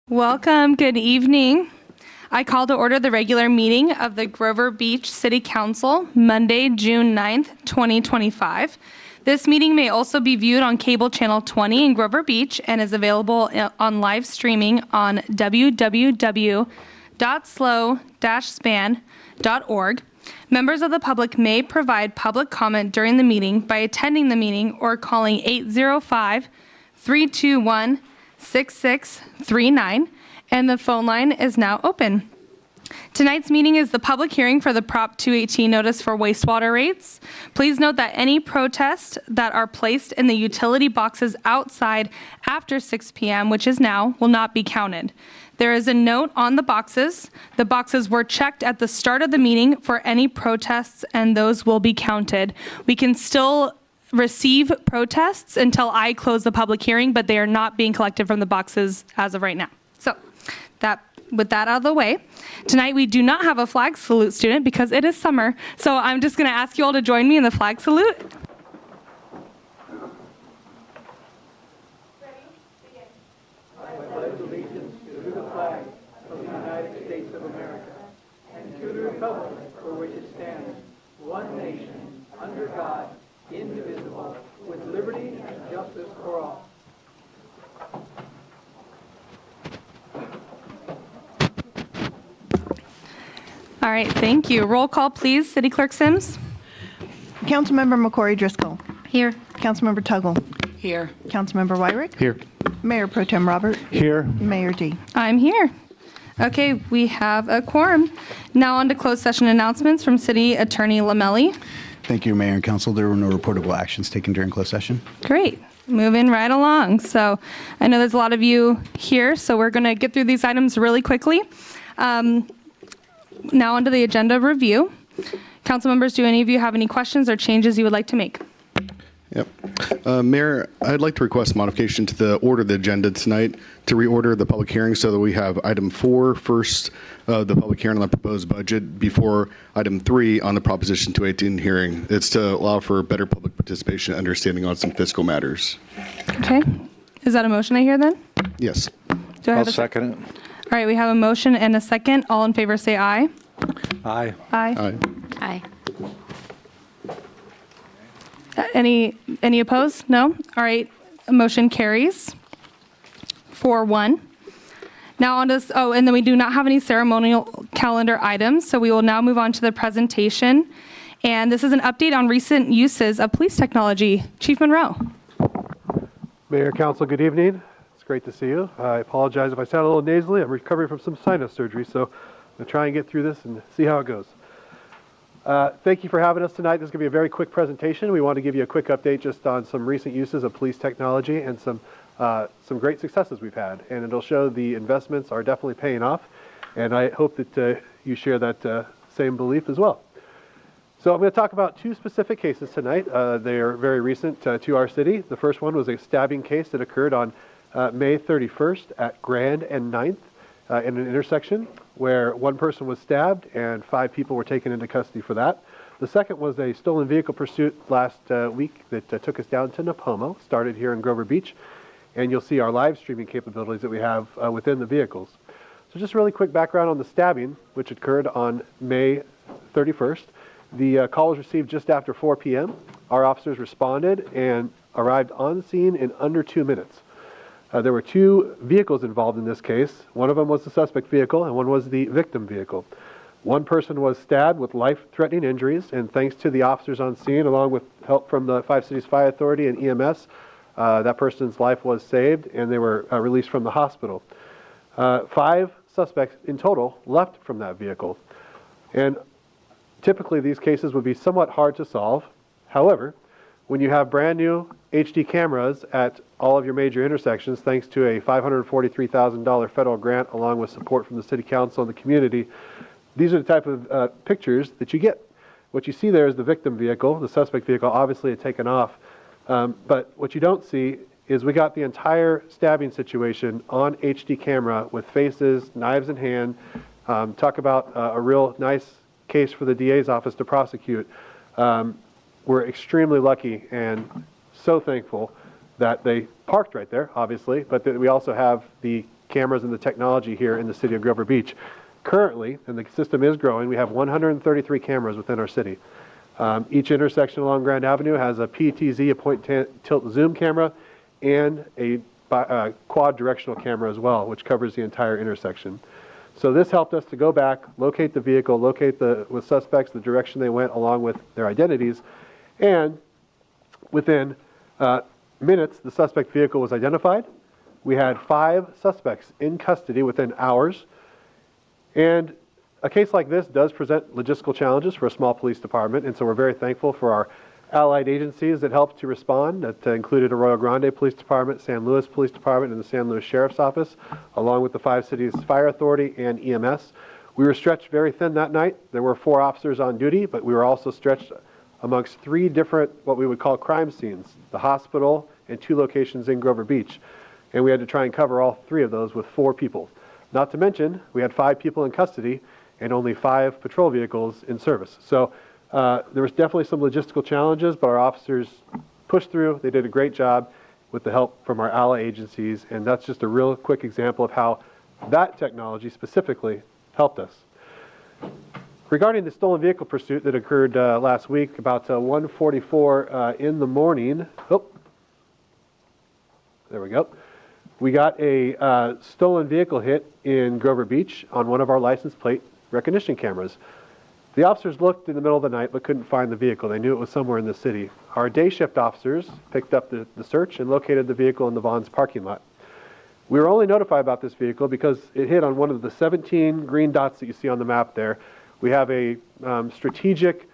Welcome. Good evening. I call to order the regular meeting of the Grover Beach City Council, Monday, June 9th, 2025. This meeting may also be viewed on cable channel 20 in Grover Beach and is available on live streaming on www.slow-span.org. Members of the public may provide public comment during the meeting by attending the meeting or calling 805-321-6639, and the phone line is now open. Tonight's meeting is the public hearing for the Prop 218 notice for wastewater rates. Please note that any protests that are placed in the utility boxes outside after 6 p.m., which is now, will not be counted. There is a note on the boxes. The boxes were checked at the start of the meeting for any protests, and those will be counted. We can still receive protests until I close the public hearing, but they are not being collected from the boxes as of right now. So with that out of the way, tonight we do not have a flag salute student because it is summer. So I'm just going to ask you all to join me in the flag salute. Ready? Begin. I pledge allegiance to the flag of the United States of America and to the republic for which it stands, one nation, under God, indivisible, with liberty and justice for all. All right, thank you. Roll call, please. City Clerk Sims. Councilmember McCory Driscoll. Here. Councilmember Tuggle. Here. Councilmember Wyrick. Here. Mayor Pro Tem Robert. Here. Mayor D. I'm here. Okay, we have a quorum. Now on to closed session announcements from City Attorney Lamelli. Thank you, Mayor and Council. There were no reportable actions taken during closed session. Great. Moving right along. So I know there's a lot of you here, so we're going to get through these items really quickly. Now onto the agenda review. Council members, do any of you have any questions or changes you would like to make? Yep. Mayor, I'd like to request modification to the order of the agenda tonight to reorder the public hearing so that we have item 4 first, the public hearing on the proposed budget, before item 3 on the Proposition 218 hearing. It's to allow for better public participation and understanding on some fiscal matters. Okay. Is that a motion I hear then? Yes. Do I have I'll second it. All right, we have a motion and a second. All in favor say aye. Aye. Aye. Aye. Aye. Any opposed? No? All right, motion carries 4-1. Now on to, and then we do not have any ceremonial calendar items, so we will now move on to the presentation. And this is an update on recent uses of police technology. Chief Monroe. Mayor, Council, good evening. It's great to see you. I apologize if I sound a little nasally. I'm recovering from some sinus surgery, so I'm going to try and get through this and see how it goes. Thank you for having us tonight. This is going to be a very quick presentation. We want to give you a quick update just on some recent uses of police technology and some great successes we've had. And it'll show the investments are definitely paying off. And I hope that you share that same belief as well. So I'm going to talk about 2 specific cases tonight. They are very recent to our city. The first one was a stabbing case that occurred on May 31st at Grand and 9th in an intersection where one person was stabbed and 5 people were taken into custody for that. The second was a stolen vehicle pursuit last week that took us down to Napomo, started here in Grover Beach, and you'll see our live streaming capabilities that we have within the vehicles. So just really quick background on the stabbing, which occurred on May 31st. The call was received just after 4 p.m. Our officers responded and arrived on scene in under 2 minutes. There were 2 vehicles involved in this case. One of them was the suspect vehicle and one was the victim vehicle. One person was stabbed with life-threatening injuries, and thanks to the officers on scene, along with help from the 5 Cities Fire Authority and EMS, that person's life was saved and they were released from the hospital. 5 suspects in total left from that vehicle. And typically these cases would be somewhat hard to solve. However, when you have brand new HD cameras at all of your major intersections, thanks to a $543,000 federal grant along with support from the City Council and the community, these are the type of pictures that you get. What you see there is the victim vehicle. The suspect vehicle obviously had taken off. But what you don't see is we got the entire stabbing situation on HD camera with faces, knives in hand. Talk about a real nice case for the DA's office to prosecute. We're extremely lucky and so thankful that they parked right there, obviously, but that we also have the cameras and the technology here in the city of Grover Beach. Currently, and the system is growing, we have 133 cameras within our city. Each intersection along Grand Avenue has a PTZ, a point tilt zoom camera, and a quad directional camera as well, which covers the entire intersection. So this helped us to go back, locate the vehicle, locate with suspects, the direction they went, along with their identities, and within minutes, the suspect vehicle was identified. We had 5 suspects in custody within hours, and a case like this does present logistical challenges for a small police department, and so we're very thankful for our allied agencies that helped to respond. That included Arroyo Grande Police Department, San Luis Police Department, and the San Luis Sheriff's Office, along with the 5 cities Fire Authority and EMS. We were stretched very thin that night. There were 4 officers on duty, but we were also stretched amongst 3 different, what we would call crime scenes, the hospital and 2 locations in Grover Beach. And we had to try and cover all 3 of those with 4 people. Not to mention, we had 5 people in custody and only 5 patrol vehicles in service. So there was definitely some logistical challenges, but our officers pushed through. They did a great job with the help from our ally agencies, and that's just a real quick example of how that technology specifically helped us. Regarding the stolen vehicle pursuit that occurred last week, about 1:44 in the morning, there we go. We got a stolen vehicle hit in Grover Beach on one of our license plate recognition cameras. The officers looked in the middle of the night but couldn't find the vehicle. They knew it was somewhere in the city. Our day shift officers picked up the search and located the vehicle in the Vons parking lot. We were only notified about this vehicle because it hit on one of the 17 green dots that you see on the map there. We have a strategic,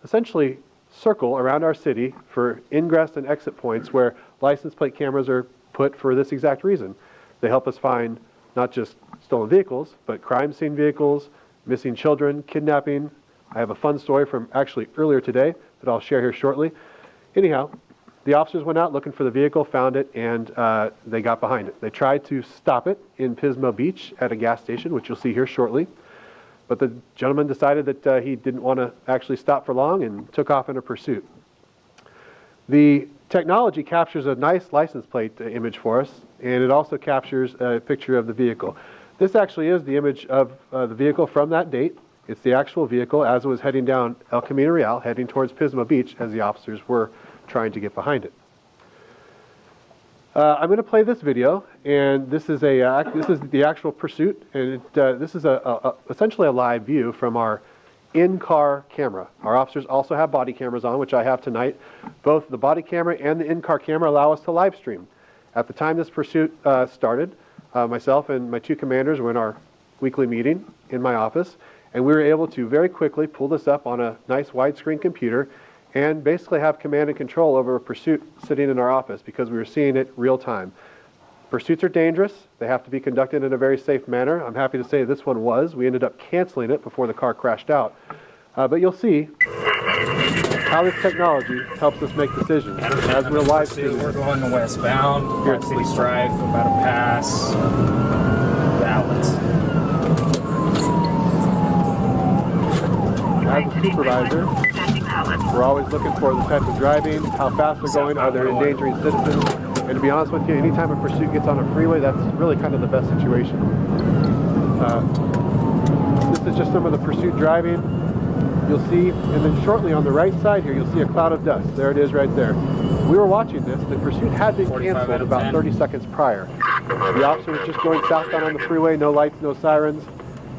essentially, circle around our city for ingress and exit points where license plate cameras are put for this exact reason. They help us find not just stolen vehicles, but crime scene vehicles, missing children, kidnapping. I have a fun story from actually earlier today that I'll share here shortly. Anyhow, the officers went out looking for the vehicle, found it, and they got behind it. They tried to stop it in Pismo Beach at a gas station, which you'll see here shortly. But the gentleman decided that he didn't want to actually stop for long and took off in a pursuit. The technology captures a nice license plate image for us, and it also captures a picture of the vehicle. This actually is the image of the vehicle from that date. It's the actual vehicle as it was heading down El Camino Real, heading towards Pismo Beach as the officers were trying to get behind it. I'm going to play this video, and this is the actual pursuit, and this is essentially a live view from our in-car camera. Our officers also have body cameras on, which I have tonight. Both the body camera and the in-car camera allow us to live stream. At the time this pursuit started, myself and my 2 commanders were in our weekly meeting in my office, and we were able to very quickly pull this up on a nice widescreen computer and basically have command and control over a pursuit sitting in our office because we were seeing it real time. Pursuits are dangerous. They have to be conducted in a very safe manner. I'm happy to say this one was. We ended up canceling it before the car crashed out. But you'll see how this technology helps us make decisions as we're live streaming. We're going westbound, Park City Drive, about to pass the outlets. As a supervisor, we're always looking for the type of driving, how fast they're going, are they endangering citizens? And to be honest with you, anytime a pursuit gets on a freeway, that's really kind of the best situation. This is just some of the pursuit driving. You'll see, and then shortly on the right side here, you'll see a cloud of dust. There it is right there. We were watching this. The pursuit had been canceled about 30 seconds prior. The officer was just going southbound on the freeway, no lights, no sirens,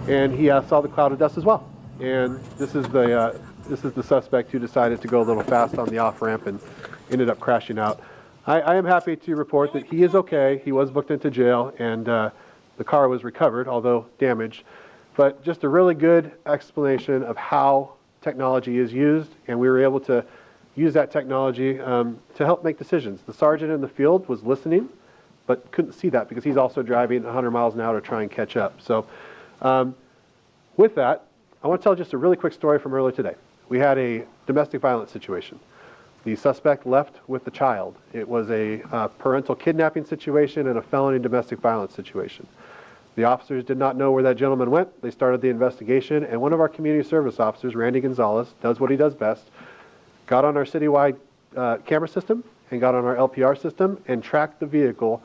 and he saw the cloud of dust as well. And this is the suspect who decided to go a little fast on the off-ramp and ended up crashing out. I am happy to report that he is okay. He was booked into jail, and the car was recovered, although damaged. But just a really good explanation of how technology is used, and we were able to use that technology to help make decisions. The sergeant in the field was listening, but couldn't see that because he's also driving 100 miles an hour to try and catch up. So with that, I want to tell just a really quick story from earlier today. We had a domestic violence situation. The suspect left with the child. It was a parental kidnapping situation and a felony domestic violence situation. The officers did not know where that gentleman went. They started the investigation, and one of our community service officers, Randy Gonzalez, does what he does best, got on our citywide camera system and got on our LPR system and tracked the vehicle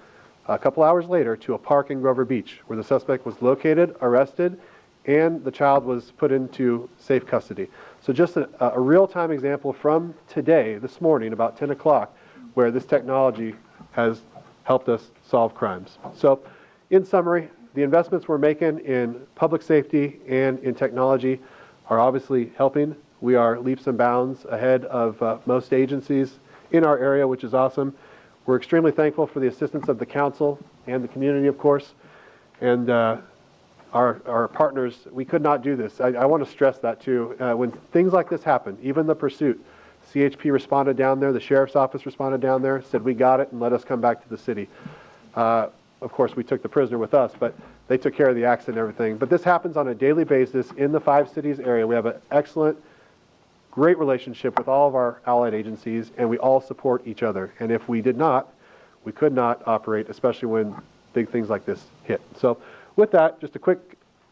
a couple hours later to a park in Grover Beach where the suspect was located, arrested, and the child was put into safe custody. So just a real-time example from today, this morning, about 10 o'clock, where this technology has helped us solve crimes. So in summary, the investments we're making in public safety and in technology are obviously helping. We are leaps and bounds ahead of most agencies in our area, which is awesome. We're extremely thankful for the assistance of the council and the community, of course, and our partners. We could not do this. I want to stress that too. When things like this happen, even the pursuit, CHP responded down there, the sheriff's office responded down there, said we got it and let us come back to the city. Of course, we took the prisoner with us, but they took care of the accident and everything. But this happens on a daily basis in the 5 cities area. We have an excellent, great relationship with all of our allied agencies, and we all support each other. And if we did not, we could not operate, especially when big things like this hit. So with that, just a quick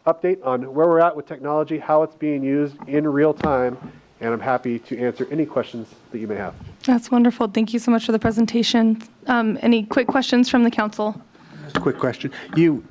update on where we're at with technology, how it's being used in real time, and I'm happy to answer any questions that you may have. That's wonderful. Thank you so much for the presentation. Any quick questions from the council? Just a quick question. You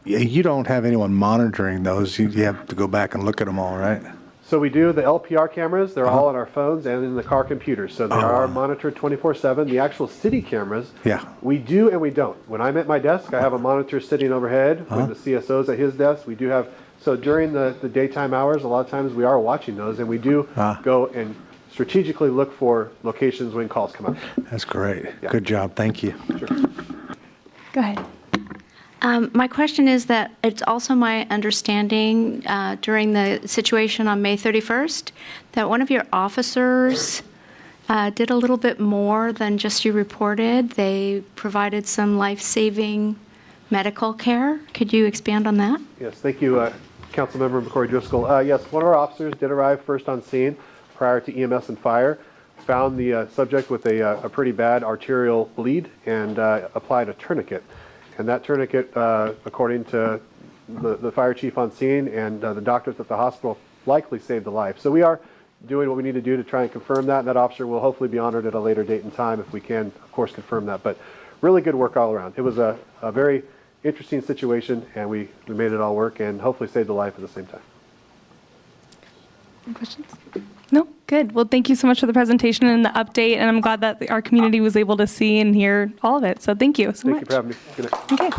don't have anyone monitoring those. You have to go back and look at them all, right? So we do the LPR cameras. They're all on our phones and in the car computers. So they are monitored 24/7. The actual city cameras, Yeah. we do and we don't. When I'm at my desk, I have a monitor sitting overhead. When the CSO's at his desk, we do have. So during the daytime hours, a lot of times we are watching those, and we do go and strategically look for locations when calls come up. That's great. Yeah. Good job. Thank you. Sure. Go ahead. My question is that it's also my understanding during the situation on May 31st that one of your officers did a little bit more than just you reported. They provided some life-saving medical care. Could you expand on that? Yes, thank you, Councilmember McCory Driscoll. Yes, one of our officers did arrive first on scene prior to EMS and fire, found the subject with a pretty bad arterial bleed, and applied a tourniquet. And that tourniquet, according to the fire chief on scene and the doctors at the hospital, likely saved the life. So we are doing what we need to do to try and confirm that, and that officer will hopefully be honored at a later date and time if we can, of course, confirm that. But really good work all around. It was a very interesting situation, and we made it all work and hopefully saved the life at the same time. Any questions? No? Good. Well, thank you so much for the presentation and the update, and I'm glad that our community was able to see and hear all of it. So thank you so much. Thank you for having me. Good night. Okay.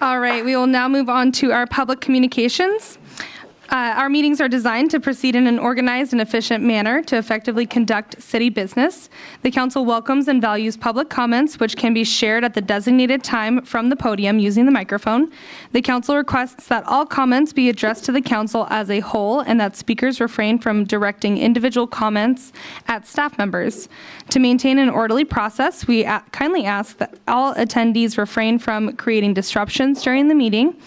All right, we will now move on to our public communications. Our meetings are designed to proceed in an organized and efficient manner to effectively conduct city business. The council welcomes and values public comments, which can be shared at the designated time from the podium using the microphone. The council requests that all comments be addressed to the council as a whole and that speakers refrain from directing individual comments at staff members. To maintain an orderly process, we kindly ask that all attendees refrain from creating disruptions during the meeting,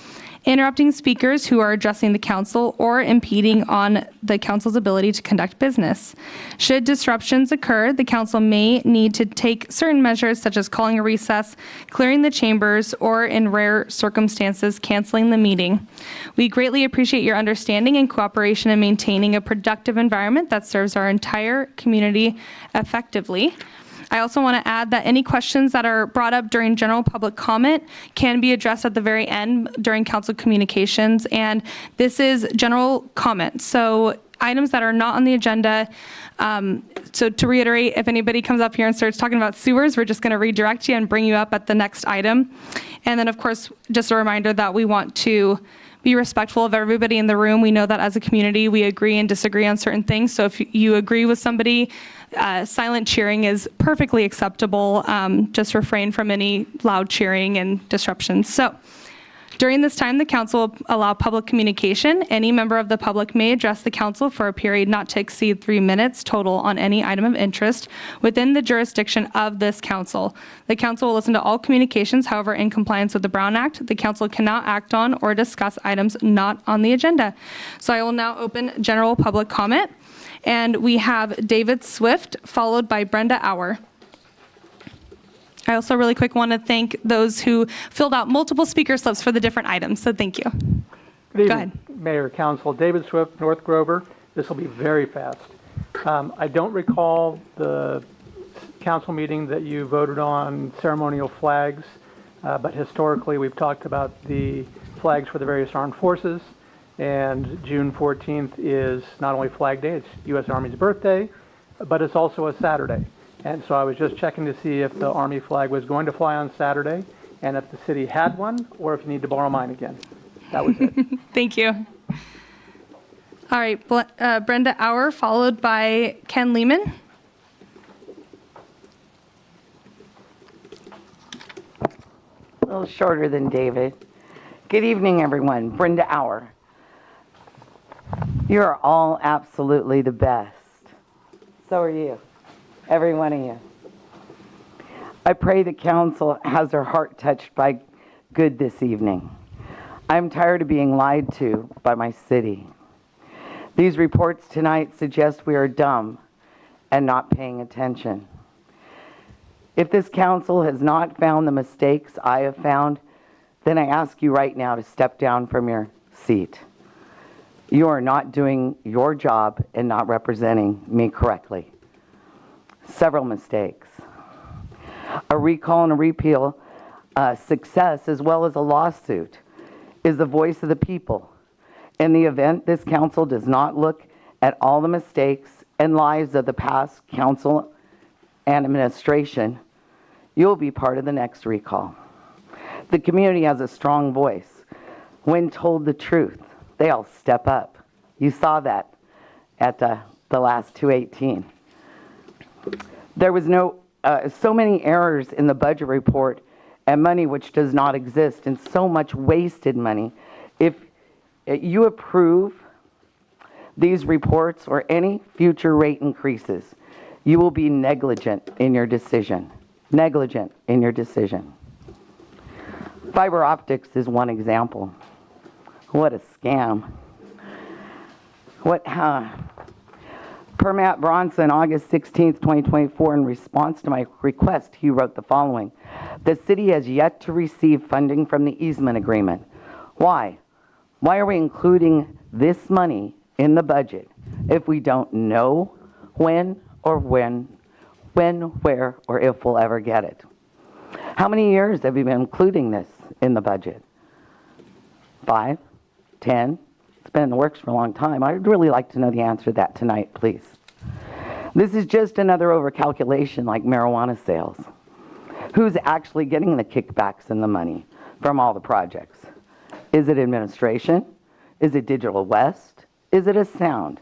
interrupting speakers who are addressing the council, or impeding on the council's ability to conduct business. Should disruptions occur, the council may need to take certain measures such as calling a recess, clearing the chambers, or in rare circumstances, canceling the meeting. We greatly appreciate your understanding and cooperation in maintaining a productive environment that serves our entire community effectively. I also want to add that any questions that are brought up during general public comment can be addressed at the very end during council communications, and this is general comment. So items that are not on the agenda, so to reiterate, if anybody comes up here and starts talking about sewers, we're just going to redirect you and bring you up at the next item. And then, of course, just a reminder that we want to be respectful of everybody in the room. We know that as a community, we agree and disagree on certain things. So if you agree with somebody, silent cheering is perfectly acceptable. Just refrain from any loud cheering and disruptions. So during this time, the council will allow public communication. Any member of the public may address the council for a period not to exceed 3 minutes total on any item of interest within the jurisdiction of this council. The council will listen to all communications. However, in compliance with the Brown Act, the council cannot act on or discuss items not on the agenda. So I will now open general public comment. And we have David Swift, followed by Brenda Auer. I also really quick want to thank those who filled out multiple speaker slips for the different items, so thank you. Good Go ahead. evening, Mayor, Council. David Swift, North Grover. This will be very fast. I don't recall the council meeting that you voted on ceremonial flags, but historically we've talked about the flags for the various armed forces. And June 14th is not only Flag Day, it's U.S. Army's birthday, but it's also a Saturday. And so I was just checking to see if the Army flag was going to fly on Saturday, and if the city had one, or if you need to borrow mine again. That was it. Thank you. All right, Brenda Auer, followed by Ken Lehman. A little shorter than David. Good evening, everyone. Brenda Auer. You are all absolutely the best. So are you. Every one of you. I pray the council has their heart touched by good this evening. I'm tired of being lied to by my city. These reports tonight suggest we are dumb and not paying attention. If this council has not found the mistakes I have found, then I ask you right now to step down from your seat. You are not doing your job and not representing me correctly. Several mistakes. A recall and a repeal success, as well as a lawsuit, is the voice of the people. In the event this council does not look at all the mistakes and lies of the past council and administration, you'll be part of the next recall. The community has a strong voice. When told the truth, they all step up. You saw that at the last 218. There was so many errors in the budget report and money which does not exist, and so much wasted money. If you approve these reports or any future rate increases, you will be negligent in your decision. Negligent in your decision. Fiber optics is one example. What a scam. Per Matt Bronson, August 16th, 2024, in response to my request, he wrote the following. The city has yet to receive funding from the easement agreement. Why? Why are we including this money in the budget if we don't know when, where, or if we'll ever get it? How many years have we been including this in the budget? 5? 10? It's been in the works for a long time. I'd really like to know the answer to that tonight, please. This is just another overcalculation like marijuana sales. Who's actually getting the kickbacks and the money from all the projects? Is it administration? Is it Digital West? Is it a sound?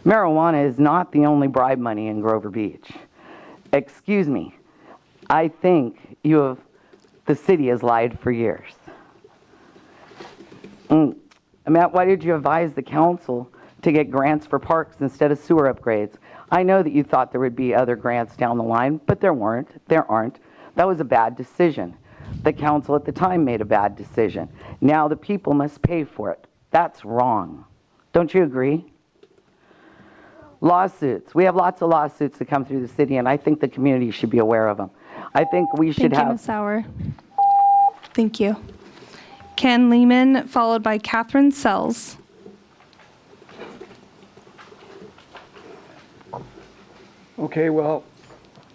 Marijuana is not the only bribe money in Grover Beach. Excuse me. I think the city has lied for years. Matt, why did you advise the council to get grants for parks instead of sewer upgrades? I know that you thought there would be other grants down the line, but there weren't. There aren't. That was a bad decision. The council at the time made a bad decision. Now the people must pay for it. That's wrong. Don't you agree? Lawsuits. We have lots of lawsuits that come through the city, and I think the community should be aware of them. I think we should Thank you, Ms. Sauer. Thank you. Ken Lehman, followed by Catherine Sells. Okay, well,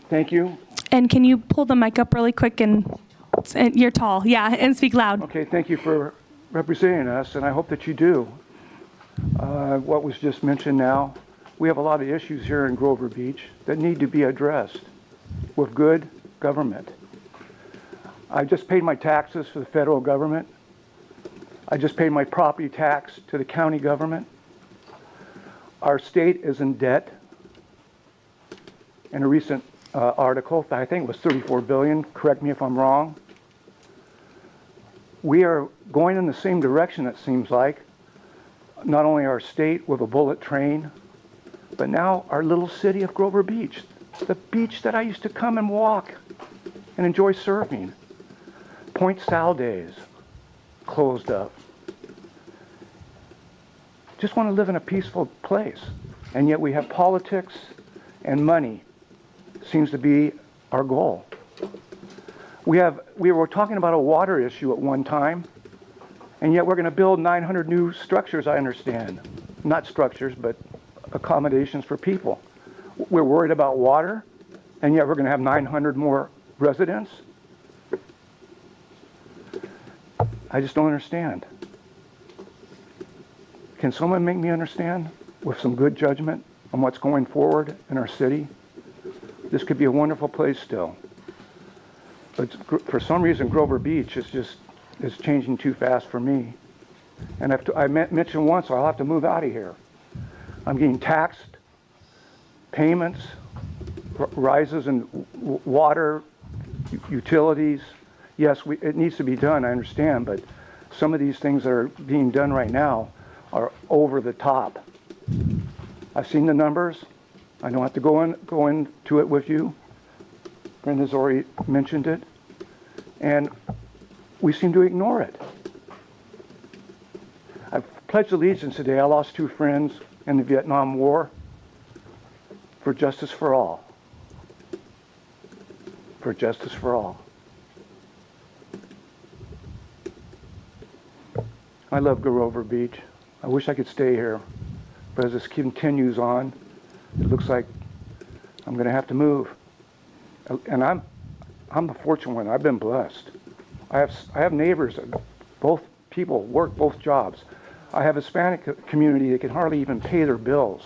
thank you. And can you pull the mic up really quick and you're tall, yeah, and speak loud. Okay, thank you for representing us, and I hope that you do. What was just mentioned now, we have a lot of issues here in Grover Beach that need to be addressed with good government. I just paid my taxes for the federal government. I just paid my property tax to the county government. Our state is in debt. In a recent article, I think it was $34 billion, correct me if I'm wrong. We are going in the same direction, it seems like. Not only our state with a bullet train, but now our little city of Grover Beach, the beach that I used to come and walk and enjoy surfing. Point Sal days closed up. Just want to live in a peaceful place, and yet we have politics and money seems to be our goal. We were talking about a water issue at one time, and yet we're going to build 900 new structures, I understand. Not structures, but accommodations for people. We're worried about water, and yet we're going to have 900 more residents. I just don't understand. Can someone make me understand with some good judgment on what's going forward in our city? This could be a wonderful place still. But for some reason, Grover Beach is changing too fast for me. And I mentioned once, I'll have to move out of here. I'm getting taxed, payments, rises in water, utilities. Yes, it needs to be done, I understand, but some of these things that are being done right now are over the top. I've seen the numbers. I don't have to go into it with you. Brenda's already mentioned it. And we seem to ignore it. I pledged allegiance today. I lost 2 friends in the Vietnam War for justice for all. For justice for all. I love Grover Beach. I wish I could stay here. But as this continues on, it looks like I'm going to have to move. And I'm the fortunate one. I've been blessed. I have neighbors. Both people work both jobs. I have a Hispanic community that can hardly even pay their bills.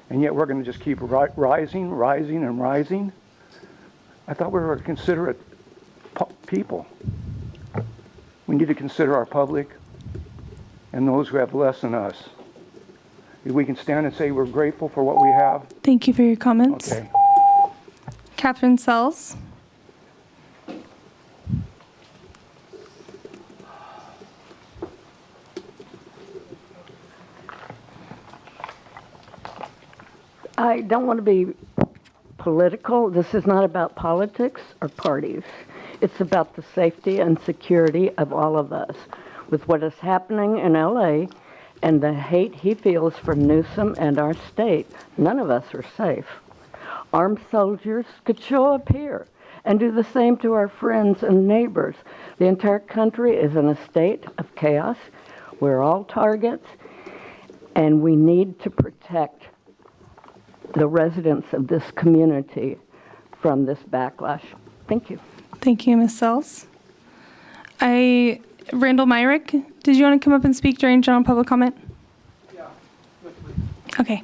And yet we're going to just keep rising, and rising. I thought we were a considerate people. We need to consider our public and those who have less than us. If we can stand and say we're grateful for what we have. Thank you for your comments. Okay. Catherine Sells. I don't want to be political. This is not about politics or parties. It's about the safety and security of all of us. With what is happening in LA and the hate he feels for Newsom and our state, none of us are safe. Armed soldiers could show up here and do the same to our friends and neighbors. The entire country is in a state of chaos. We're all targets, and we need to protect the residents of this community from this backlash. Thank you. Thank you, Ms. Sells. Randall Myrick, did you want to come up and speak during general public comment? Yeah. Okay.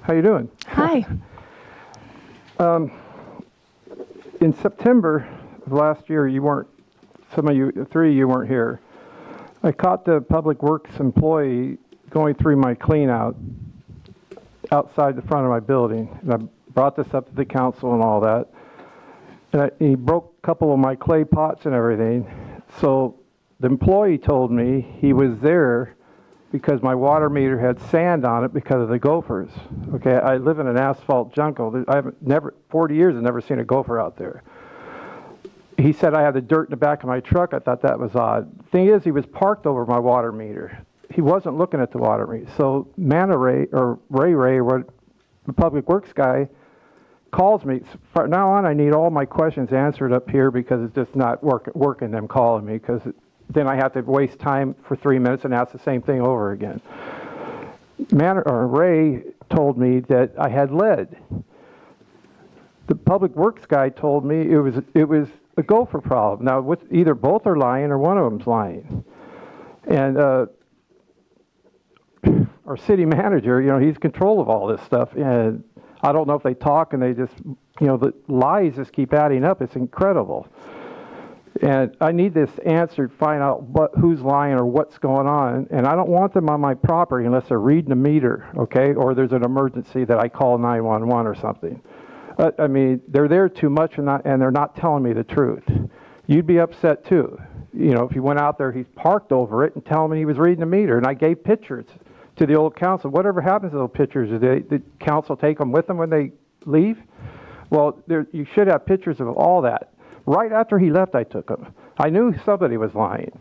How you doing? Hi. In September of last year, some of you, 3 of you weren't here. I caught the Public Works employee going through my clean out outside the front of my building. And I brought this up to the council and all that. And he broke a couple of my clay pots and everything. So the employee told me he was there because my water meter had sand on it because of the gophers. Okay, I live in an asphalt jungle. I haven't 40 years, I've never seen a gopher out there. He said I had the dirt in the back of my truck. I thought that was odd. Thing is, he was parked over my water meter. He wasn't looking at the water meter. So Ray, the Public Works guy, calls me. From now on, I need all my questions answered up here because it's just not working them calling me, because then I have to waste time for 3 minutes and ask the same thing over again. Ray told me that I had lead. The Public Works guy told me it was a gopher problem. Now, either both are lying or one of them's lying. And our city manager, he's in control of all this stuff. And I don't know if they talk and they just, the lies just keep adding up. It's incredible. And I need this answered, find out who's lying or what's going on. And I don't want them on my property unless they're reading a meter, okay? Or there's an emergency that I call 911 or something. I mean, they're there too much and they're not telling me the truth. You'd be upset too. If you went out there, he's parked over it and telling me he was reading a meter. And I gave pictures to the old council. Whatever happens to those pictures? Did the council take them with them when they leave? Well, you should have pictures of all that. Right after he left, I took them. I knew somebody was lying.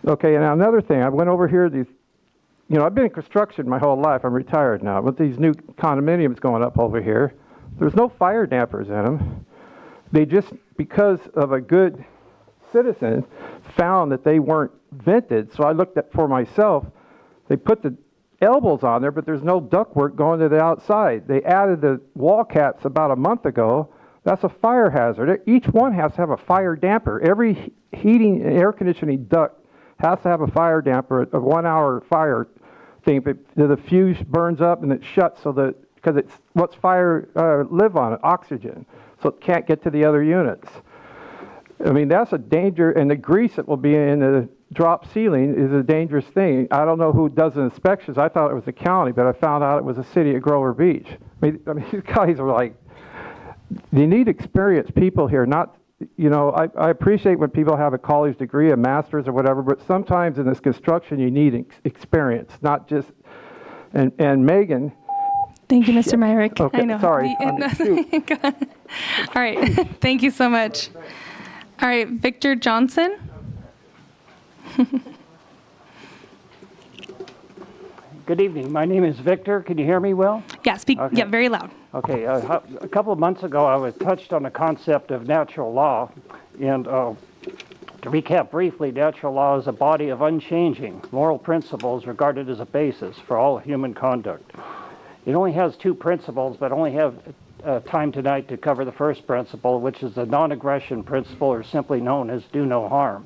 Okay, and another thing, I went over here, I've been in construction my whole life. I'm retired now. With these new condominiums going up over here, there's no fire dampers in them. They just, because of a good citizen found that they weren't vented, so I looked at for myself. They put the elbows on there, but there's no ductwork going to the outside. They added the wall caps about a month ago. That's a fire hazard. Each one has to have a fire damper. Every heating and air conditioning duct has to have a fire damper, a 1 hour fire thing. But the fuse burns up and it shuts so that, because it's what's fire live on, oxygen, so it can't get to the other units. I mean, that's a danger, and the grease that will be in the drop ceiling is a dangerous thing. I don't know who does the inspections. I thought it was the county, but I found out it was the city of Grover Beach. I mean these guys are like, you need experienced people here, not, you know, I appreciate when people have a college degree, a master's or whatever, but sometimes in this construction you need experience, not just, and Megan. Thank you, Mr. Myrick. Okay, I know. sorry. All right. Thank you so much. All right, Victor Johnson. Good evening. My name is Victor. Can you hear me well? Yeah, speak. Okay. Yeah, very loud. Okay. A couple of months ago, I was touched on the concept of natural law, and to recap briefly, natural law is a body of unchanging moral principles regarded as a basis for all human conduct. It only has two principles, but only have time tonight to cover the first principle, which is the non-aggression principle, or simply known as do no harm.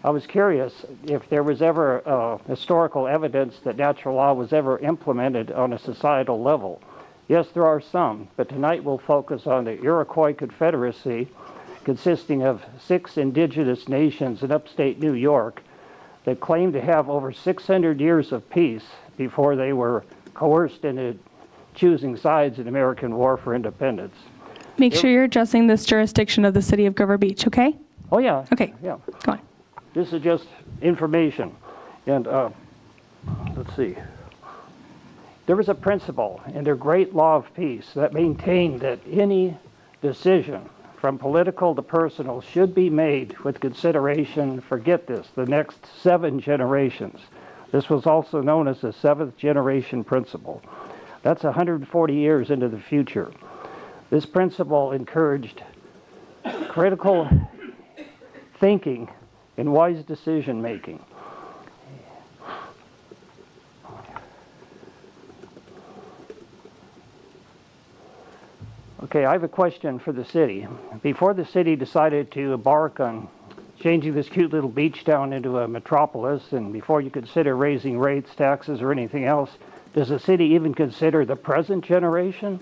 I was curious if there was ever historical evidence that natural law was ever implemented on a societal level. Yes, there are some, but tonight we'll focus on the Iroquois Confederacy, consisting of 6 indigenous nations in upstate New York that claimed to have over 600 years of peace before they were coerced into choosing sides in the American War for Independence. Make sure you're addressing this jurisdiction of the city of Grover Beach, okay? Oh, yeah. Okay. Yeah. Go on. This is just information. And let's see. There was a principle in their great law of peace that maintained that any decision, from political to personal, should be made with consideration, forget this, the next 7 generations. This was also known as the 7th generation principle. That's 140 years into the future. This principle encouraged critical thinking and wise decision making. Okay, I have a question for the city. Before the city decided to embark on changing this cute little beach town into a metropolis, and before you consider raising rates, taxes, or anything else, does the city even consider the present generation,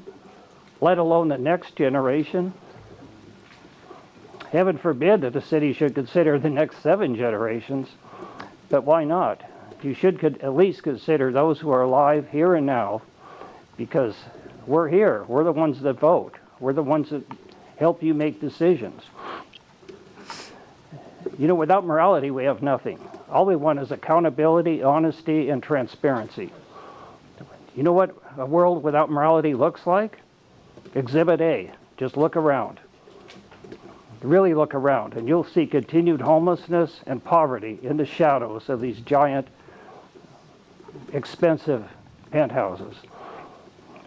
let alone the next generation? Heaven forbid that the city should consider the next 7 generations, but why not? You should at least consider those who are alive here and now, because we're here. We're the ones that vote. We're the ones that help you make decisions. You know, without morality, we have nothing. All we want is accountability, honesty, and transparency. You know what a world without morality looks like? Exhibit A. Just look around. Really look around, and you'll see continued homelessness and poverty in the shadows of these giant, expensive penthouses.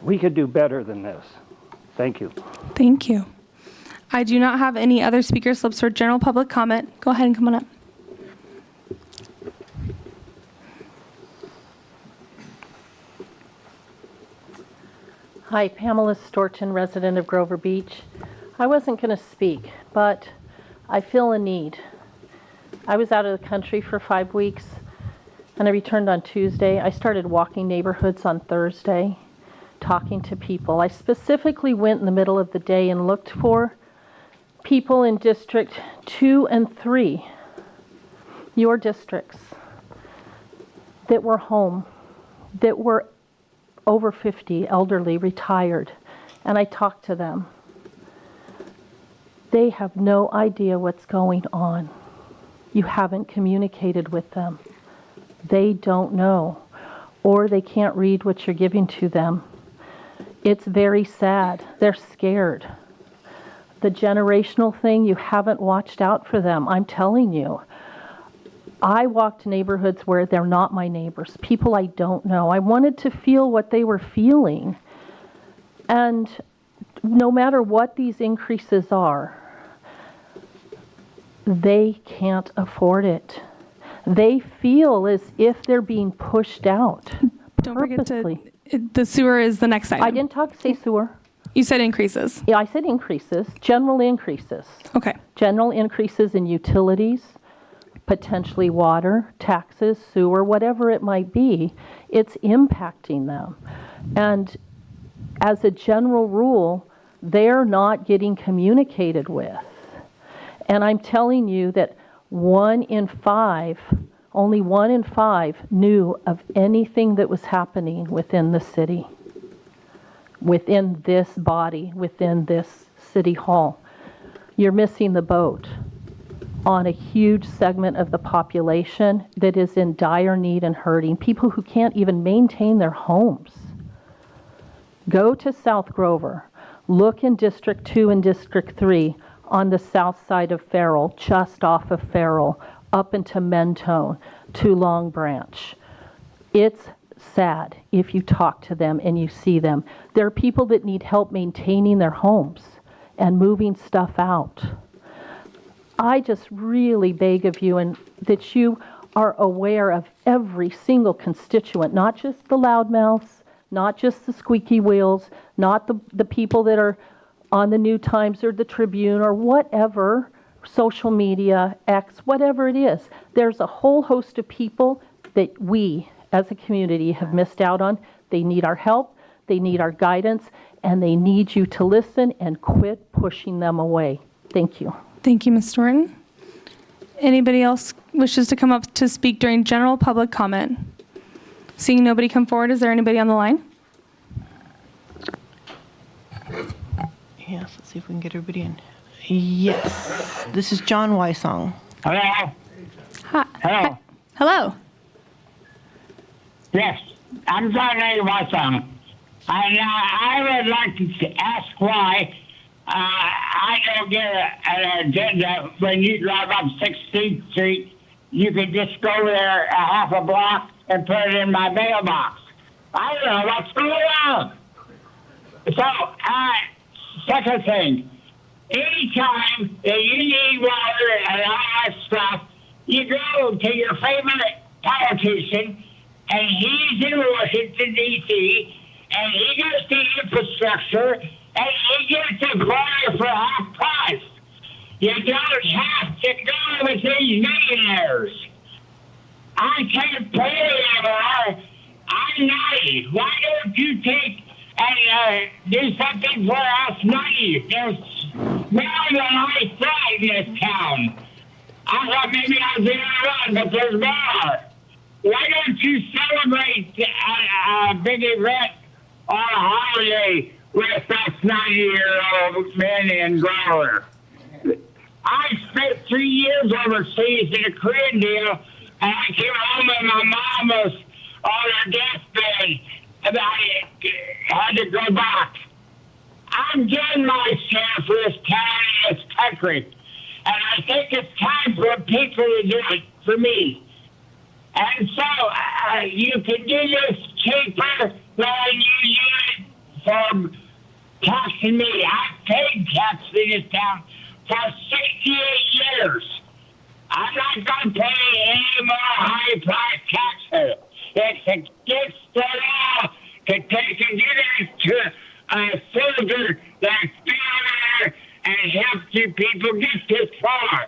We could do better than this. Thank you. Thank you. I do not have any other speaker slips for general public comment. Go ahead and come on up. Hi, Pamela Storton, resident of Grover Beach. I wasn't going to speak, but I feel a need. I was out of the country for 5 weeks, and I returned on Tuesday. I started walking neighborhoods on Thursday, talking to people. I specifically went in the middle of the day and looked for people in District 2 and 3, your districts, that were home, that were over 50, elderly, retired, and I talked to them. They have no idea what's going on. You haven't communicated with them. They don't know, or they can't read what you're giving to them. It's very sad. They're scared. The generational thing, you haven't watched out for them. I'm telling you. I walked neighborhoods where they're not my neighbors, people I don't know. I wanted to feel what they were feeling. And no matter what these increases are, they can't afford it. They feel as if they're being pushed out. Don't forget the sewer is the next item. I didn't say sewer. You said increases. Yeah, I said increases, general increases. Okay. General increases in utilities, potentially water, taxes, sewer, whatever it might be, it's impacting them. And as a general rule, they're not getting communicated with. And I'm telling you that only 1 in 5 knew of anything that was happening within the city, within this body, within this city hall. You're missing the boat on a huge segment of the population that is in dire need and hurting, people who can't even maintain their homes. Go to South Grover, look in District 2 and District 3 on the south side of Farrell, just off of Farrell, up into Mentone to Long Branch. It's sad if you talk to them and you see them. There are people that need help maintaining their homes and moving stuff out. I just really beg of you and that you are aware of every single constituent, not just the loudmouths, not just the squeaky wheels, not the people that are on the New Times or the Tribune or whatever, social media, X, whatever it is. There's a whole host of people that we as a community have missed out on. They need our help, they need our guidance, and they need you to listen and quit pushing them away. Thank you. Thank you, Ms. Thornton. Anybody else wishes to come up to speak during general public comment? Seeing nobody come forward, is there anybody on the line? Yes, let's see if we can get everybody in. Yes, this is John Wysong. Hello? Hi. Hello? Hello. Yes, I'm John A. Watson. And I would like to ask why I don't get an agenda when you drive up 16th Street. You could just go there a half a block and put it in my mailbox. I don't know what's going on. So, second thing, anytime that you need water and all that stuff, you go to your favorite politician, and he's in Washington, D.C., and he gets the infrastructure, and he gets the water for half price. You don't have to go with these millionaires. I can't pay anymore. I'm 90. Why don't you take and do something for us 90? There's more than I thought in this town. I thought maybe I was the only one, but there's more. Why don't you celebrate a big event on a holiday with us 90-year-old men in Grover? I spent 3 years overseas in a Korean deal, and I came home and my mom was on her deathbed, and I had to go back. I've done my share for this town and this country, and I think it's time for people to do it for me. And so you can do this cheaper than you use it for taxing me. I've paid tax in this town for 68 years. I'm not going to pay any more high-price taxes. It's against the law to take and give it to a soldier that's been there and helped you people get this far.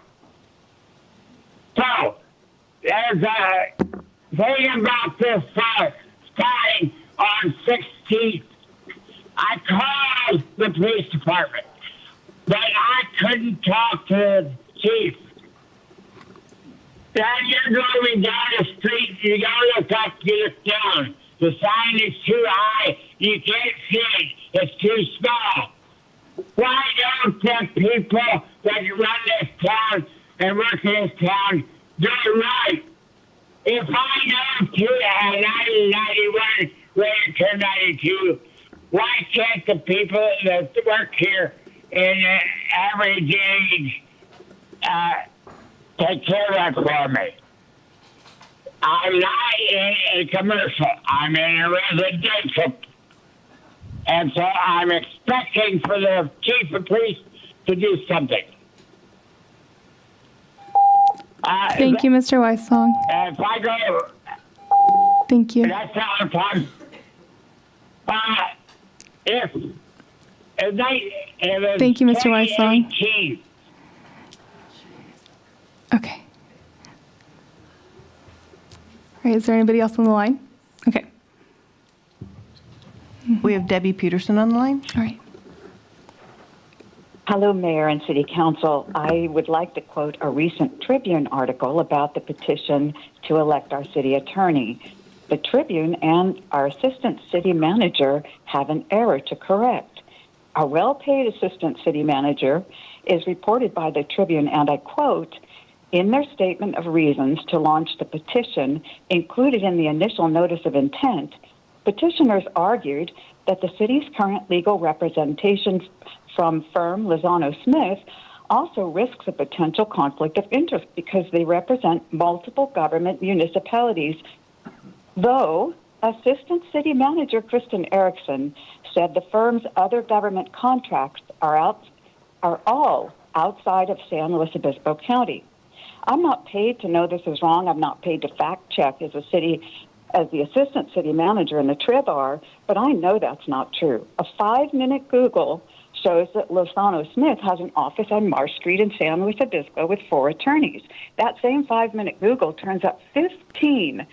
So, there's a thing about this starting on 16th. I called the police department, but I couldn't talk to the chief. Then you're going down the street, you gotta look up, you look down. The sign is too high, you can't see it, it's too small. Why don't the people that run this town and work in this town do it right? If I know to 1991 later to 92, why can't the people that work here in average age take care of that for me? I'm not in a commercial. I'm in a residential. And so I'm expecting for the chief of police to do something. Thank you, Mr. Weissong. If I go, Thank you. that's not a problem. If Thank you, Mr. Weissong. 2018, Okay. All right, is there anybody else on the line? Okay. We have Debbie Peterson on the line. All right. Hello, Mayor and City Council. I would like to quote a recent Tribune article about the petition to elect our city attorney. The Tribune and our assistant city manager have an error to correct. Our well-paid assistant city manager is reported by the Tribune, and I quote, in their statement of reasons to launch the petition included in the initial notice of intent, petitioners argued that the city's current legal representation from firm Lozano Smith also risks a potential conflict of interest because they represent multiple government municipalities. Though Assistant City Manager Kristen Erickson said the firm's other government contracts are all outside of San Luis Obispo County. I'm not paid to know this is wrong. I'm not paid to fact check as the assistant city manager in the Trib are, but I know that's not true. A 5-minute Google shows that Lozano Smith has an office on Marsh Street in San Luis Obispo with 4 attorneys. That same 5-minute Google turns up 15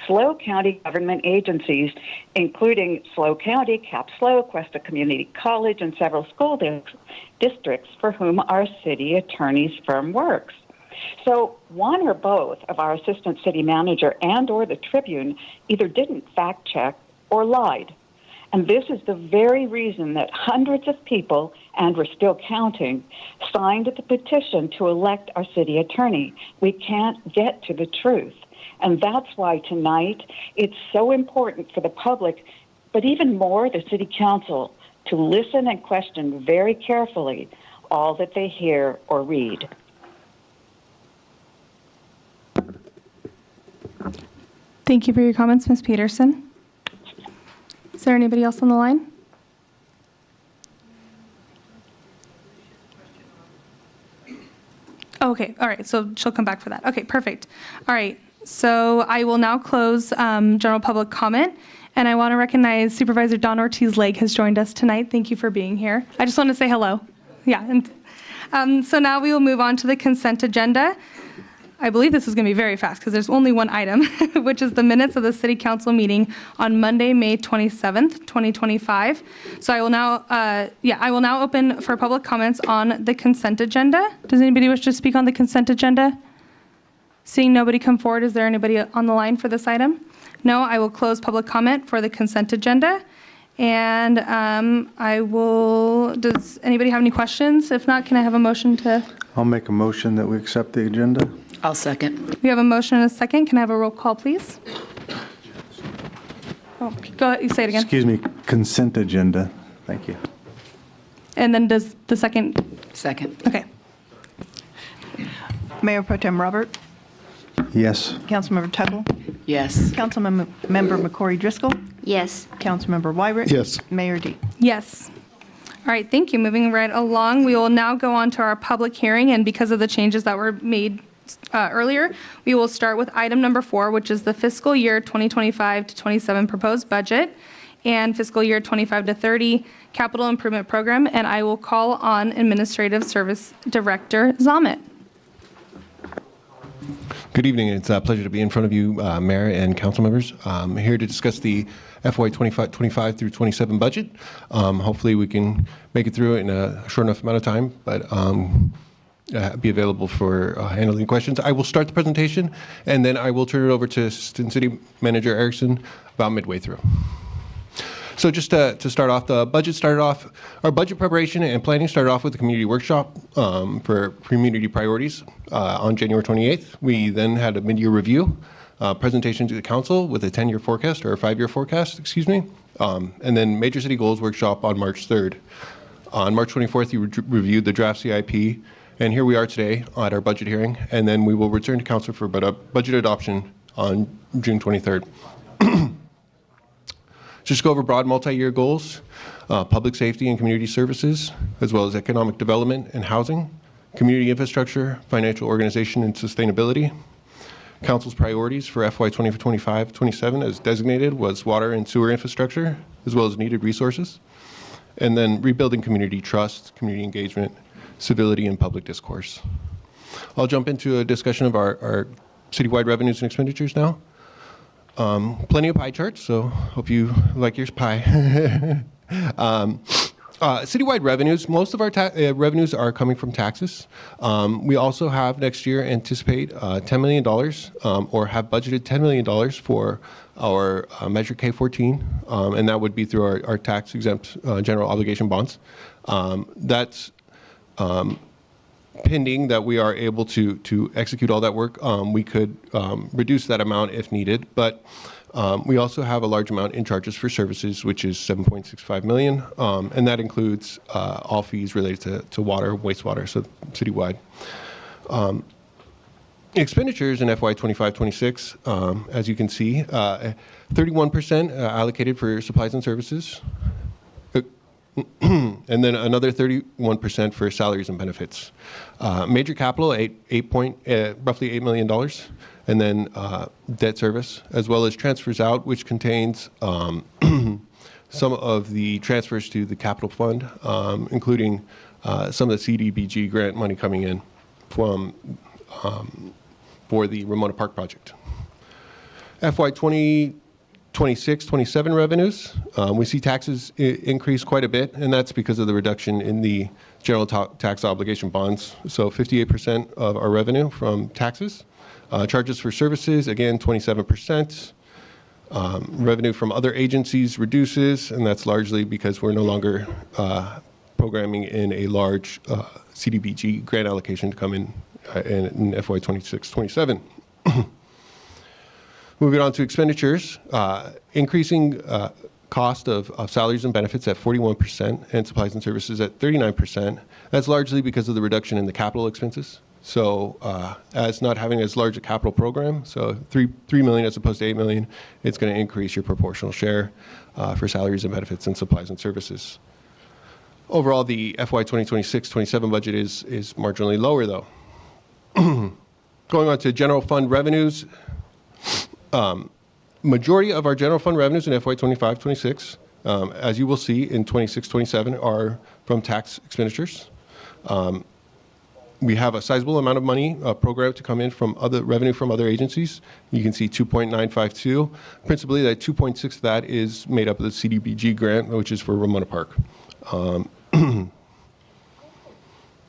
SLO County government agencies, including SLO County, Cap SLO, Cuesta Community College, and several school districts for whom our city attorney's firm works. So one or both of our assistant city manager and or the Tribune either didn't fact check or lied. And this is the very reason that hundreds of people, and we're still counting, signed the petition to elect our city attorney. We can't get to the truth. And that's why tonight it's so important for the public, but even more the city council, to listen and question very carefully all that they hear or read. Thank you for your comments, Ms. Peterson. Is there anybody else on the line? Okay, all right, so she'll come back for that. Okay, perfect. All right, so I will now close general public comment, and I want to recognize Supervisor Don Ortiz-Legg has joined us tonight. Thank you for being here. I just want to say hello. Yeah, and so now we will move on to the consent agenda. I believe this is going to be very fast because there's only one item, which is the minutes of the City Council meeting on Monday, May 27th, 2025. So I will now open for public comments on the consent agenda. Does anybody wish to speak on the consent agenda? Seeing nobody come forward, is there anybody on the line for this item? No, I will close public comment for the consent agenda. And does anybody have any questions? If not, can I have a motion to? I'll make a motion that we accept the agenda. I'll second. We have a motion and a second. Can I have a roll call, please? Oh, go ahead, you say it again. Excuse me, consent agenda. Thank you. And then does the second? Second. Okay. Mayor Pro Tem Robert, Yes. Councilmember Tuttle, Yes. Councilmember McCory Driscoll, Yes. Councilmember Wyrick. Yes. Mayor D. Yes. All right, thank you. Moving right along, we will now go on to our public hearing, and because of the changes that were made earlier, we will start with item number 4, which is the fiscal year 2025 to 27 proposed budget and fiscal year 25 to 30 capital improvement program, and I will call on Administrative Service Director Zamet. Good evening. It's a pleasure to be in front of you, Mayor and council members. I'm here to discuss the FY 25 through 27 budget. Hopefully we can make it through it in a short enough amount of time, but be available for handling questions. I will start the presentation, and then I will turn it over to Assistant City Manager Erickson about midway through. So just to start off, our budget preparation and planning started off with the community workshop for community priorities on January 28th. We then had a mid-year review, presentation to the council with a 10-year forecast, or a 5-year forecast, excuse me, and then major city goals workshop on March 3rd. On March 24th, you reviewed the draft CIP, and here we are today at our budget hearing, and then we will return to council for budget adoption on June 23rd. Just go over broad multi-year goals, public safety and community services, as well as economic development and housing, community infrastructure, financial organization, and sustainability. Council's priorities for FY 2025-27 as designated was water and sewer infrastructure, as well as needed resources. And then rebuilding community trust, community engagement, civility, and public discourse. I'll jump into a discussion of our citywide revenues and expenditures now. Plenty of pie charts, so hope you like your pie. Citywide revenues, most of our revenues are coming from taxes. We also have next year anticipate $10 million or have budgeted $10 million for our Measure K14, and that would be through our tax exempt general obligation bonds. That's pending that we are able to execute all that work. We could reduce that amount if needed, but we also have a large amount in charges for services, which is $7.65 million, and that includes all fees related to water, wastewater, so citywide. Expenditures in FY 25-26, as you can see, 31% allocated for supplies and services, and then another 31% for salaries and benefits. Major capital, roughly $8 million. And then debt service, as well as transfers out, which contains some of the transfers to the capital fund, including some of the CDBG grant money coming in from for the Ramona Park project. FY 2026-27 revenues, we see taxes increase quite a bit, and that's because of the reduction in the general tax obligation bonds. So 58% of our revenue from taxes. Charges for services, again, 27%. Revenue from other agencies reduces, and that's largely because we're no longer programming in a large CDBG grant allocation to come in FY 26-27. Moving on to expenditures, increasing cost of salaries and benefits at 41% and supplies and services at 39%. That's largely because of the reduction in the capital expenses. So as not having as large a capital program, so $3 million as opposed to $8 million, it's going to increase your proportional share for salaries and benefits and supplies and services. Overall, the FY 2026-27 budget is marginally lower, though. Going on to general fund revenues, majority of our general fund revenues in FY 25-26, as you will see in 26-27, are from tax expenditures. We have a sizable amount of money programmed to come in from other revenue from other agencies. You can see 2.952. Principally, that 2.6 of that is made up of the CDBG grant, which is for Ramona Park.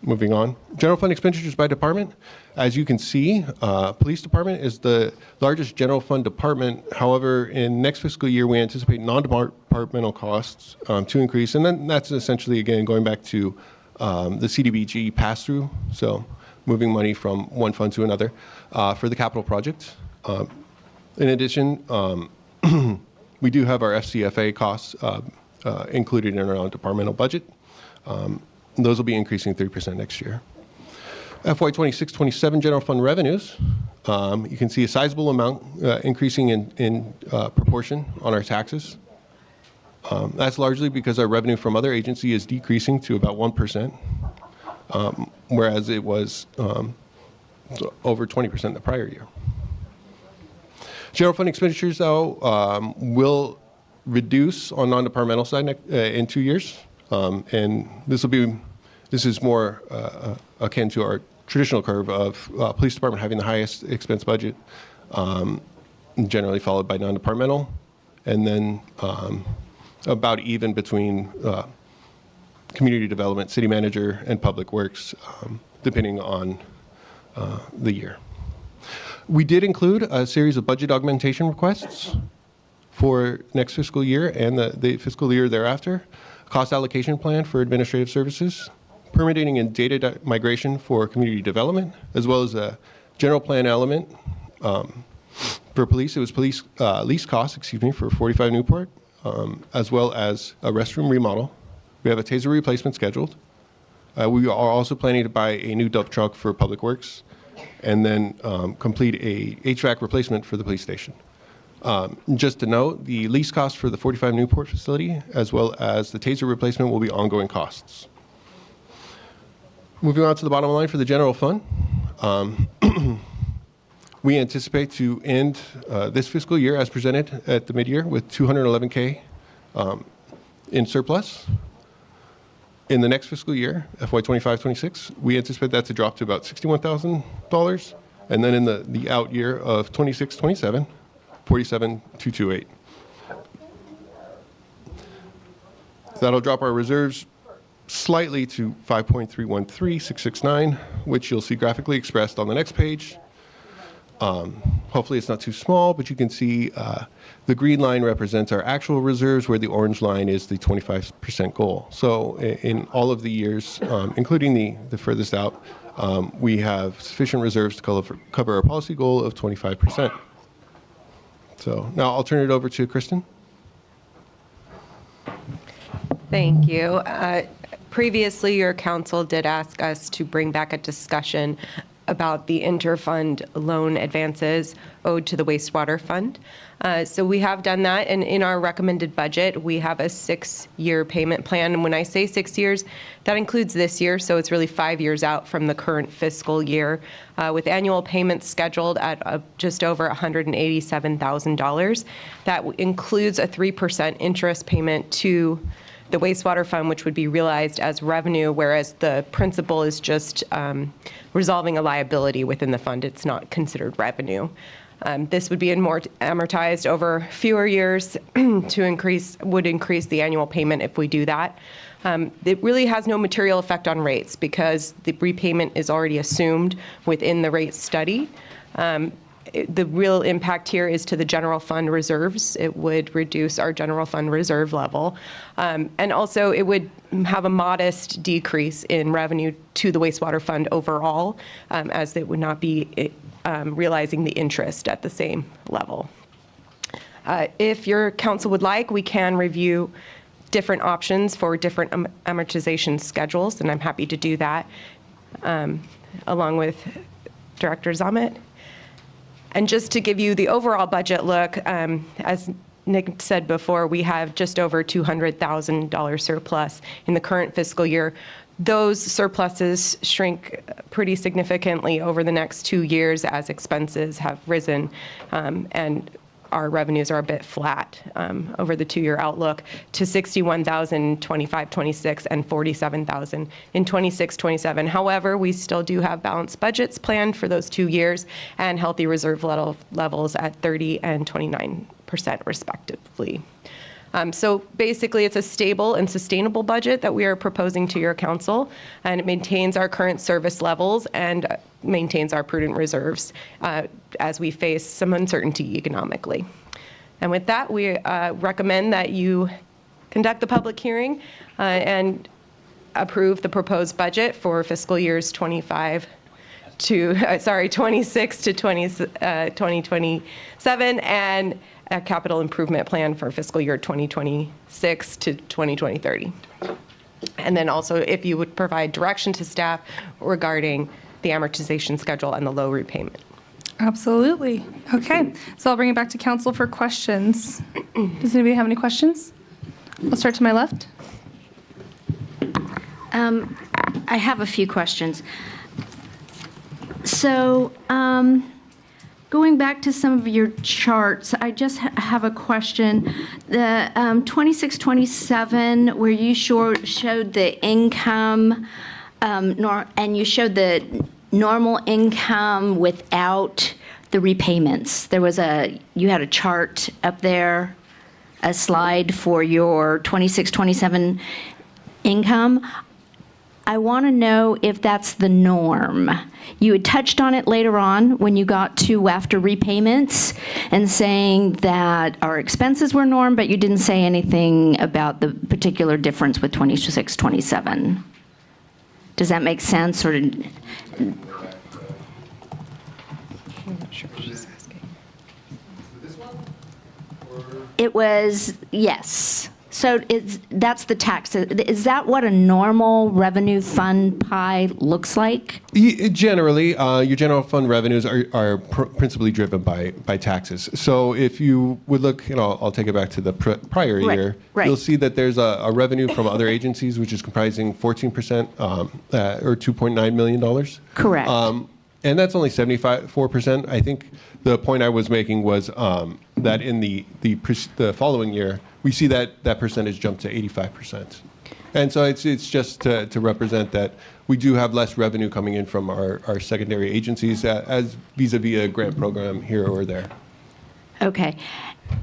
Moving on. General fund expenditures by department. As you can see, police department is the largest general fund department. However, in next fiscal year, we anticipate non-departmental costs to increase. And then that's essentially, again, going back to the CDBG pass-through, so moving money from one fund to another for the capital project. In addition, we do have our FCFA costs included in our non-departmental budget. Those will be increasing 3% next year. FY 26-27 general fund revenues, you can see a sizable amount increasing in proportion on our taxes. That's largely because our revenue from other agency is decreasing to about 1%, whereas it was over 20% the prior year. General fund expenditures, though, will reduce on non-departmental side in 2 years, and this is more akin to our traditional curve of police department having the highest expense budget, generally followed by non-departmental, and then about even between community development, city manager, and public works, depending on the year. We did include a series of budget augmentation requests for next fiscal year and the fiscal year thereafter. Cost allocation plan for administrative services, permitting and data migration for community development, as well as a general plan element for police. It was police lease costs, for 45 Newport, as well as a restroom remodel. We have a taser replacement scheduled. We are also planning to buy a new dump truck for Public Works, and then complete a HVAC replacement for the police station. Just to note, the lease cost for the 45 Newport facility, as well as the taser replacement, will be ongoing costs. Moving on to the bottom line for the general fund. We anticipate to end this fiscal year as presented at the mid-year with $211K in surplus. In the next fiscal year, FY 25-26, we anticipate that to drop to about $61,000. And then in the out year of 26-27, $47,228. That'll drop our reserves slightly to 5.313669, which you'll see graphically expressed on the next page. Hopefully it's not too small, but you can see the green line represents our actual reserves, where the orange line is the 25% goal. So in all of the years, including the furthest out, we have sufficient reserves to cover our policy goal of 25%. So now I'll turn it over to Kristen. Thank you. Previously, your council did ask us to bring back a discussion about the interfund loan advances owed to the wastewater fund. So we have done that, and in our recommended budget, we have a 6-year payment plan. And when I say 6 years, that includes this year, so it's really 5 years out from the current fiscal year, with annual payments scheduled at just over $187,000. That includes a 3% interest payment to the wastewater fund, which would be realized as revenue, whereas the principal is just resolving a liability within the fund. It's not considered revenue. This would be amortized over fewer years would increase the annual payment if we do that. It really has no material effect on rates because the repayment is already assumed within the rate study. The real impact here is to the general fund reserves. It would reduce our general fund reserve level. And also it would have a modest decrease in revenue to the wastewater fund overall, as it would not be realizing the interest at the same level. If your council would like, we can review different options for different amortization schedules, and I'm happy to do that along with Director Zamet. And just to give you the overall budget look, as Nick said before, we have just over $200,000 surplus in the current fiscal year. Those surpluses shrink pretty significantly over the next 2 years as expenses have risen, and our revenues are a bit flat over the 2-year outlook to $61,000, 25-26, and $47,000 in 26-27. However, we still do have balanced budgets planned for those 2 years and healthy reserve levels at 30 and 29% respectively. So basically, it's a stable and sustainable budget that we are proposing to your council, and it maintains our current service levels and maintains our prudent reserves as we face some uncertainty economically. And with that, we recommend that you conduct the public hearing and approve the proposed budget for fiscal years 26 to 2027 and a capital improvement plan for fiscal year 2026 to 2030. And then also if you would provide direction to staff regarding the amortization schedule and the low repayment. Absolutely. Okay, so I'll bring it back to council for questions. Does anybody have any questions? I'll start to my left. I have a few questions. So, going back to some of your charts, I just have a question. The 26-27, where you showed the income, and you showed the normal income without the repayments. You had a chart up there, a slide for your 26-27 income. I want to know if that's the norm. You had touched on it later on when you got to after repayments and saying that our expenses were norm, but you didn't say anything about the particular difference with 26-27. Does that make sense? Or I'm not sure what she's asking. it was, yes. So that's the tax. Is that what a normal revenue fund pie looks like? Generally, your general fund revenues are principally driven by taxes. So if you would look, I'll take it back to the prior year, you'll see that there's a revenue from other agencies, which is comprising 14% or $2.9 million. Correct. And that's only 74%. I think the point I was making was that in the following year, we see that percentage jump to 85%. And so it's just to represent that we do have less revenue coming in from our secondary agencies as vis-a-vis a grant program here or there. Okay.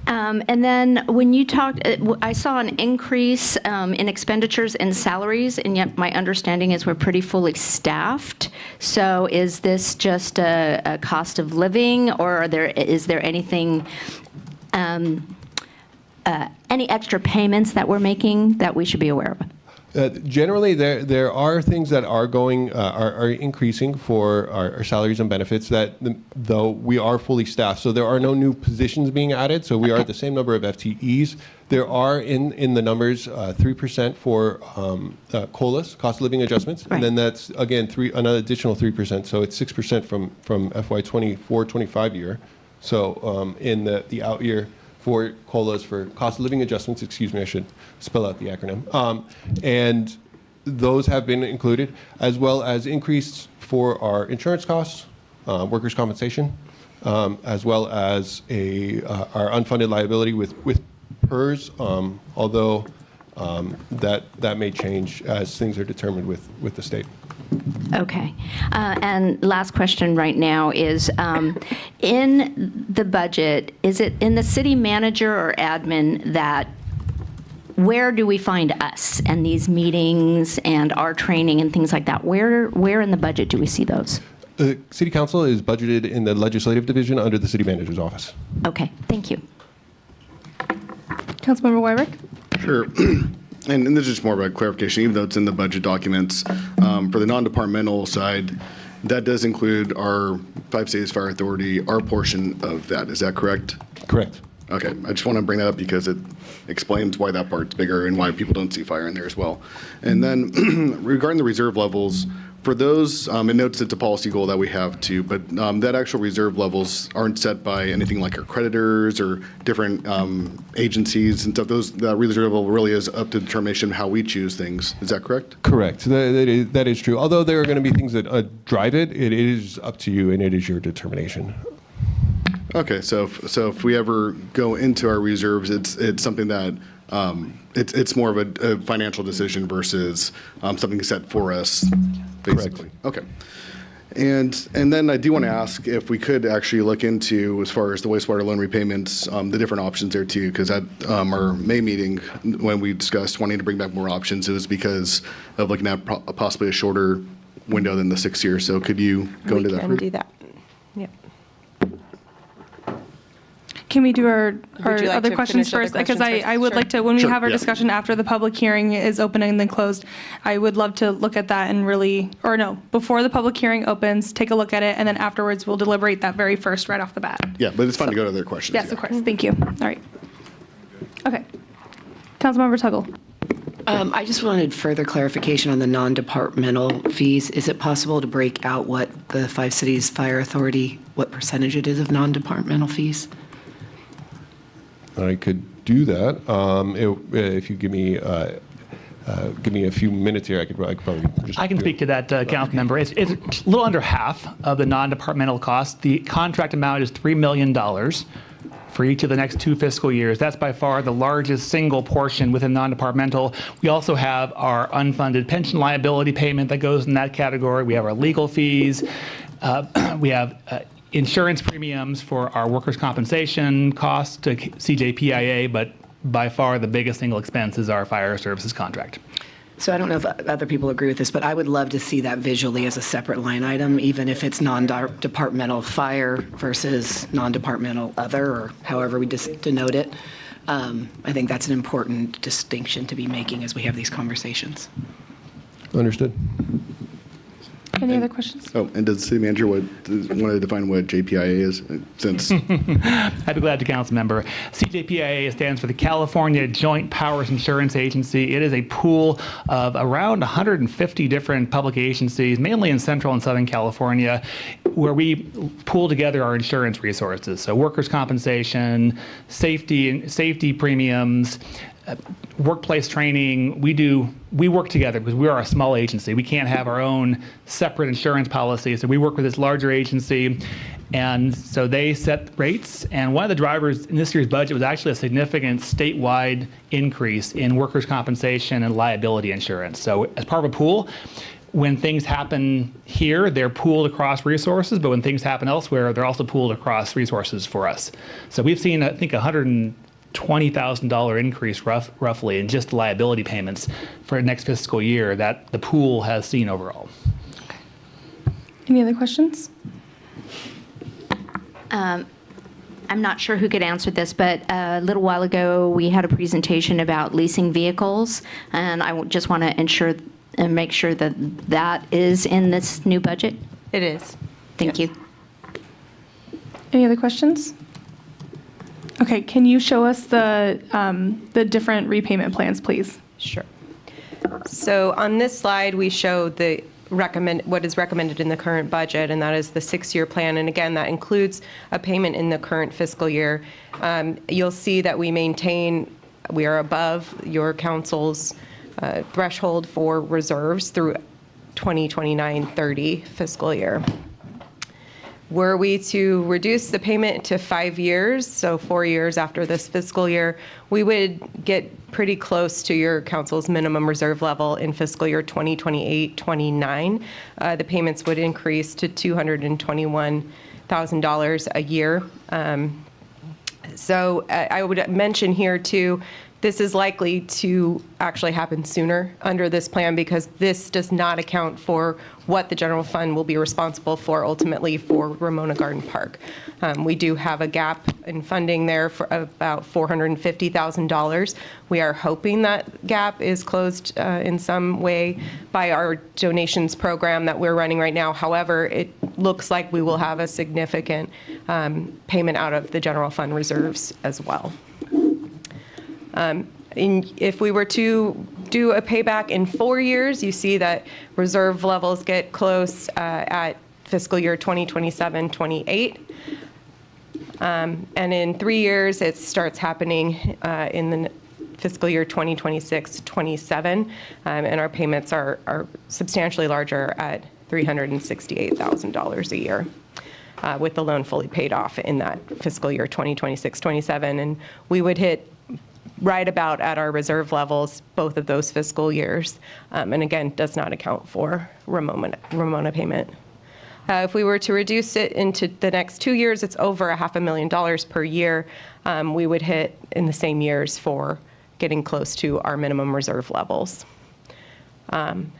And then when you talked, I saw an increase in expenditures and salaries, and yet my understanding is we're pretty fully staffed. So is this just a cost of living, or is there anything, any extra payments that we're making that we should be aware of? Generally, there are things that are increasing for our salaries and benefits, that though we are fully staffed, so there are no new positions being added. So we are at the same number of FTEs. There are in the numbers 3% for COLAs, cost of living adjustments, and then that's again another additional 3%. So it's 6% from FY 24-25 year. So in the out year, for COLAs, for cost of living adjustments, excuse me, I should spell out the acronym. And those have been included, as well as increased for our insurance costs, workers' compensation, as well as our unfunded liability with PERS, although that may change as things are determined with the state. Okay. And last question right now is, in the budget, is it in the city manager or admin where do we find us and these meetings and our training and things like that? Where in the budget do we see those? The city council is budgeted in the legislative division under the city manager's office. Okay, thank you. Councilmember Wyrick? Sure. And this is more about clarification, even though it's in the budget documents. For the non-departmental side, that does include our 5 Cities Fire Authority, our portion of that. Is that correct? Correct. Okay. I just want to bring that up because it explains why that part's bigger and why people don't see fire in there as well. And then regarding the reserve levels, for those, it notes it's a policy goal that we have too, but that actual reserve levels aren't set by anything like our creditors or different agencies and stuff. That reserve level really is up to determination of how we choose things. Is that correct? Correct. That is true. Although there are going to be things that drive it, it is up to you and it is your determination. Okay, so if we ever go into our reserves, it's something that it's more of a financial decision versus something set for us, basically. Correct. Okay. And then I do want to ask if we could actually look into, as far as the wastewater loan repayments, the different options there too, because at our May meeting, when we discussed wanting to bring back more options, it was because of looking at possibly a shorter window than the 6 years. So could you go into that? We can do that. Yeah. Can we do our Would you like other to questions finish other first? Because questions I first? would Sure. like to, when we Sure, have our yeah. discussion after the public hearing is open and then closed, I would love to look at that and really, or no, before the public hearing opens, take a look at it, and then afterwards we'll deliberate that very first right off the bat. Yeah, but it's fun to go to their questions. Yes, yeah. of course. Thank you. All right. Okay. Councilmember Tuggle. I just wanted further clarification on the non-departmental fees. Is it possible to break out what the 5 Cities Fire Authority, what percentage it is of non-departmental fees? I could do that. If you give me a few minutes here, I could probably just. I can speak to that, council member. It's a little under half of the non-departmental cost. The contract amount is $3 million for each of the next 2 fiscal years. That's by far the largest single portion within non-departmental. We also have our unfunded pension liability payment that goes in that category. We have our legal fees. We have insurance premiums for our workers' compensation costs to CJPIA, but by far the biggest single expense is our fire services contract. So I don't know if other people agree with this, but I would love to see that visually as a separate line item, even if it's non-departmental fire versus non-departmental other, or however we denote it. I think that's an important distinction to be making as we have these conversations. Understood. Any other questions? Oh, and does the city manager want to define what JPIA is? Since I'd be glad to, council member. CJPIA stands for the California Joint Powers Insurance Agency. It is a pool of around 150 different public agencies, mainly in Central and Southern California, where we pool together our insurance resources. So workers' compensation, safety premiums, workplace training. We work together because we are a small agency. We can't have our own separate insurance policy. So we work with this larger agency. And so they set rates. And one of the drivers in this year's budget was actually a significant statewide increase in workers' compensation and liability insurance. So as part of a pool, when things happen here, they're pooled across resources, but when things happen elsewhere, they're also pooled across resources for us. So we've seen, I think, $120,000 increase roughly in just liability payments for next fiscal year that the pool has seen overall. Any other questions? I'm not sure who could answer this, but a little while ago we had a presentation about leasing vehicles, and I just want to make sure that that is in this new budget. It is. Thank you. Any other questions? Okay, can you show us the different repayment plans, please? Sure. So on this slide, we show what is recommended in the current budget, and that is the 6-year plan. And again, that includes a payment in the current fiscal year. You'll see that we are above your council's threshold for reserves through 2029-30 fiscal year. Were we to reduce the payment to 5 years, so 4 years after this fiscal year, we would get pretty close to your council's minimum reserve level in fiscal year 2028-29. The payments would increase to $221,000 a year. So I would mention here too, this is likely to actually happen sooner under this plan because this does not account for what the general fund will be responsible for ultimately for Ramona Garden Park. We do have a gap in funding there for about $450,000. We are hoping that gap is closed in some way by our donations program that we're running right now. However, it looks like we will have a significant payment out of the general fund reserves as well. If we were to do a payback in 4 years, you see that reserve levels get close at fiscal year 2027-28. And in 3 years, it starts happening in the fiscal year 2026-27. And our payments are substantially larger at $368,000 a year. With the loan fully paid off in that fiscal year 2026-27. And we would hit right about at our reserve levels both of those fiscal years. And again, does not account for Ramona payment. If we were to reduce it into the next 2 years, it's over $500,000 per year. We would hit in the same years for getting close to our minimum reserve levels. And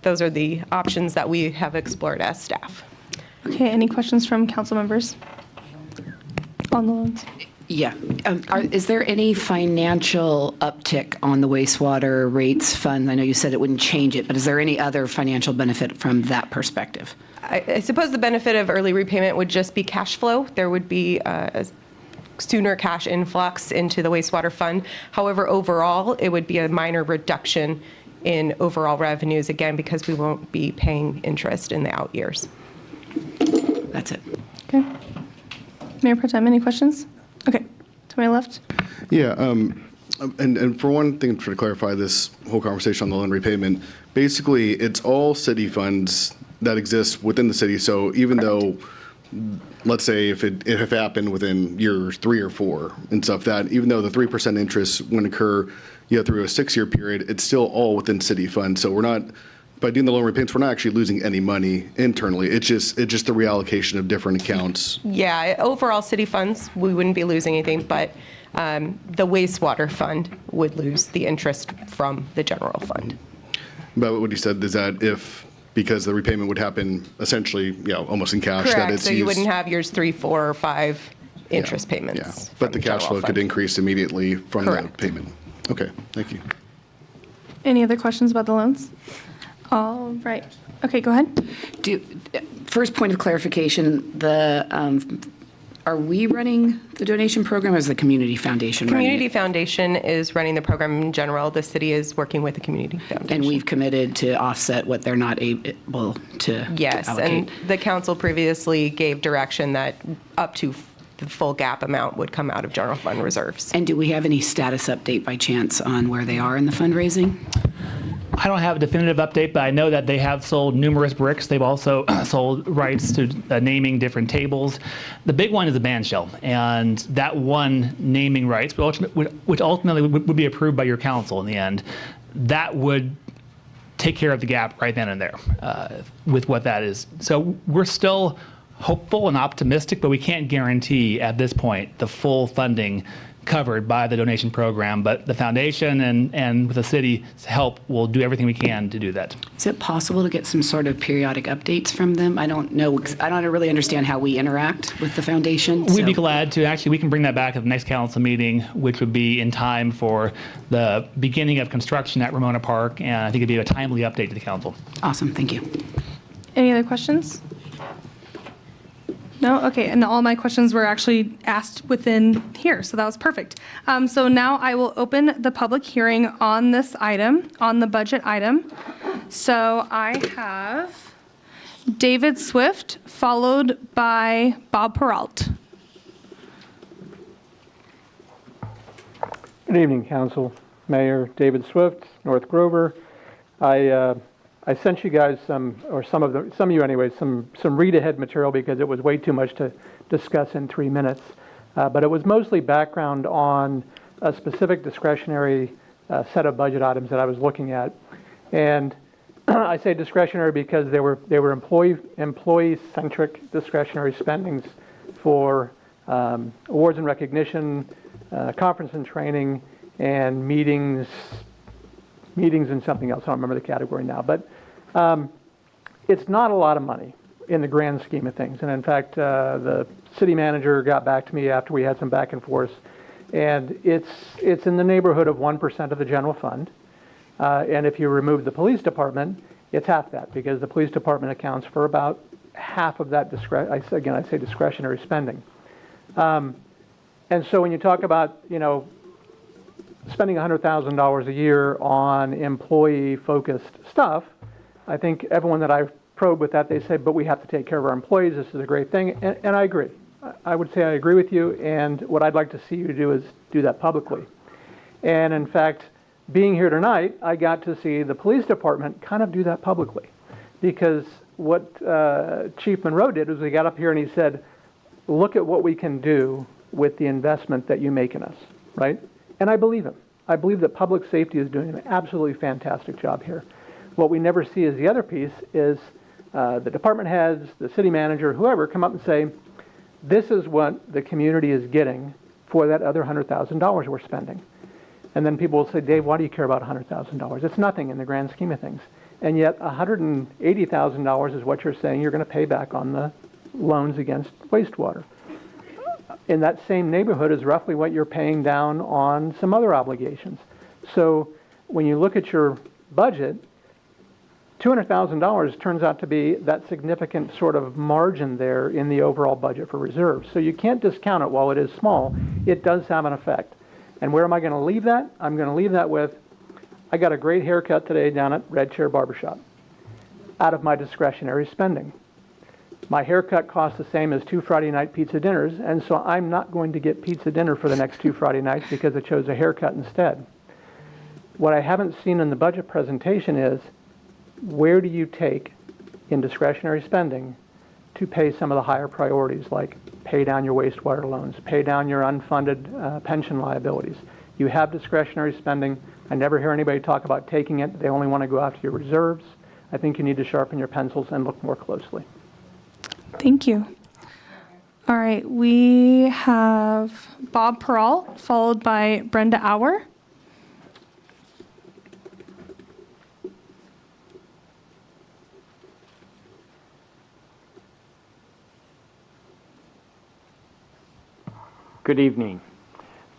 those are the options that we have explored as staff. Okay, any questions from council members on the loans? Yeah. Is there any financial uptick on the wastewater rates fund? I know you said it wouldn't change it, but is there any other financial benefit from that perspective? I suppose the benefit of early repayment would just be cash flow. There would be a sooner cash influx into the wastewater fund. However, overall, it would be a minor reduction in overall revenues, again, because we won't be paying interest in the out years. That's it. Okay. Mayor Pro Tem, any questions? Okay, to my left. Yeah, and for one thing, to clarify this whole conversation on the loan repayment, basically it's all city funds that exist within the city. So even though, let's say if it happened within years 3 or 4 and stuff, that even though the 3% interest wouldn't occur through a 6-year period, it's still all within city funds. So we're not, by doing the loan repayments, we're not actually losing any money internally. It's just the reallocation of different accounts. Yeah, overall city funds, we wouldn't be losing anything, but the wastewater fund would lose the interest from the general fund. But what you said is that because the repayment would happen essentially, almost in cash. Correct, that it's so you wouldn't have years 3, 4, or 5 interest payments. Yeah, but the cash flow could increase immediately from the payment. Okay, thank you. Any other questions about the loans? All right. Okay, go ahead. First point of clarification, are we running the donation program or is the Community Foundation running Community it? Foundation is running the program in general. The city is working with the Community Foundation. And we've committed to offset what they're not able to Yes, allocate. and the council previously gave direction that up to the full gap amount would come out of general fund reserves. And do we have any status update by chance on where they are in the fundraising? I don't have a definitive update, but I know that they have sold numerous bricks. They've also sold rights to naming different tables. The big one is the band shell, and that one naming rights, which ultimately would be approved by your council in the end, that would take care of the gap right then and there with what that is. So we're still hopeful and optimistic, but we can't guarantee at this point the full funding covered by the donation program, but the foundation and with the city's help, we'll do everything we can to do that. Is it possible to get some sort of periodic updates from them? I don't know. I don't really understand how we interact with the foundation. We'd be glad to. Actually, we can bring that back at the next council meeting, which would be in time for the beginning of construction at Ramona Park, and I think it'd be a timely update to the council. Awesome. Thank you. Any other questions? No? Okay, and all my questions were actually asked within here, so that was perfect. So now I will open the public hearing on this item, on the budget item. So I have David Swift, followed by Bob Peralt. Good evening, Council. Mayor David Swift, North Grover. I sent you guys some of you anyway, some read-ahead material because it was way too much to discuss in 3 minutes. But it was mostly background on a specific discretionary set of budget items that I was looking at. And I say discretionary because they were employee-centric discretionary spendings for awards and recognition, conference and training, and meetings and something else. I don't remember the category now. But it's not a lot of money in the grand scheme of things. And in fact, the city manager got back to me after we had some back and forth. And it's in the neighborhood of 1% of the general fund. And if you remove the police department, it's half that, because the police department accounts for about half of that, I say discretionary spending. And so when you talk about, spending $100,000 a year on employee-focused stuff, I think everyone that I've probed with that, they say, but we have to take care of our employees. This is a great thing. And I agree. I would say I agree with you. And what I'd like to see you do is do that publicly. And in fact, being here tonight, I got to see the police department kind of do that publicly. Because what Chief Monroe did was he got up here and he said, look at what we can do with the investment that you make in us, right? And I believe him. I believe that public safety is doing an absolutely fantastic job here. What we never see is the other piece is the department heads, the city manager, whoever, come up and say, this is what the community is getting for that other $100,000 we're spending. And then people will say, Dave, why do you care about $100,000? It's nothing in the grand scheme of things. And yet $180,000 is what you're saying you're going to pay back on the loans against wastewater. In that same neighborhood is roughly what you're paying down on some other obligations. So when you look at your budget, $200,000 turns out to be that significant sort of margin there in the overall budget for reserves. So you can't discount it. While it is small, it does have an effect. And where am I going to leave that? I'm going to leave that with, I got a great haircut today down at Red Chair Barbershop out of my discretionary spending. My haircut costs the same as 2 Friday night pizza dinners, and so I'm not going to get pizza dinner for the next 2 Friday nights because I chose a haircut instead. What I haven't seen in the budget presentation is, where do you take in discretionary spending to pay some of the higher priorities, like pay down your wastewater loans, pay down your unfunded pension liabilities? You have discretionary spending. I never hear anybody talk about taking it. They only want to go after your reserves. I think you need to sharpen your pencils and look more closely. Thank you. All right, we have Bob Peralt, followed by Brenda Auer. Good evening.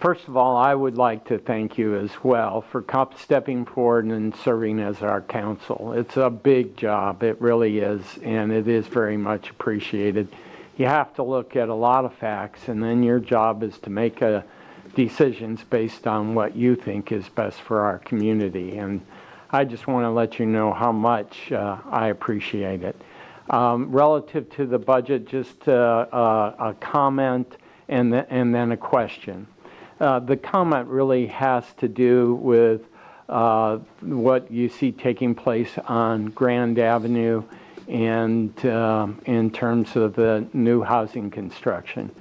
First of all, I would like to thank you as well for stepping forward and serving as our counsel. It's a big job, it really is, and it is very much appreciated. You have to look at a lot of facts, and then your job is to make decisions based on what you think is best for our community. And I just want to let you know how much I appreciate it. Relative to the budget, just a comment and then a question. The comment really has to do with what you see taking place on Grand Avenue and in terms of the new housing construction.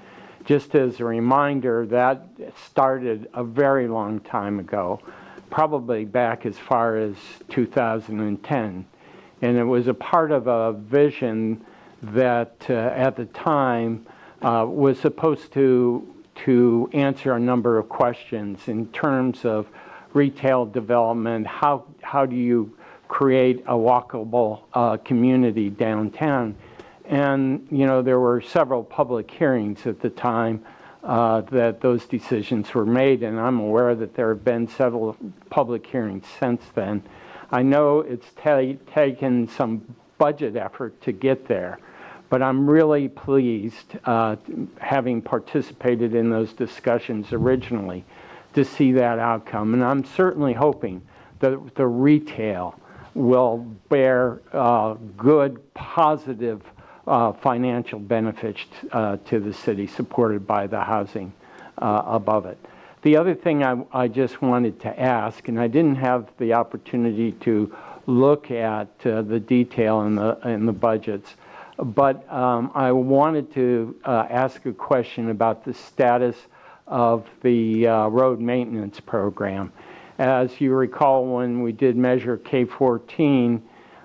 Just as a reminder, that started a very long time ago, probably back as far as 2010. And it was a part of a vision that at the time was supposed to answer a number of questions in terms of retail development. How do you create a walkable community downtown? And, you know, there were several public hearings at the time that those decisions were made, and I'm aware that there have been several public hearings since then. I know it's taken some budget effort to get there, but I'm really pleased, having participated in those discussions originally, to see that outcome. And I'm certainly hoping that the retail will bear good, positive financial benefits to the city, supported by the housing above it. The other thing I just wanted to ask, and I didn't have the opportunity to look at the detail in the budgets, but I wanted to ask a question about the status of the road maintenance program. As you recall, when we did Measure K14,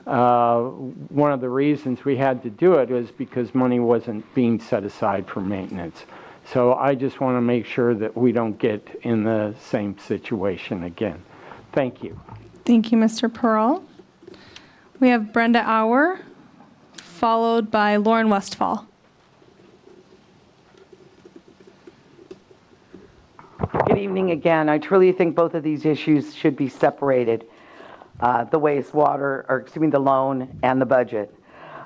one of the reasons we had to do it was because money wasn't being set aside for maintenance. So I just want to make sure that we don't get in the same situation again. Thank you. Thank you, Mr. Pearl. We have Brenda Auer, followed by Lauren Westfall. Good evening again. I truly think both of these issues should be separated, the wastewater, or excuse me, the loan and the budget.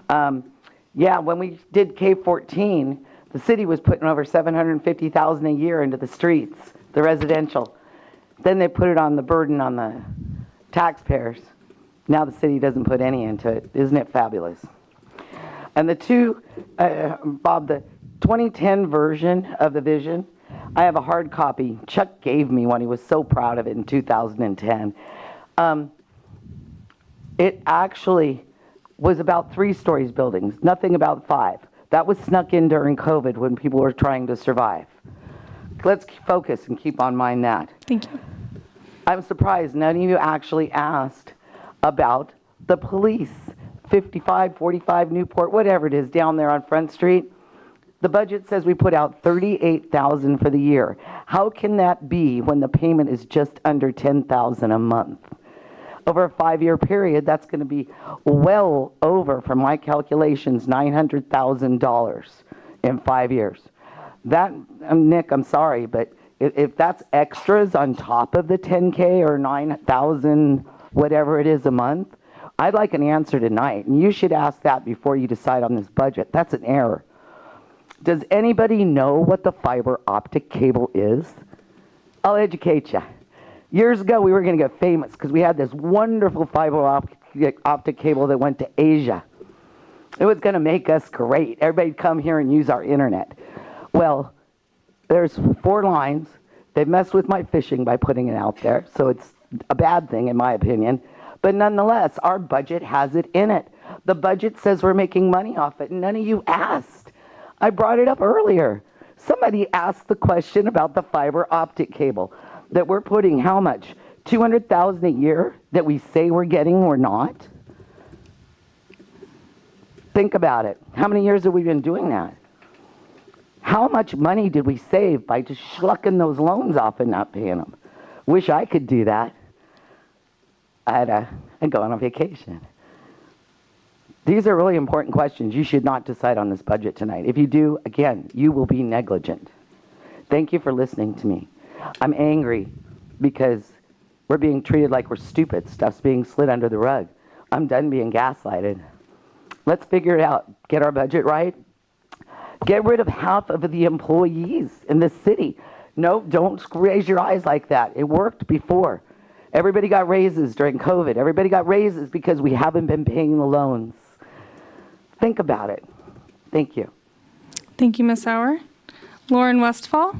Yeah, when we did K14, the city was putting over $750,000 a year into the streets, the residential. Then they put it on the burden on the taxpayers. Now the city doesn't put any into it. Isn't it fabulous? And the two, Bob, the 2010 version of the vision, I have a hard copy. Chuck gave me one. He was so proud of it in 2010. It actually was about 3 stories buildings, nothing about 5. That was snuck in during COVID when people were trying to survive. Let's focus and keep on mind that. Thank you. I'm surprised none of you actually asked about the police, 55, 45 Newport, whatever it is, down there on Front Street. The budget says we put out $38,000 for the year. How can that be when the payment is just under $10,000 a month? Over a 5-year period, that's going to be well over, from my calculations, $900,000 in 5 years. That, Nick, I'm sorry, but if that's extras on top of the 10K or 9,000, whatever it is a month, I'd like an answer tonight. And you should ask that before you decide on this budget. That's an error. Does anybody know what the fiber optic cable is? I'll educate you. Years ago, we were going to get famous because we had this wonderful fiber optic cable that went to Asia. It was going to make us great. Everybody'd come here and use our internet. Well, there's 4 lines. They've messed with my fishing by putting it out there, so it's a bad thing in my opinion. But nonetheless, our budget has it in it. The budget says we're making money off it, and none of you asked. I brought it up earlier. Somebody asked the question about the fiber optic cable. That we're putting how much? $200,000 a year that we say we're getting, we're not? Think about it. How many years have we been doing that? How much money did we save by just schlucking those loans off and not paying them? Wish I could do that. I'd go on a vacation. These are really important questions. You should not decide on this budget tonight. If you do, again, you will be negligent. Thank you for listening to me. I'm angry because we're being treated like we're stupid. Stuff's being slid under the rug. I'm done being gaslighted. Let's figure it out. Get our budget right. Get rid of half of the employees in this city. No, don't raise your eyes like that. It worked before. Everybody got raises during COVID. Everybody got raises because we haven't been paying the loans. Think about it. Thank you. Thank you, Ms. Sauer. Lauren Westfall.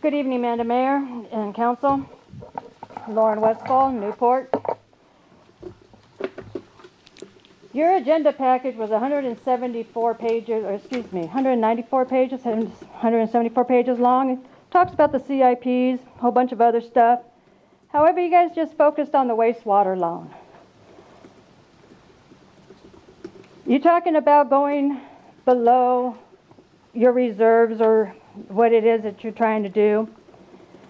Good evening, Madam Mayor and Council. Lauren Westfall, Newport. Your agenda package was 174 pages, or excuse me, 194 pages, 174 pages long. It talks about the CIPs, a whole bunch of other stuff. However, you guys just focused on the wastewater loan. You're talking about going below your reserves or what it is that you're trying to do.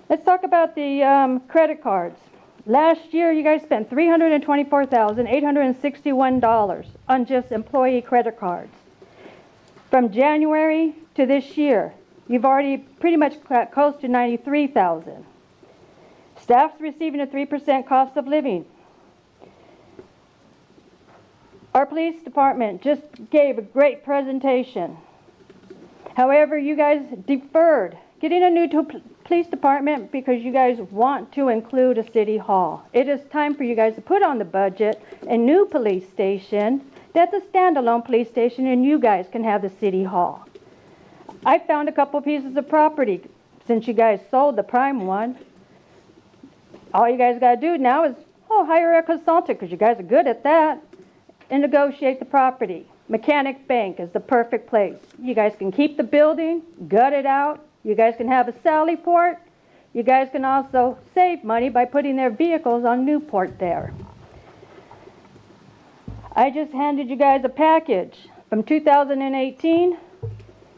Let's talk about the credit cards. Last year, you guys spent $324,861 on just employee credit cards. From January to this year, you've already pretty much got close to $93,000. Staff's receiving a 3% cost of living. Our police department just gave a great presentation. However, you guys deferred getting a new police department because you guys want to include a city hall. It is time for you guys to put on the budget a new police station that's a standalone police station, and you guys can have the city hall. I found a couple pieces of property since you guys sold the prime one. All you guys got to do now is hire a consultant, because you guys are good at that, and negotiate the property. Mechanic Bank is the perfect place. You guys can keep the building, gut it out. You guys can have a Sally Port. You guys can also save money by putting their vehicles on Newport there. I just handed you guys a package from 2018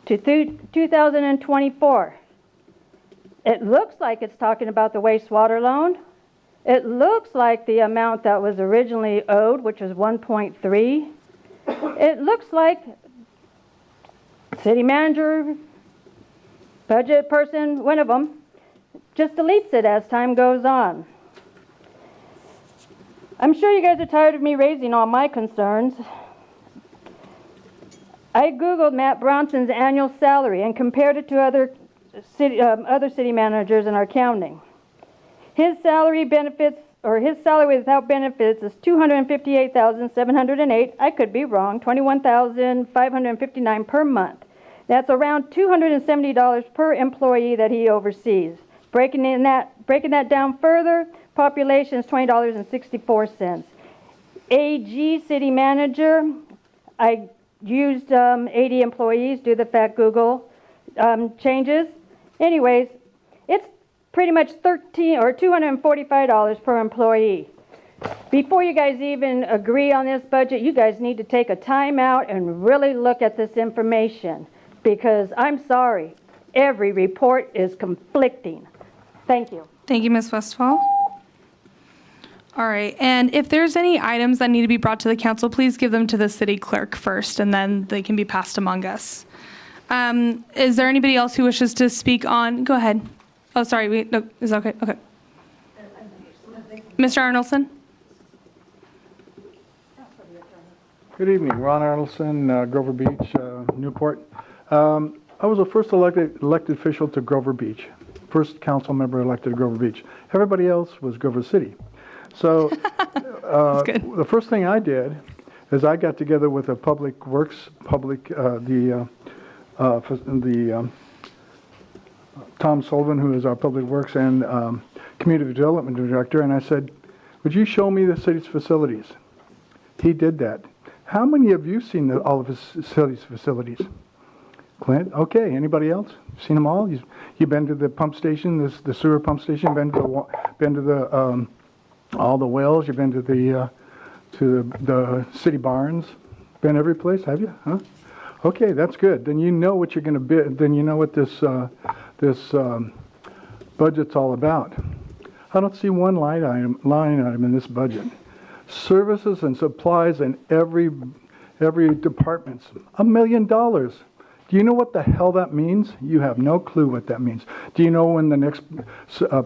to 2024. It looks like it's talking about the wastewater loan. It looks like the amount that was originally owed, which was 1.3. It looks like city manager, budget person, one of them, just deletes it as time goes on. I'm sure you guys are tired of me raising all my concerns. I Googled Matt Bronson's annual salary and compared it to other city managers in our county. His salary benefits, or his salary without benefits, is $258,708. I could be wrong. $21,559 per month. That's around $270 per employee that he oversees. Breaking that down further, population is $20.64. AG city manager, I used 80 employees, do the fat Google changes. Anyways, it's pretty much $245 per employee. Before you guys even agree on this budget, you guys need to take a time out and really look at this information, because I'm sorry, every report is conflicting. Thank you. Thank you, Ms. Westfall. All right, and if there's any items that need to be brought to the council, please give them to the city clerk first, and then they can be passed among us. Is there anybody else who wishes to speak on? Go ahead. Oh, sorry. No, is that okay? Okay. Mr. Arnoldson? Good evening, Ron Arnoldson, Grover Beach, Newport. I was the first elected official to Grover Beach, first council member elected to Grover Beach. Everybody else was Grover City. So the first thing I did is I got together with the Public Works, Tom Sullivan, who is our Public Works and Community Development Director, and I said, would you show me the city's facilities? He did that. How many of you seen all of his facilities? Clint? Okay. Anybody else? Seen them all? You've been to the pump station, the sewer pump station. Been to the all the wells. You've been to the city barns. Been every place, have you? Huh? Okay, that's good. Then you know what you're going to bid. Then you know what this budget's all about. I don't see one line item in this budget Services and supplies in every department's $1 million. Do you know what the hell that means? You have no clue what that means. Do you know when the next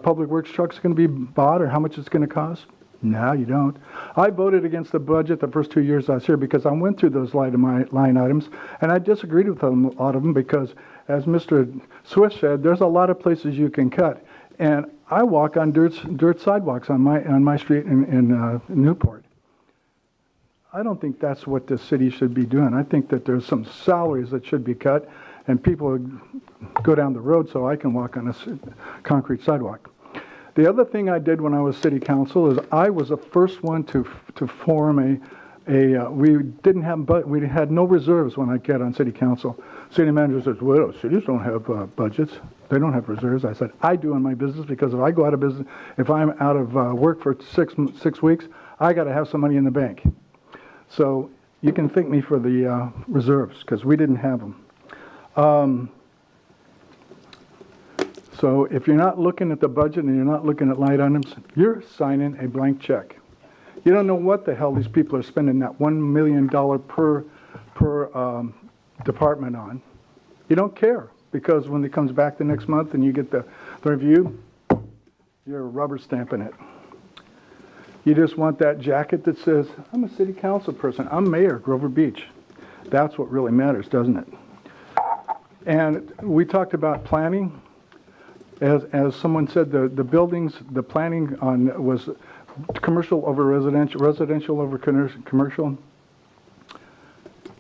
public works truck's going to be bought or how much it's going to cost? No, you don't. I voted against the budget the first 2 years I was here because I went through those line items, and I disagreed with them, a lot of them, because, as Mr. Swift said, there's a lot of places you can cut. And I walk on dirt sidewalks on my street in Newport. I don't think that's what the city should be doing. I think that there's some salaries that should be cut, and people go down the road so I can walk on a concrete sidewalk. The other thing I did when I was city council is I was the first one to form we had no reserves when I got on city council. City manager says, well, cities don't have budgets. They don't have reserves. I said, I do in my business, because if I go out of business, if I'm out of work for six weeks, I got to have some money in the bank. So you can thank me for the reserves, because we didn't have them. So if you're not looking at the budget and you're not looking at line items, you're signing a blank check. You don't know what the hell these people are spending that $1 million per department on. You don't care, because when it comes back the next month and you get the review, you're rubber stamping it. You just want that jacket that says, I'm a city council person, I'm mayor of Grover Beach. That's what really matters, doesn't it? And we talked about planning. As someone said, the buildings, the planning on was commercial over residential, residential over commercial.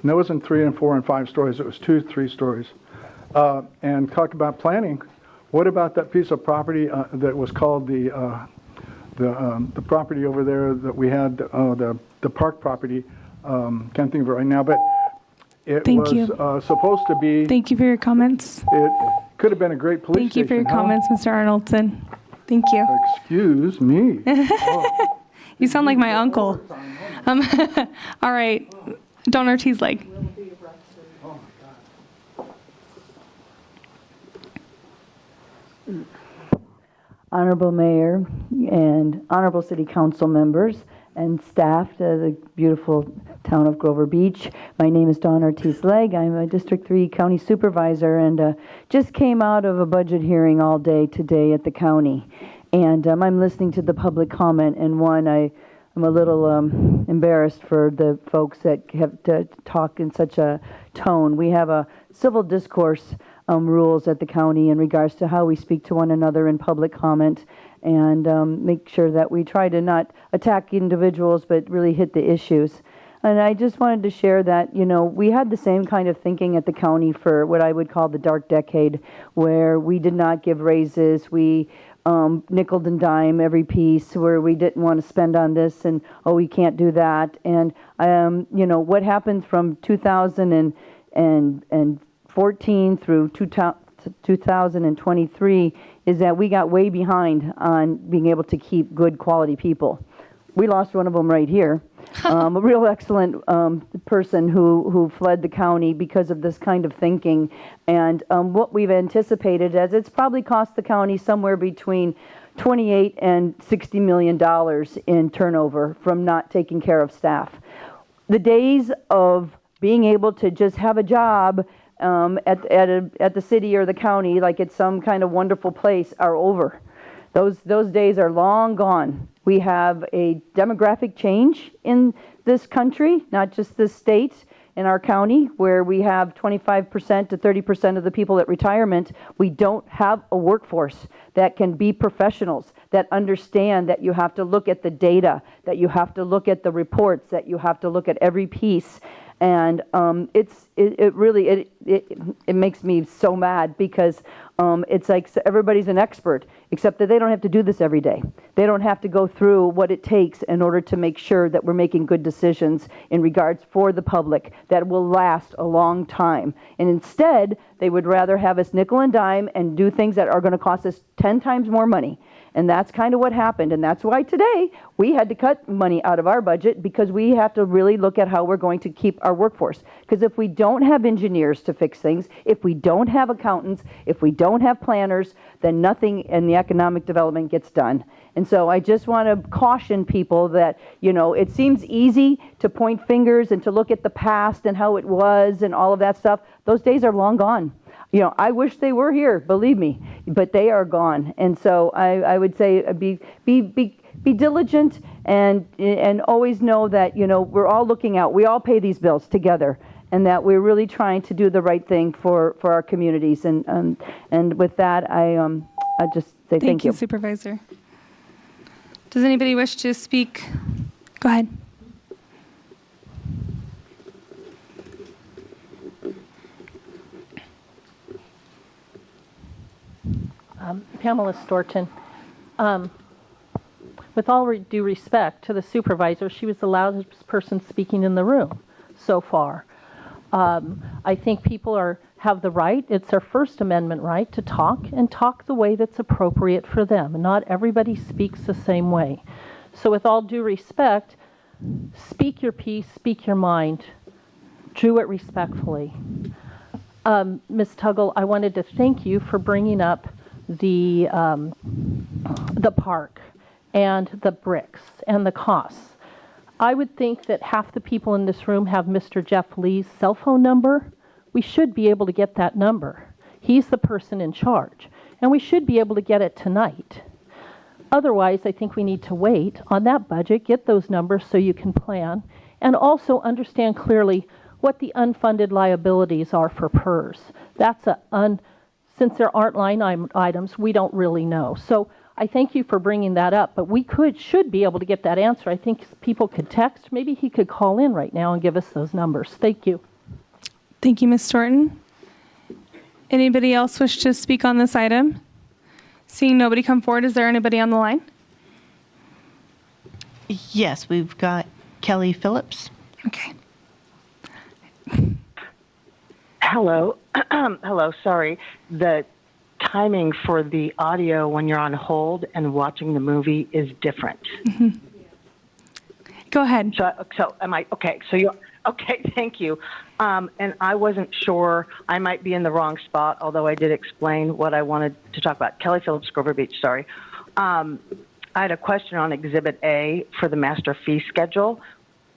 No, it wasn't 3 and 4 and 5 stories, it was 2, 3 stories. And talk about planning. What about that piece of property that was called the property over there that we had, the park property? Can't think of it right now, but it was supposed to be. Thank you for your comments. It could have been a great police Thank you for your station, comments, Mr. Arnoldson. Thank you. Excuse me. You sound like my uncle. All right, Don Ortiz-Legg. Honorable Mayor and Honorable City Council members and staff to the beautiful town of Grover Beach. My name is Dawn Ortiz-Legg. I'm a District 3 County Supervisor and just came out of a budget hearing all day today at the county. And I'm listening to the public comment, and I'm a little embarrassed for the folks that have to talk in such a tone. We have a civil discourse rules at the county in regards to how we speak to one another in public comment, and make sure that we try to not attack individuals but really hit the issues. And I just wanted to share that, we had the same kind of thinking at the county for what I would call the dark decade, where we did not give raises, we nickel and dime every piece, where we didn't want to spend on this and, oh, we can't do that. And, what happened from 2014 through 2023 is that we got way behind on being able to keep good quality people. We lost one of them right here, a real excellent person who fled the county because of this kind of thinking. And what we've anticipated is it's probably cost the county somewhere between $28 and $60 million in turnover from not taking care of staff. The days of being able to just have a job at the city or the county like it's some kind of wonderful place are over. Those days are long gone. We have a demographic change in this country, not just this state, in our county, where we have 25% to 30% of the people at retirement. We don't have a workforce that can be professionals, that understand that you have to look at the data, that you have to look at the reports, that you have to look at every piece. And it really makes me so mad, because it's like everybody's an expert, except that they don't have to do this every day. They don't have to go through what it takes in order to make sure that we're making good decisions in regards for the public that will last a long time. And instead, they would rather have us nickel and dime and do things that are going to cost us 10 times more money. And that's kind of what happened. And that's why today we had to cut money out of our budget, because we have to really look at how we're going to keep our workforce. Because if we don't have engineers to fix things, if we don't have accountants, if we don't have planners, then nothing in the economic development gets done. And so I just want to caution people that, you know, it seems easy to point fingers and to look at the past and how it was and all of that stuff. Those days are long gone. You know, I wish they were here, believe me, but they are gone. And so I would say be diligent and always know that, you know, we're all looking out. We all pay these bills together, and that we're really trying to do the right thing for our communities. And with that, I just say thank you. Supervisor. Does anybody wish to speak? Go ahead. Pamela Storton. With all due respect to the supervisor, she was the loudest person speaking in the room so far. I think people have the right, it's their First Amendment right, to talk and talk the way that's appropriate for them. And not everybody speaks the same way. So with all due respect, speak your piece, speak your mind, do it respectfully. Ms. Tuggle, I wanted to thank you for bringing up the park and the bricks and the costs. I would think that half the people in this room have Mr. Jeff Lee's cell phone number. We should be able to get that number. He's the person in charge, and we should be able to get it tonight. Otherwise, I think we need to wait on that budget, get those numbers so you can plan, and also understand clearly what the unfunded liabilities are for PERS. Since there aren't line items, we don't really know. So I thank you for bringing that up, but we should be able to get that answer. I think people could text. Maybe he could call in right now and give us those numbers. Thank you. Thank you, Ms. Storton. Anybody else wish to speak on this item? Seeing nobody come forward, is there anybody on the line? Yes, we've got Kelly Phillips. Okay. Hello. Hello, sorry. The timing for the audio when you're on hold and watching the movie is different. Mm-hmm. Go ahead. So am I, okay, so you're, okay, thank you. And I wasn't sure, I might be in the wrong spot, although I did explain what I wanted to talk about. Kelly Phillips, Grover Beach, sorry. I had a question on Exhibit A for the master fee schedule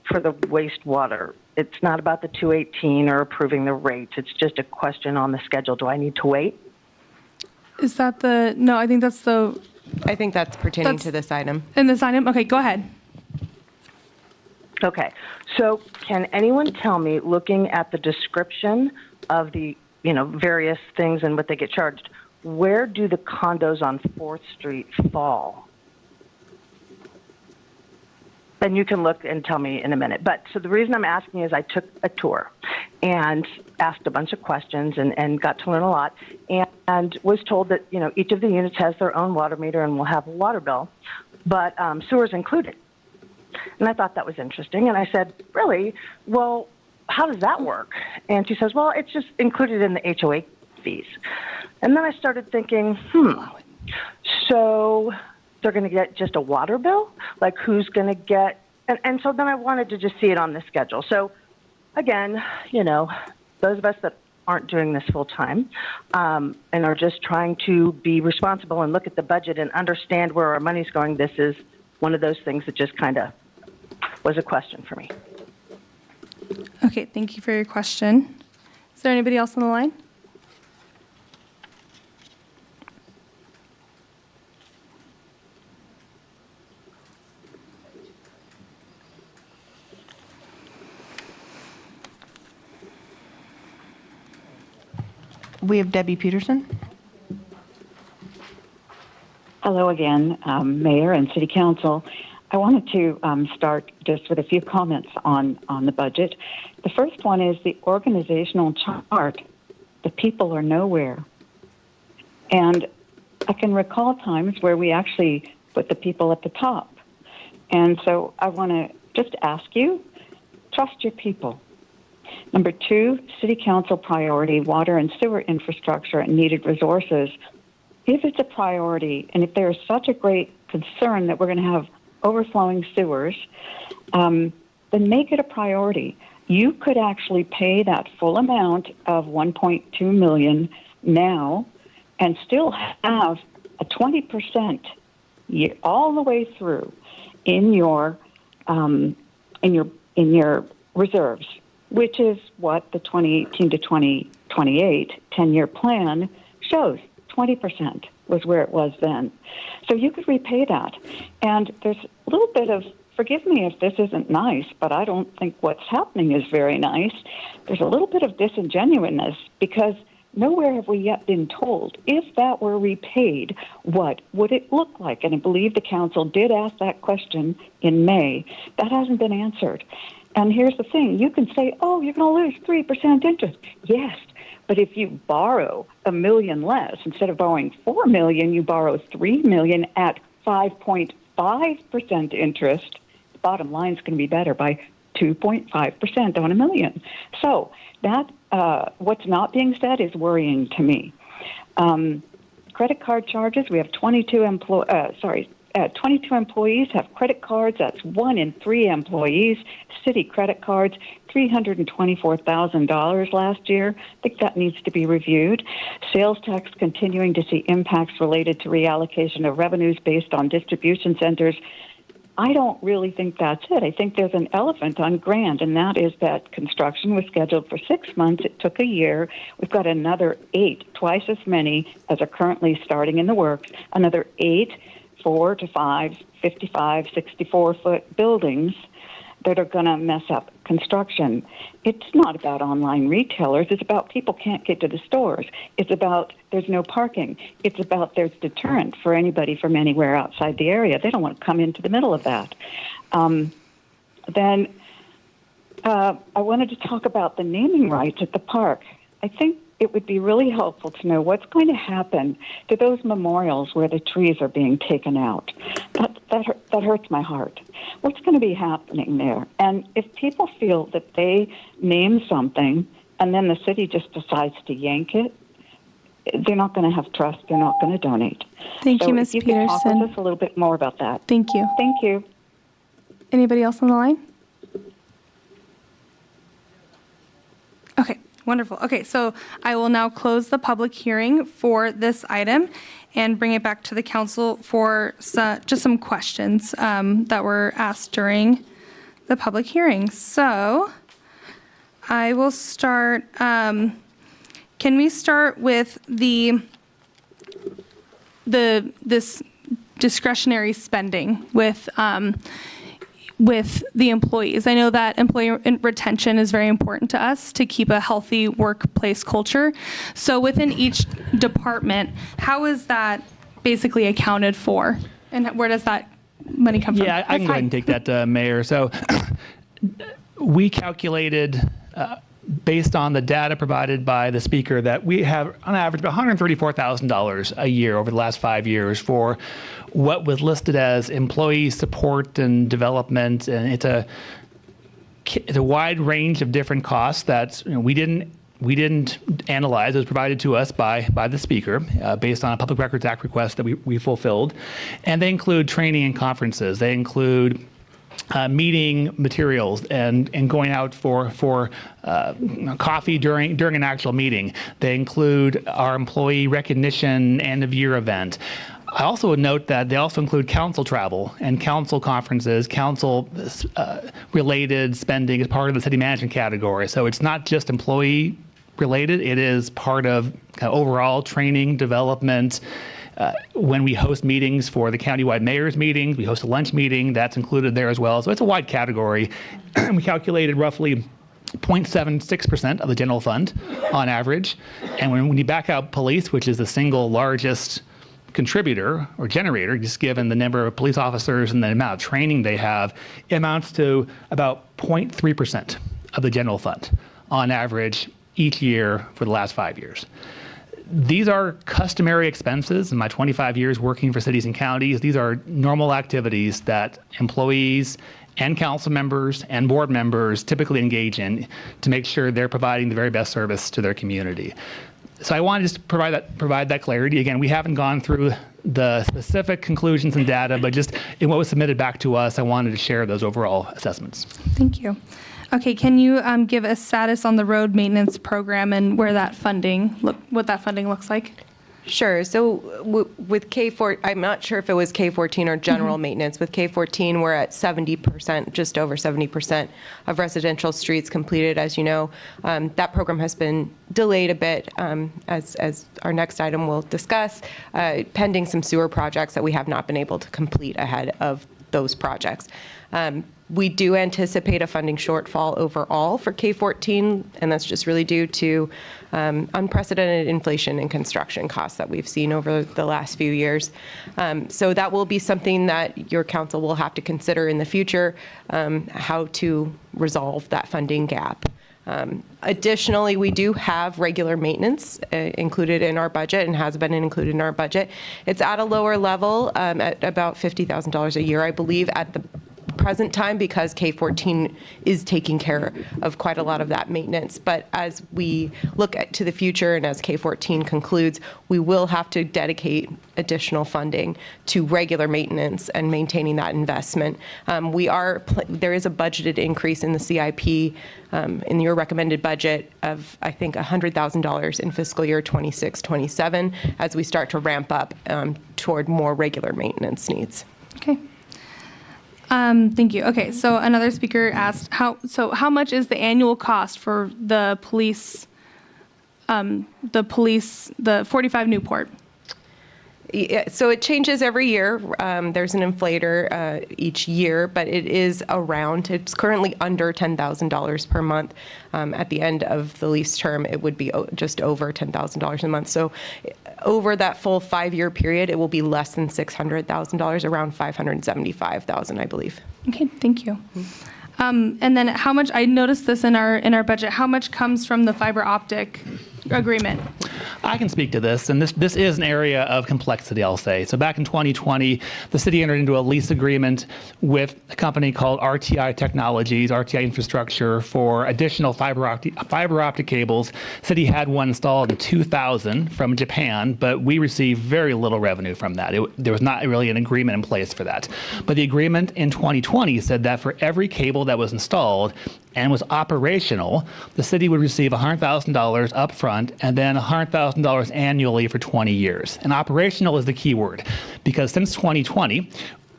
for the wastewater. It's not about the 218 or approving the rates. It's just a question on the schedule. Do I need to wait? Is that no, I think that's I think that's pertaining to this item. In this item? Okay, go ahead. Okay. So can anyone tell me, looking at the description of the, various things and what they get charged, where do the condos on 4th Street fall? And you can look and tell me in a minute. But so the reason I'm asking is I took a tour and asked a bunch of questions and got to learn a lot and was told that, each of the units has their own water meter and will have a water bill, but sewer's included. And I thought that was interesting. And I said, really? Well, how does that work? And she says, well, it's just included in the HOA fees. And then I started thinking, so they're going to get just a water bill? Like, who's going to get... And so then I wanted to just see it on the schedule. So, again, those of us that aren't doing this full time and are just trying to be responsible and look at the budget and understand where our money's going, this is one of those things that just kind of was a question for me. Okay, thank you for your question. Is there anybody else on the line? We have Debbie Peterson. Hello again, Mayor and City Council. I wanted to start just with a few comments on the budget. The first one is the organizational chart. The people are nowhere. And I can recall times where we actually put the people at the top. And so I want to just ask you, trust your people. Number 2, City Council priority, water and sewer infrastructure and needed resources. if it's a priority and if there's such a great concern that we're going to have overflowing sewers, then make it a priority. You could actually pay that full amount of $1.2 million now and still have a 20% year, all the way through in your reserves, which is what the 2018 to 2028 10-year plan shows. 20% was where it was then. So you could repay that. And there's a little bit of, forgive me if this isn't nice, but I don't think what's happening is very nice. There's a little bit of disingenuousness because nowhere have we yet been told if that were repaid, what would it look like? And I believe the council did ask that question in May. That hasn't been answered. And here's the thing. You can say, oh, you're going to lose 3% interest. Yes. But if you borrow $1 million less, instead of borrowing $4 million, you borrow $3 million at 5.5% interest, the bottom line is going to be better by 2.5% on $1 million. So that what's not being said is worrying to me. Credit card charges, we have 22 employees have credit cards. That's 1 in 3 employees. City credit cards, $324,000 last year. I think that needs to be reviewed. Sales tax continuing to see impacts related to reallocation of revenues based on distribution centers. I don't really think that's it. I think there's an elephant on Grand, and that is that construction was scheduled for 6 months. It took a year. We've got another 8, twice as many as are currently starting in the works, another 8 4 to 5, 55, 64-foot buildings that are going to mess up construction. It's not about online retailers. It's about people can't get to the stores. It's about there's no parking. It's about there's deterrent for anybody from anywhere outside the area. They don't want to come into the middle of that. Then I wanted to talk about the naming rights at the park. I think it would be really helpful to know what's going to happen to those memorials where the trees are being taken out. That hurts my heart. What's going to be happening there? And if people feel that they name something and then the city just decides to yank it, they're not going to have trust. They're not going to donate. Thank you, Ms. Peterson. If you could talk with us a little bit more about that. Thank you. Thank you. Anybody else on the line? Okay. Wonderful. Okay, so I will now close the public hearing for this item and bring it back to the council for just some questions that were asked during the public hearing. So I will start. Can we start with this discretionary spending with the employees? I know that employee retention is very important to us to keep a healthy workplace culture. So within each department, how is that basically accounted for? And where does that money come from? Yeah, I can go ahead and take that, Mayor. So we calculated, based on the data provided by the speaker, that we have on average about $134,000 a year over the last 5 years for what was listed as employee support and development, and it's a wide range of different costs that we didn't analyze. It was provided to us by the speaker based on a Public Records Act request that we fulfilled, and they include training and conferences. They include meeting materials and going out for coffee during an actual meeting. They include our employee recognition end of year event. I also would note that they also include council travel and council conferences, council related spending as part of the city management category. So it's not just employee related, it is part of overall training, development. When we host meetings for the countywide mayor's meetings, we host a lunch meeting, that's included there as well. So it's a wide category. We calculated roughly 0.76% of the general fund on average. And when you back out police, which is the single largest contributor or generator, just given the number of police officers and the amount of training they have, it amounts to about 0.3% of the general fund on average each year for the last 5 years. These are customary expenses. In my 25 years working for cities and counties, these are normal activities that employees and council members and board members typically engage in to make sure they're providing the very best service to their community. So I wanted just to provide that clarity. Again, we haven't gone through the specific conclusions and data, but just in what was submitted back to us, I wanted to share those overall assessments. Thank you. Okay, can you give a status on the road maintenance program and where that funding what that funding looks like? Sure. So with K4, I'm not sure if it was K14 or general maintenance. With K14, we're at 70%, just over 70% of residential streets completed. As you know, that program has been delayed a bit, as our next item will discuss, pending some sewer projects that we have not been able to complete ahead of those projects. We do anticipate a funding shortfall overall for K14, and that's just really due to unprecedented inflation in construction costs that we've seen over the last few years. So that will be something that your council will have to consider in the future, how to resolve that funding gap. Additionally, we do have regular maintenance included in our budget and has been included in our budget. It's at a lower level, at about $50,000 a year, I believe, at the present time, because K14 is taking care of quite a lot of that maintenance. But as we look to the future and as K14 concludes, we will have to dedicate additional funding to regular maintenance and maintaining that investment. There is a budgeted increase in the CIP in your recommended budget of, I think, $100,000 in fiscal year 26-27 as we start to ramp up toward more regular maintenance needs. Okay. Thank you. Okay, so another speaker asked, how much is the annual cost for the police, the 45 Newport? Yeah, so it changes every year. There's an inflator each year, but it's currently under $10,000 per month. At the end of the lease term, it would be just over $10,000 a month. So over that full 5-year period, it will be less than $600,000, around $575,000, I believe. Okay, thank you. And then how much, I noticed this in our budget, how much comes from the fiber optic agreement? I can speak to this, and this is an area of complexity, I'll say. So back in 2020, the city entered into a lease agreement with a company called RTI Technologies, RTI Infrastructure, for additional fiber optic cables. City had one installed in 2000 from Japan, but we received very little revenue from that. There was not really an agreement in place for that. But the agreement in 2020 said that for every cable that was installed and was operational, the city would receive $100,000 up front and then $100,000 annually for 20 years. And operational is the key word, because since 2020,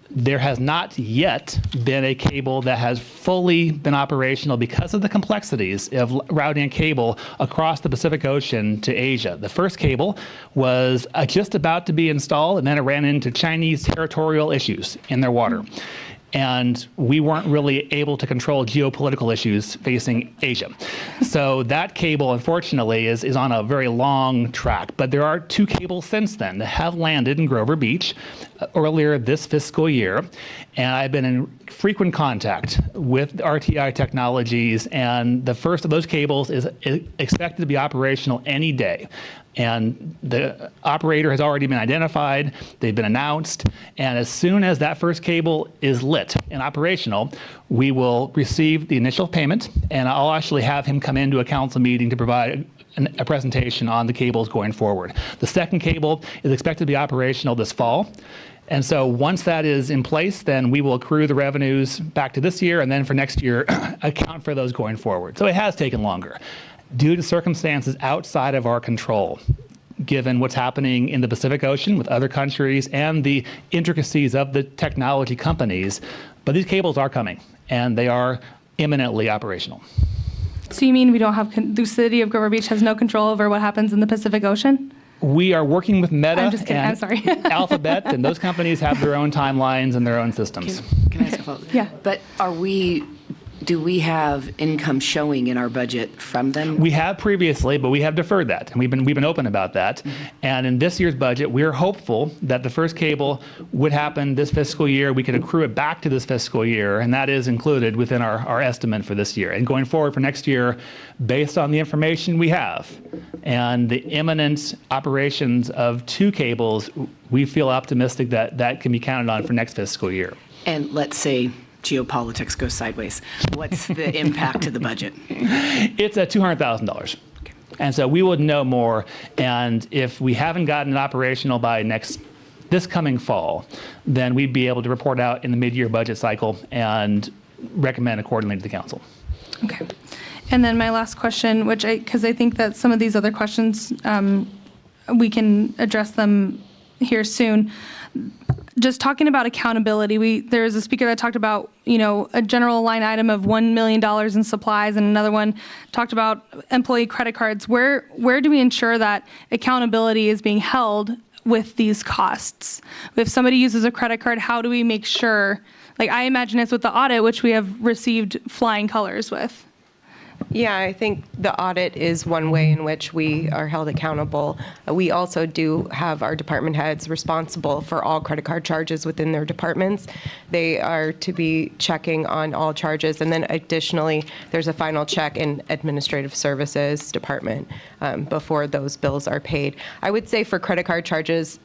there has not yet been a cable that has fully been operational because of the complexities of routing a cable across the Pacific Ocean to Asia. The first cable was just about to be installed, and then it ran into Chinese territorial issues in their water. And we weren't really able to control geopolitical issues facing Asia. So that cable, unfortunately, is on a very long track. But there are 2 cables since then that have landed in Grover Beach earlier this fiscal year. And I've been in frequent contact with RTI Technologies, and the first of those cables is expected to be operational any day. And the operator has already been identified, they've been announced, and as soon as that first cable is lit and operational, we will receive the initial payment, and I'll actually have him come into a council meeting to provide a presentation on the cables going forward. The second cable is expected to be operational this fall. And so once that is in place, then we will accrue the revenues back to this year, and then for next year, account for those going forward. So it has taken longer due to circumstances outside of our control, given what's happening in the Pacific Ocean with other countries and the intricacies of the technology companies. But these cables are coming, and they are imminently operational. So you mean we don't have, the city of Grover Beach has no control over what happens in the Pacific Ocean? We are working with Meta I'm just kidding. and I'm sorry. Alphabet, and those companies have their own timelines and their own systems. Can I ask a follow-up? Yeah. But do we have income showing in our budget from them? We have previously, but we have deferred that, and we've been open about that. Mm-hmm. And in this year's budget, we're hopeful that the first cable would happen this fiscal year. We could accrue it back to this fiscal year, and that is included within our estimate for this year. And going forward for next year, based on the information we have and the imminent operations of 2 cables, we feel optimistic that that can be counted on for next fiscal year. And let's say geopolitics goes sideways. What's the impact to the budget? It's at $200,000. And so we would know more. And if we haven't gotten it operational by this coming fall, then we'd be able to report out in the mid-year budget cycle and recommend accordingly to the council. Okay. And then my last question, because I think that some of these other questions, we can address them here soon. Just talking about accountability, there was a speaker that talked about, a general line item of $1 million in supplies, and another one talked about employee credit cards. Where do we ensure that accountability is being held with these costs? If somebody uses a credit card, how do we make sure, I imagine it's with the audit, which we have received flying colors with. Yeah, I think the audit is one way in which we are held accountable. We also do have our department heads responsible for all credit card charges within their departments. They are to be checking on all charges. And then additionally, there's a final check in administrative services department before those bills are paid. I would say for credit card charges,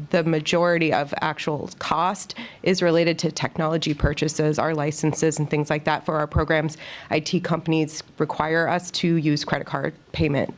the majority of actual cost is related to technology purchases, our licenses and things like that for our programs. IT companies require us to use credit card payment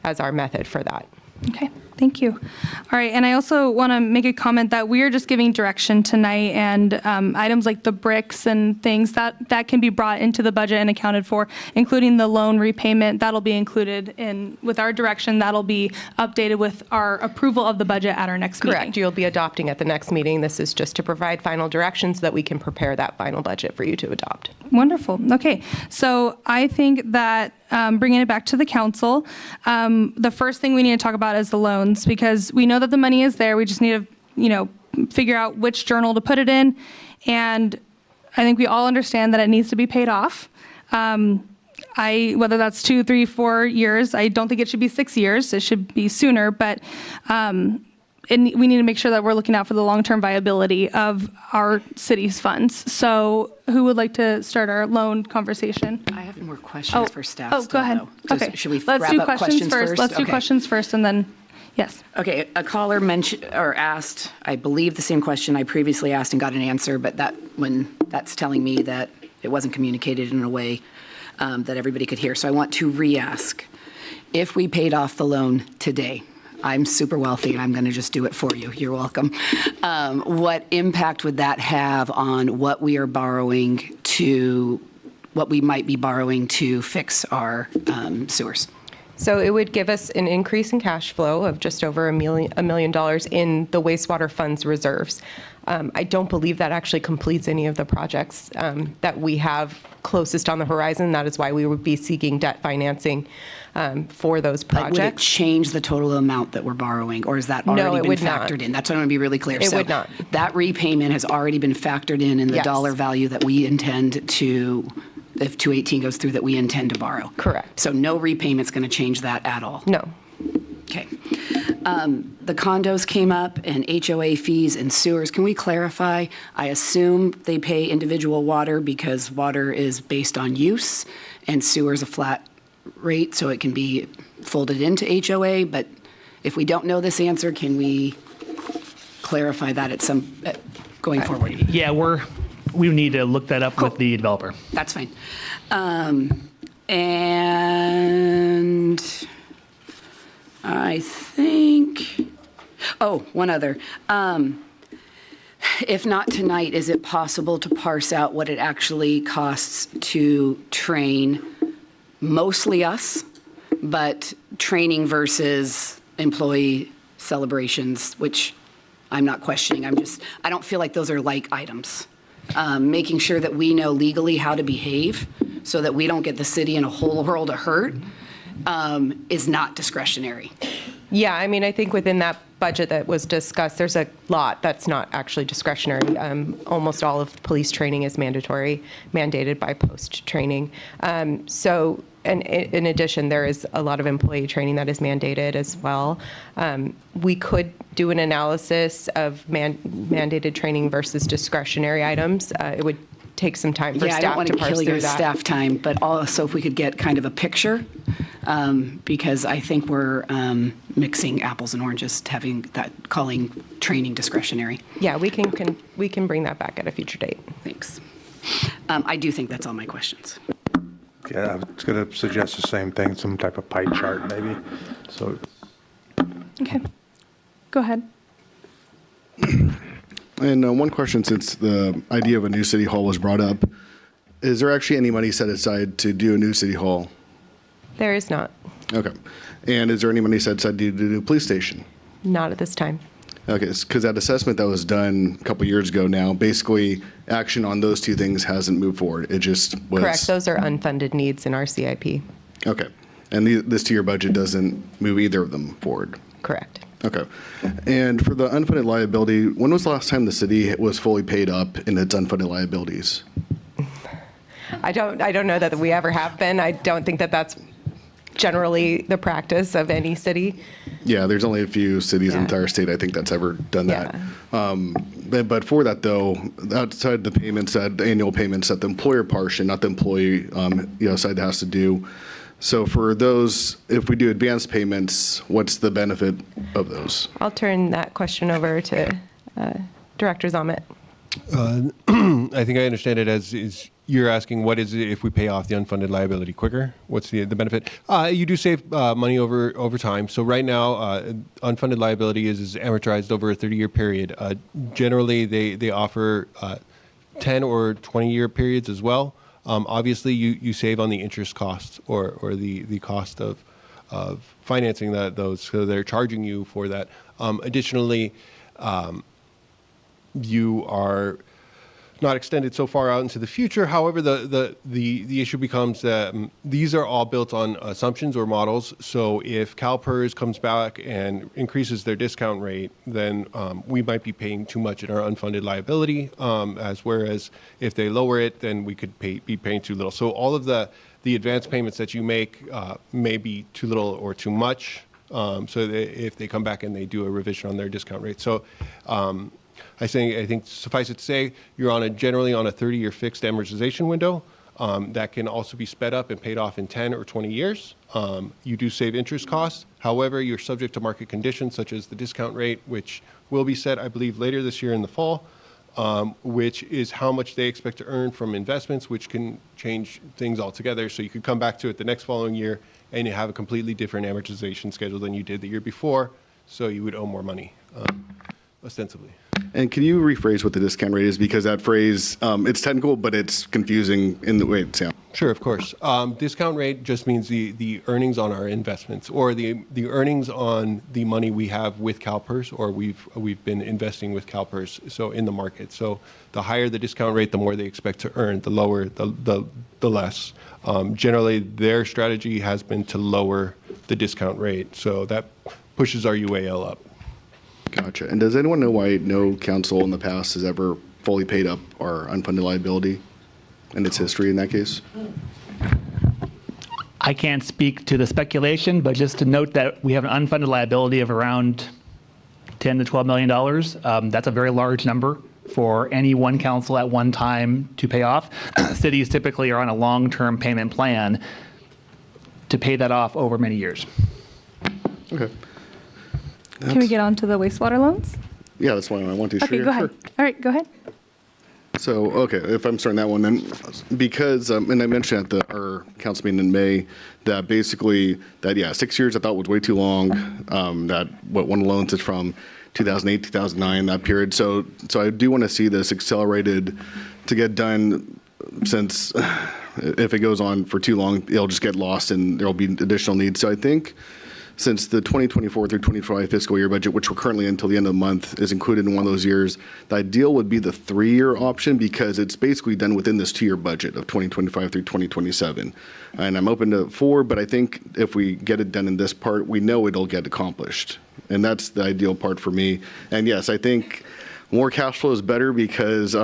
as our method for that. Okay, thank you. All right, and I also want to make a comment that we are just giving direction tonight, and items like the bricks and things that can be brought into the budget and accounted for, including the loan repayment. That'll be included with our direction. That'll be updated with our approval of the budget at our next meeting. Correct. You'll be adopting at the next meeting. This is just to provide final directions so that we can prepare that final budget for you to adopt. Wonderful. Okay, so I think that bringing it back to the council, the first thing we need to talk about is the loans, because we know that the money is there. We just need to, figure out which journal to put it in, and I think we all understand that it needs to be paid off. Whether that's 2, 3, 4 years, I don't think it should be 6 years. It should be sooner, but we need to make sure that we're looking out for the long-term viability of our city's funds. So who would like to start our loan conversation? I have more questions for staff. Oh, go ahead. Okay. Should we Let's wrap do up questions first? Let's do Okay. questions first, and then, yes. Okay, a caller mentioned or asked, I believe, the same question I previously asked and got an answer, but that's telling me that it wasn't communicated in a way that everybody could hear. So I want to re-ask. If we paid off the loan today, I'm super wealthy and I'm going to just do it for you. You're welcome. What impact would that have on what we are borrowing what we might be borrowing to fix our sewers? So it would give us an increase in cash flow of just over $1 million in the wastewater funds reserves. I don't believe that actually completes any of the projects that we have closest on the horizon. That is why we would be seeking debt financing for those projects. Would it change the total amount that we're borrowing, or is that already been factored in? That's what I want to be really clear. It would not. That repayment has already been factored in the dollar value that we intend to, if 218 goes through, that we intend to borrow. Correct. So no repayment's going to change that at all? No. Okay. The condos came up, and HOA fees and sewers. Can we clarify? I assume they pay individual water because water is based on use, and sewer is a flat rate, so it can be folded into HOA. But if we don't know this answer, can we clarify that going forward? Yeah, we need to look that up with the developer. That's fine. And I think, one other. If not tonight, is it possible to parse out what it actually costs to train mostly us, but training versus employee celebrations, which I'm not questioning. I don't feel like those are like items. Making sure that we know legally how to behave so that we don't get the city in a whole world of hurt is not discretionary. Yeah, I mean, I think within that budget that was discussed, there's a lot that's not actually discretionary. Almost all of police training is mandatory, mandated by post-training. So, and in addition, there is a lot of employee training that is mandated as well. We could do an analysis of mandated training versus discretionary items. It would take some time for I don't staff want to to parse kill through your that. staff time, but also if we could get kind of a picture, because I think we're mixing apples and oranges, calling training discretionary. Yeah, we can bring that back at a future date. Thanks. I do think that's all my questions. Yeah, I was going to suggest the same thing, some type of pie chart maybe. So, Okay. Go ahead. And one question, since the idea of a new city hall was brought up, is there actually any money set aside to do a new city hall? There is not. Okay. And is there any money set aside to do a new police station? Not at this time. Okay, because that assessment that was done a couple years ago now, basically action on those two things hasn't moved forward. It just was. Correct. Those are unfunded needs in our CIP. Okay. And this two-year budget doesn't move either of them forward? Correct. Okay. And for the unfunded liability, when was the last time the city was fully paid up in its unfunded liabilities? I don't know that we ever have been. I don't think that that's generally the practice of any city. Yeah, there's only a few cities in the entire state, I think, that's ever done that. But for that, though, outside the payments, the annual payments that the employer portion, not the employee side has to do. So for those, if we do advance payments, what's the benefit of those? I'll turn that question over to Director Zomet. I think I understand it as is you're asking what is it if we pay off the unfunded liability quicker? What's the benefit? You do save money over time. So right now, unfunded liability is amortized over a 30-year period. Generally, they offer 10 or 20-year periods as well. Obviously, you save on the interest costs or the cost of financing those. So they're charging you for that. Additionally, you are not extended so far out into the future. However, the issue becomes that these are all built on assumptions or models. So if CalPERS comes back and increases their discount rate, then we might be paying too much in our unfunded liability. Whereas if they lower it, then we could be paying too little. So all of the advance payments that you make may be too little or too much. If they come back and they do a revision on their discount rate. So I think suffice it to say, you're generally on a 30-year fixed amortization window that can also be sped up and paid off in 10 or 20 years. You do save interest costs. However, you're subject to market conditions such as the discount rate, which will be set, I believe, later this year in the fall, which is how much they expect to earn from investments, which can change things altogether. So you could come back to it the next following year and you have a completely different amortization schedule than you did the year before. So you would owe more money, ostensibly. And can you rephrase what the discount rate is? Because that phrase, it's technical, but it's confusing in the way it sounds. Sure, of course. Discount rate just means the earnings on our investments or the earnings on the money we have with CalPERS or we've been investing with CalPERS, so in the market. So the higher the discount rate, the more they expect to earn. The lower, the less. Generally, their strategy has been to lower the discount rate, so that pushes our UAL up. Gotcha. And does anyone know why no council in the past has ever fully paid up our unfunded liability and its history in that case? I can't speak to the speculation, but just to note that we have an unfunded liability of around $10 to $12 million. That's a very large number for any one council at one time to pay off. Cities typically are on a long-term payment plan to pay that off over many years. Okay. Can we get on to the wastewater loans? Yeah, that's why I want to. Okay, sure, go ahead. Sure. All right, go ahead. So, okay, if I'm starting that one, then because, and I mentioned at our council meeting in May, that basically, 6 years I thought was way too long, that one of the loans is from 2008, 2009, that period. So I do want to see this accelerated to get done, since if it goes on for too long, it'll just get lost and there'll be additional needs. So I think since the 2024 through 2025 fiscal year budget, which we're currently until the end of the month, is included in one of those years, the ideal would be the 3-year option because it's basically done within this 2-year budget of 2025 through 2027. And I'm open to 4, but I think if we get it done in this part, we know it'll get accomplished. And that's the ideal part for me. And yes, I think more cash flow is better because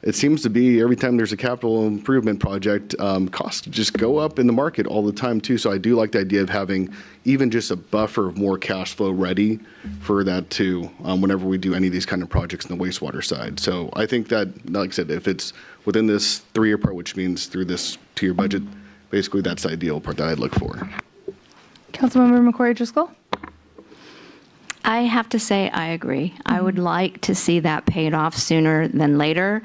it seems to be every time there's a capital improvement project, costs just go up in the market all the time too. So I do like the idea of having even just a buffer of more cash flow ready for that too, whenever we do any of these kind of projects in the wastewater side. So I think that, like I said, if it's within this 3-year part, which means through this 2-year budget, basically that's the ideal part that I'd look for. Councilmember McCory Driscoll? I have to say I agree. I would like to see that paid off sooner than later.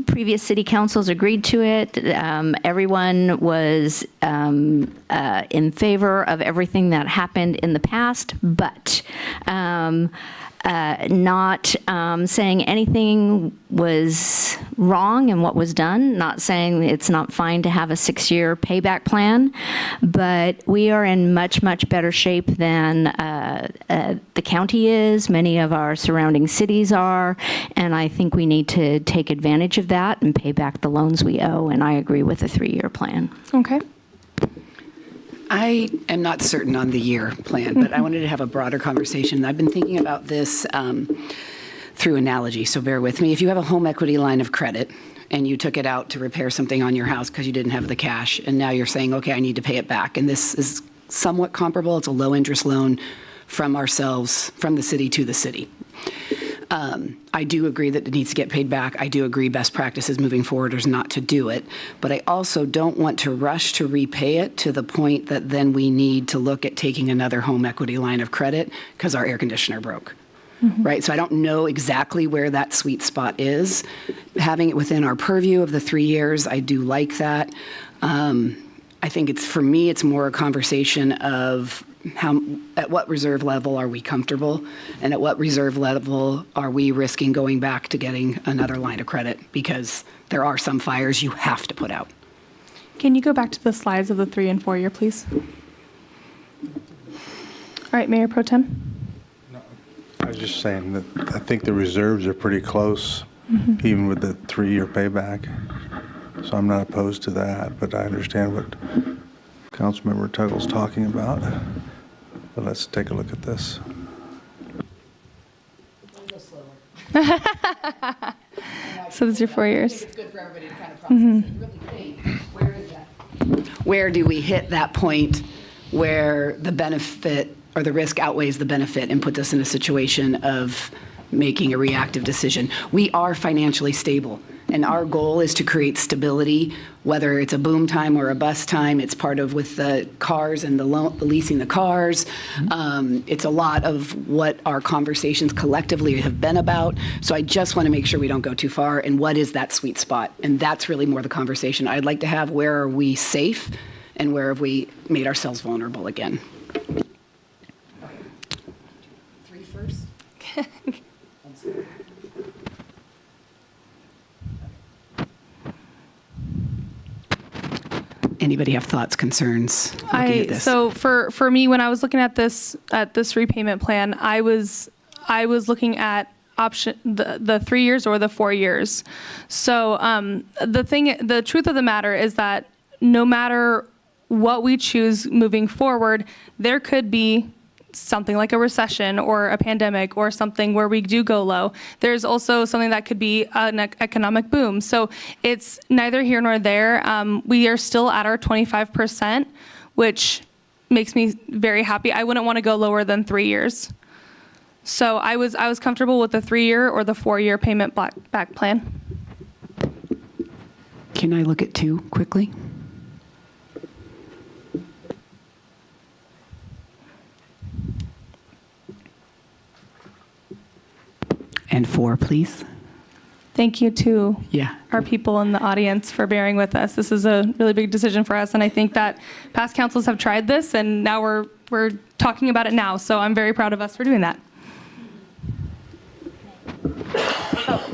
previous city councils agreed to it. Everyone was in favor of everything that happened in the past, but not saying anything was wrong in what was done, not saying it's not fine to have a 6-year payback plan, but we are in much, much better shape than the county is, many of our surrounding cities are, and I think we need to take advantage of that and pay back the loans we owe, and I agree with the 3-year plan. Okay. I am not certain on the year plan, but I wanted to have a broader conversation. I've been thinking about this through analogy, so bear with me. If you have a home equity line of credit and you took it out to repair something on your house because you didn't have the cash, and now you're saying, okay, I need to pay it back. And this is somewhat comparable. It's a low interest loan from ourselves, from the city to the city. I do agree that it needs to get paid back. I do agree best practices moving forward is not to do it. But I also don't want to rush to repay it to the point that then we need to look at taking another home equity line of credit because our air conditioner broke. Right? So I don't know exactly where that sweet spot is. Having it within our purview of the 3 years, I do like that. I think for me, it's more a conversation of at what reserve level are we comfortable, and at what reserve level are we risking going back to getting another line of credit, because there are some fires you have to put out. Can you go back to the slides of the 3 and 4 year, please? All right, Mayor Pro Tem. I was just saying that I think the reserves are pretty close, even with the 3-year payback. So I'm not opposed to that, but I understand what Councilmember Tuggle's talking about. But let's take a look at this. So those are 4 years. It's good for everybody to kind of process and really think, where is that? Where do we hit that point where the benefit or the risk outweighs the benefit and puts us in a situation of making a reactive decision? We are financially stable, and our goal is to create stability, whether it's a boom time or a bust time. It's part of with the cars and the leasing the cars. It's a lot of what our conversations collectively have been about. So I just want to make sure we don't go too far. And what is that sweet spot? And that's really more the conversation I'd like to have. Where are we safe, and where have we made ourselves vulnerable again? 3 first. Anybody have thoughts, concerns looking at this? So for me, when I was looking at this repayment plan, I was looking at option the 3 years or the 4 years. So the truth of the matter is that no matter what we choose moving forward, there could be something like a recession or a pandemic or something where we do go low. There's also something that could be an economic boom. So it's neither here nor there. We are still at our 25%, which makes me very happy. I wouldn't want to go lower than 3 years. So I was comfortable with the 3-year or the 4-year payment back plan. Can I look at 2 quickly? And 4, please. Thank you to our people in the audience for bearing with us. This is a really big decision for us, and I think that past councils have tried this, and now we're talking about it now. So I'm very proud of us for doing that.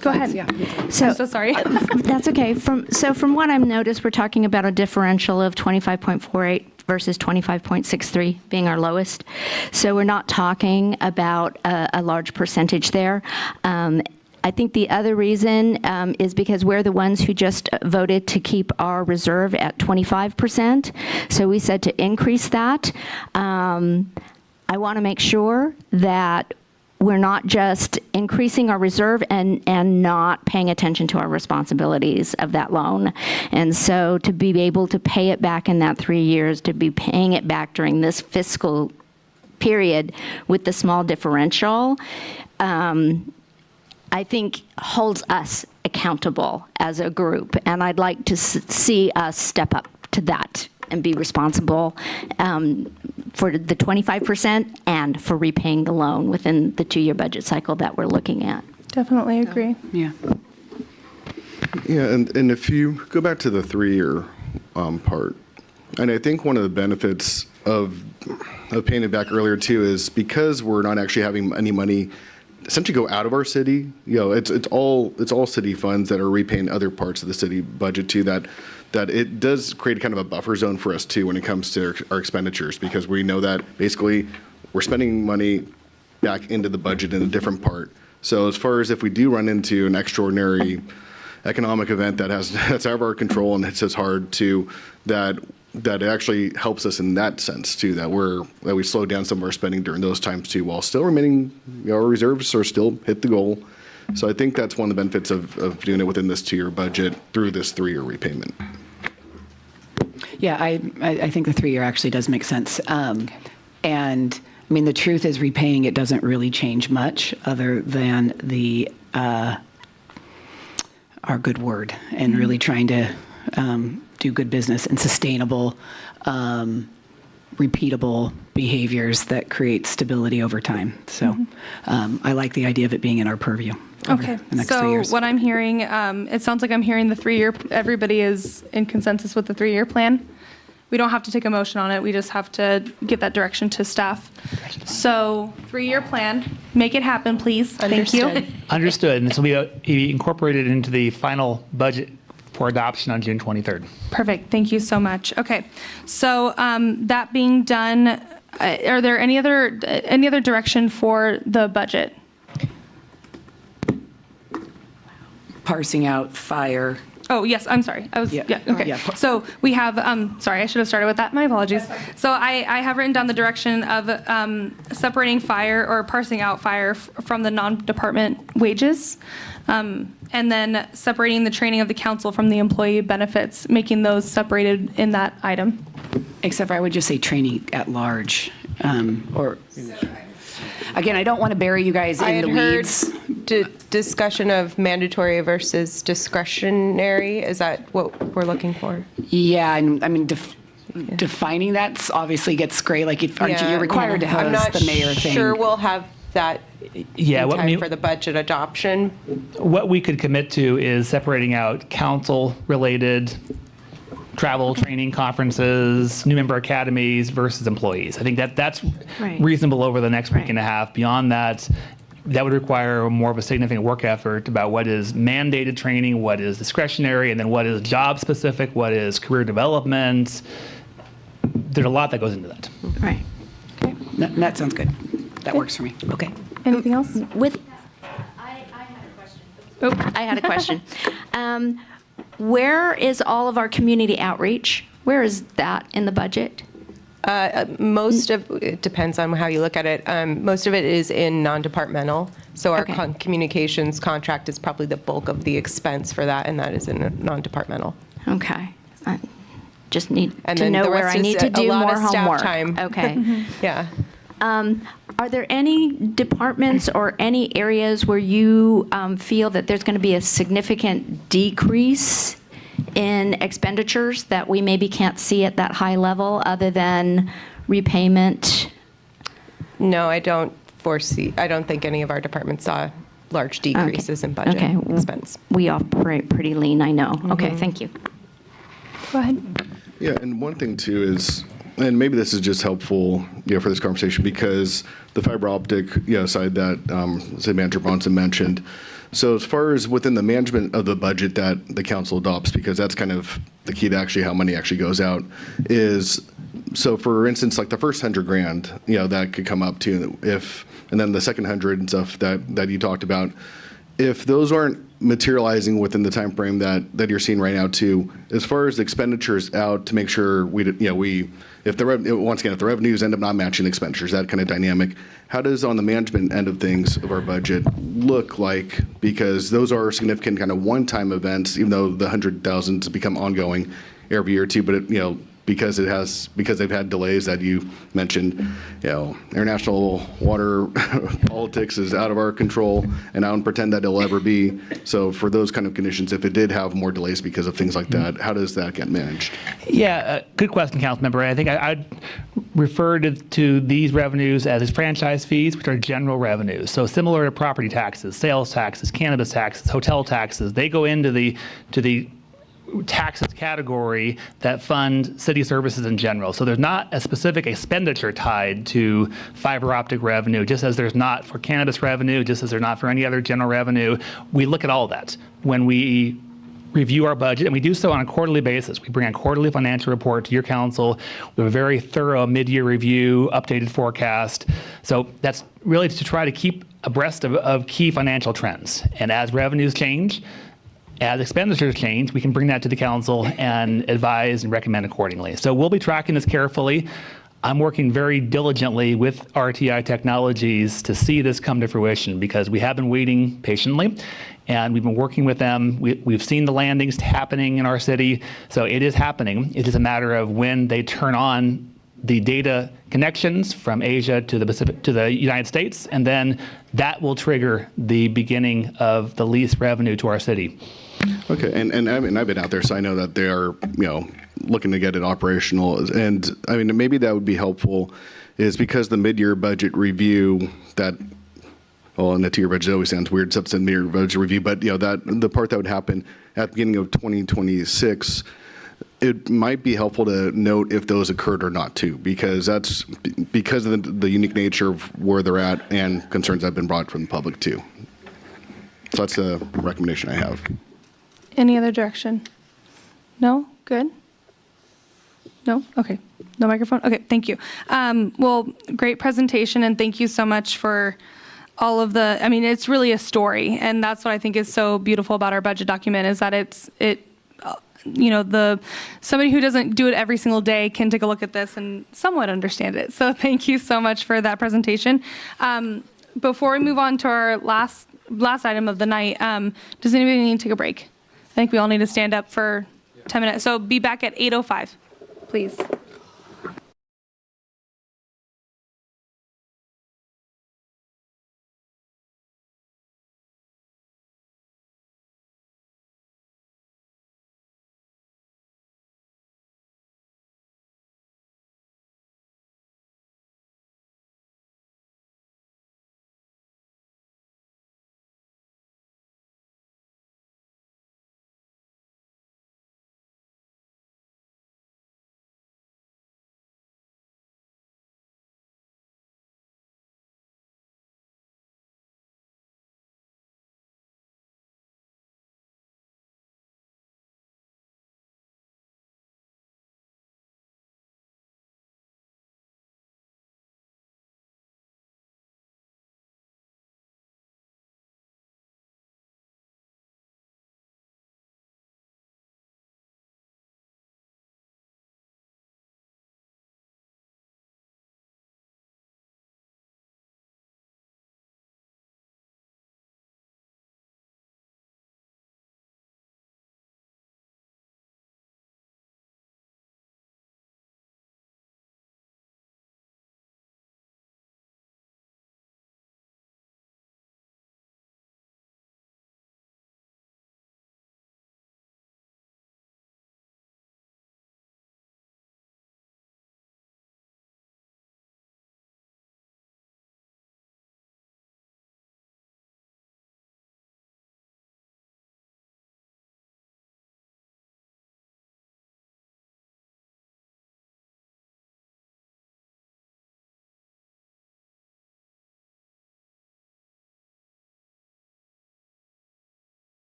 Go ahead. So sorry. That's okay. From what I've noticed, we're talking about a differential of 25.48 versus 25.63 being our lowest. So we're not talking about a large percentage there. I think the other reason is because we're the ones who just voted to keep our reserve at 25%. So we said to increase that. I want to make sure that we're not just increasing our reserve and not paying attention to our responsibilities of that loan. And so to be able to pay it back in that 3 years, to be paying it back during this fiscal period with the small differential, I think holds us accountable as a group. And I'd like to see us step up to that and be responsible for the 25% and for repaying the loan within the 2-year budget cycle that we're looking at. Definitely agree. Yeah. Yeah, and if you go back to the 3-year part, and I think one of the benefits of paying it back earlier too is because we're not actually having any money essentially go out of our city. It's all city funds that are repaying other parts of the city budget too. That it does create kind of a buffer zone for us too when it comes to our expenditures, because we know that basically we're spending money back into the budget in a different part. So as far as if we do run into an extraordinary economic event that's out of our control and hits us hard too, that it actually helps us in that sense too, that we slow down some of our spending during those times too, while still remaining, our reserves are still hit the goal. So I think that's one of the benefits of doing it within this 2-year budget through this 3-year repayment. Yeah, I think the 3-year actually does make sense. And I mean, the truth is repaying it doesn't really change much other than our good word and really trying to do good business and sustainable, repeatable behaviors that create stability over time. So I like the idea of it being in our purview. Okay, The next 3 so years. what I'm hearing, it sounds like I'm hearing the 3-year, everybody is in consensus with the 3-year plan. We don't have to take a motion on it, we just have to get that direction to staff. So 3-year plan, make it happen, please. Thank you. Understood. And this will be incorporated into the final budget for adoption on June 23rd. Perfect, thank you so much. Okay, so that being done, are there any other direction for the budget? Parsing out fire. Oh, yes, I'm sorry. Okay. Yeah. So we have, sorry, I should have started with that. My apologies. So I have written down the direction of separating fire or parsing out fire from the non-department wages, and then separating the training of the council from the employee benefits, making those separated in that item. Except for I would just say training at large. Again, I don't want to bury you guys in the weeds. Discussion of mandatory versus discretionary. Is that what we're looking for? Yeah, and I mean, defining that obviously gets gray. Like, you're required to have the mayor thing. I'm not sure we'll have that in time for the budget adoption. What we could commit to is separating out council-related travel, training, conferences, new member academies versus employees. I think that's reasonable over the next week and a half. Beyond that, that would require more of a significant work effort about what is mandated training, what is discretionary, and then what is job specific, what is career development. There's a lot that goes into that. Right. Okay. That sounds good. That works for me. Okay. Anything else? I had a question. Where is all of our community outreach? Where is that in the budget? Most of it depends on how you look at it. Most of it is in non-departmental. So our communications contract is probably the bulk of the expense for that, and that is in non-departmental. Okay. I just need And to then know the where rest I is need to a do lot more of staff homework. time. Okay. Yeah. Are there any departments or any areas where you feel that there's going to be a significant decrease in expenditures that we maybe can't see at that high level other than repayment? No, I don't think any of our departments saw large decreases in budget expense. We operate pretty lean, I know. Okay, thank you. Go ahead. Yeah, and one thing too is, and maybe this is just helpful, for this conversation, because the fiber optic, side that City Manager Bronson mentioned. So as far as within the management of the budget that the council adopts, because that's kind of the key to actually how money actually goes out, is, so for instance, like the first $100,000, that could come up to and then the second 100 and stuff that you talked about, if those aren't materializing within the time frame that you're seeing right now too, as far as the expenditures out to make sure if the revenues end up not matching the expenditures, that kind of dynamic, how does on the management end of things of our budget look like? Because those are significant kind of one-time events, even though the 100,000s become ongoing every year too, but because they've had delays that you mentioned, international water politics is out of our control, and I don't pretend that it'll ever be. So for those kind of conditions, if it did have more delays because of things like that, how does that get managed? Yeah, good question, Councilmember. I think I'd refer to these revenues as franchise fees, which are general revenues. So similar to property taxes, sales taxes, cannabis taxes, hotel taxes, they go into the taxes category that fund city services in general. So there's not a specific expenditure tied to fiber optic revenue, just as there's not for cannabis revenue, just as there's not for any other general revenue. We look at all that when we review our budget, and we do so on a quarterly basis. We bring a quarterly financial report to your council. We have a very thorough mid-year review, updated forecast. So that's really to try to keep abreast of key financial trends. And as revenues change, as expenditures change, we can bring that to the council and advise and recommend accordingly. So we'll be tracking this carefully. I'm working very diligently with RTI Technologies to see this come to fruition because we have been waiting patiently and we've been working with them. We've seen the landings happening in our city, so it is happening. It is a matter of when they turn on the data connections from Asia to the Pacific, to the United States, and then that will trigger the beginning of the lease revenue to our city. Okay, and I mean, I've been out there, so I know that they are, looking to get it operational. And I mean, maybe that would be helpful, is because the mid-year budget review that, well, and the two-year budget always sounds weird, except it's a mid-year budget review, but that the part that would happen at the beginning of 2026, it might be helpful to note if those occurred or not too, because that's because of the unique nature of where they're at and concerns that have been brought from the public too. So that's a recommendation I have. Any other direction? No? Good? No? Okay. No microphone? Okay, thank you. Well, great presentation, and thank you so much for all of the, I mean, it's really a story, and that's what I think is so beautiful about our budget document, is that somebody who doesn't do it every single day can take a look at this and somewhat understand it. So thank you so much for that presentation. Before we move on to our last item of the night, does anybody need to take a break? I think we all need to stand up for 10 minutes. So be back at 8:05, please.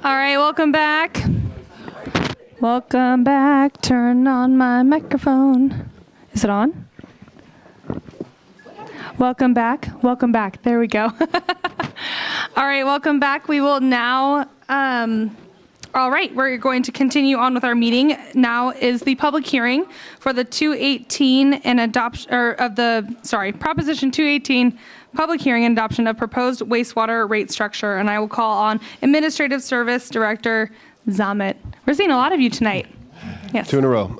All right, welcome back. Welcome back. Turn on my microphone. Is it on? Welcome back. Welcome back. There we go. All right, welcome back. We will now, all right, we're going to continue on with our meeting. Now is the public hearing for the 218 and adoption, or of the, sorry, Proposition 218, public hearing and adoption of proposed wastewater rate structure. And I will call on Administrative Service Director Zamet. We're seeing a lot of you tonight. Yes. 2 in a row.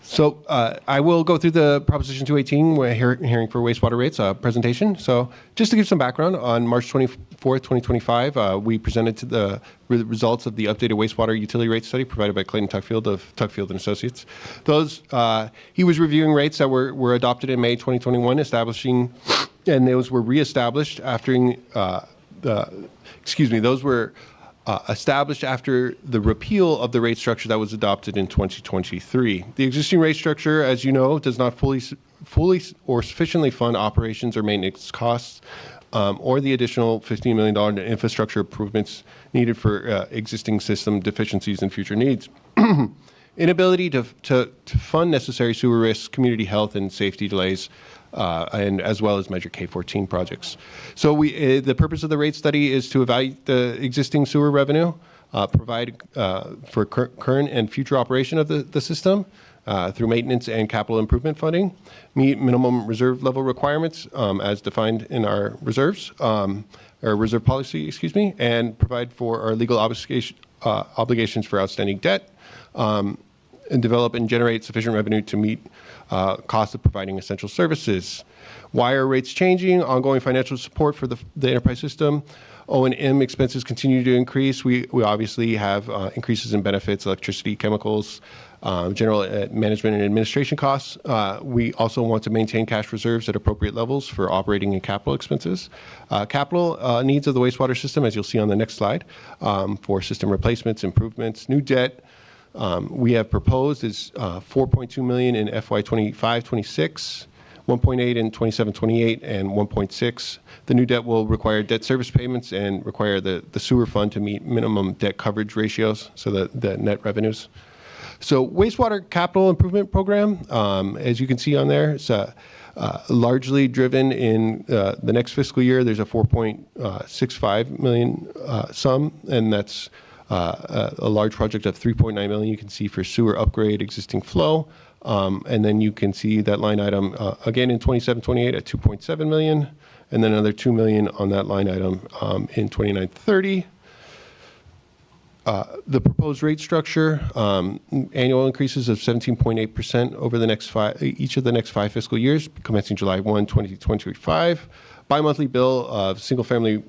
So I will go through the Proposition 218 hearing for wastewater rates presentation. So just to give some background, on March 24th, 2025, we presented to the results of the updated wastewater utility rate study provided by Clayton Tuckfield of Tuckfield and Associates. Those he was reviewing rates that were adopted in May 2021, establishing, and those were reestablished after those were established after the repeal of the rate structure that was adopted in 2023. The existing rate structure, as you know, does not fully or sufficiently fund operations or maintenance costs, or the additional $15 million in infrastructure improvements needed for existing system deficiencies and future needs. Inability to fund necessary sewer risks, community health and safety delays, and as well as Measure K14 projects. So the purpose of the rate study is to evaluate the existing sewer revenue, provide for current and future operation of the system through maintenance and capital improvement funding, meet minimum reserve level requirements as defined in our reserves, or reserve policy, and provide for our legal obligations for outstanding debt, and develop and generate sufficient revenue to meet costs of providing essential services. Why are rates changing? Ongoing financial support for the enterprise system. O&M expenses continue to increase. We obviously have increases in benefits, electricity, chemicals, general management and administration costs. We also want to maintain cash reserves at appropriate levels for operating and capital expenses. Capital needs of the wastewater system, as you'll see on the next slide, for system replacements, improvements, new debt. We have proposed is $4.2 million in FY 25-26, 1.8 in 27-28, and 1.6. The new debt will require debt service payments and require the sewer fund to meet minimum debt coverage ratios, so the net revenues. So wastewater capital improvement program, as you can see on there, it's largely driven in the next fiscal year. There's a $4.65 million sum, and that's a large project of $3.9 million. You can see for sewer upgrade, existing flow, and then you can see that line item again in 27-28 at $2.7 million, and then another $2 million on that line item in 29-30. The proposed rate structure, annual increases of 17.8% over the next each of the next 5 fiscal years, commencing July 1, 2025. Bi-monthly bill of single-family.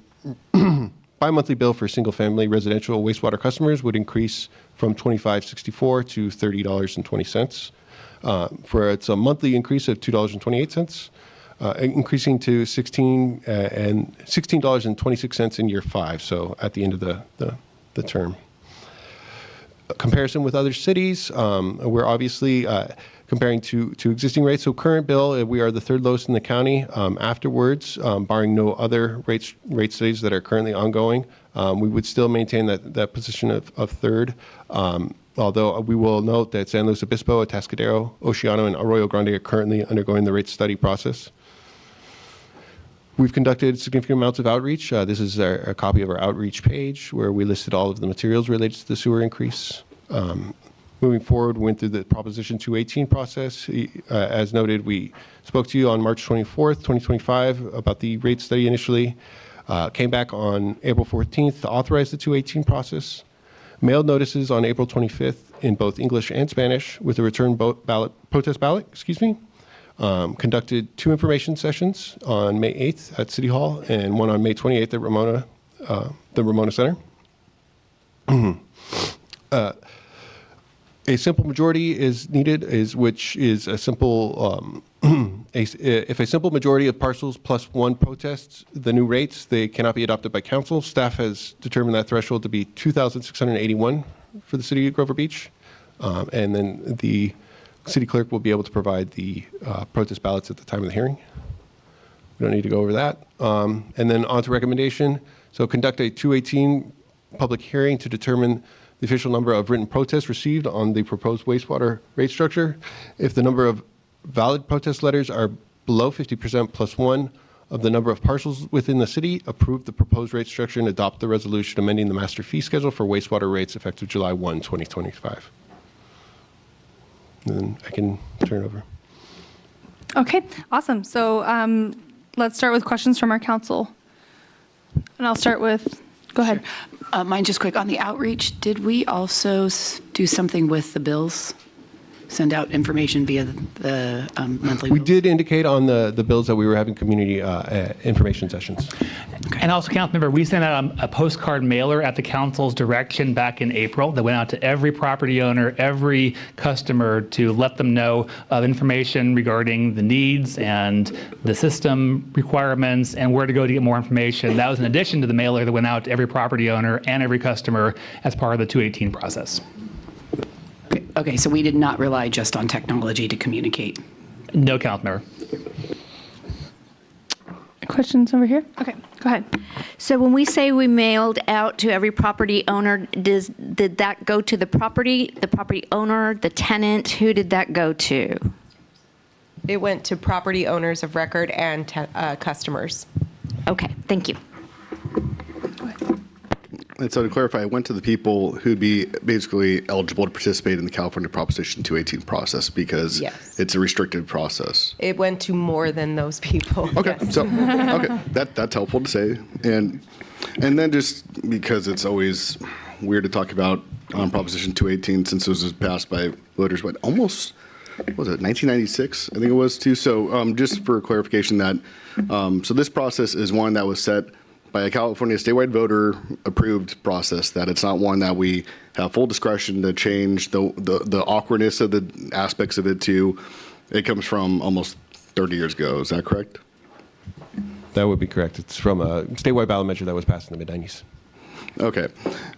Bi-monthly bill for single-family residential wastewater customers would increase from $25.64 to $30.20. It's a monthly increase of $2.28, increasing to $16.26 in year 5. So at the end of the term. Comparison with other cities, we're obviously comparing to existing rates. So current bill, we are the 3rd lowest in the county. Afterwards, barring no other rate studies that are currently ongoing, we would still maintain that position of 3rd. Although we will note that San Luis Obispo, Atascadero, Oceano, and Arroyo Grande are currently undergoing the rate study process. We've conducted significant amounts of outreach. This is a copy of our outreach page where we listed all of the materials related to the sewer increase. Moving forward, we went through the Proposition 218 process. As noted, we spoke to you on March 24th, 2025 about the rate study initially. Came back on April 14th to authorize the 218 process. Mailed notices on April 25th in both English and Spanish with a return protest ballot, conducted 2 information sessions on May 8th at City Hall and 1 on May 28th at the Ramona Center. A simple majority is needed, which is a simple, if a simple majority of parcels plus 1 protests the new rates, they cannot be adopted by council. Staff has determined that threshold to be 2,681 for the city of Grover Beach. And then the city clerk will be able to provide the protest ballots at the time of the hearing. We don't need to go over that. And then on to recommendation. So conduct a 218 public hearing to determine the official number of written protests received on the proposed wastewater rate structure. If the number of valid protest letters are below 50% plus one of the number of parcels within the city, approve the proposed rate structure and adopt the resolution amending the master fee schedule for wastewater rates effective July 1, 2025. And then I can turn it over. Okay, awesome. So let's start with questions from our council. And I'll start with, go ahead. Mine just quick. On the outreach, did we also do something with the bills? Send out information via the monthly We bills? did indicate on the bills that we were having community information sessions. And also, Councilmember, we sent out a postcard mailer at the council's direction back in April that went out to every property owner, every customer, to let them know of information regarding the needs and the system requirements and where to go to get more information. That was in addition to the mailer that went out to every property owner and every customer as part of the 218 process. Okay, so we did not rely just on technology to communicate. No, Councilmember. Questions over here? Okay, go ahead. So when we say we mailed out to every property owner, did that go to the property owner, the tenant? Who did that go to? It went to property owners of record and customers. Okay, thank you. And so to clarify, I went to the people who'd be basically eligible to participate in the California Proposition 218 process because it's a restricted process. It went to more than those people. Okay, yes. so okay, that's helpful to say, and then just because it's always weird to talk about Proposition 218 since it was passed by voters, almost what was it 1996? I think it was too. So just for clarification, that so this process is one that was set by a California statewide voter approved process, that it's not one that we have full discretion to change the awkwardness of the aspects of it to. It comes from almost 30 years ago. Is that correct? That would be correct. It's from a statewide ballot measure that was passed in the mid-90s. Okay,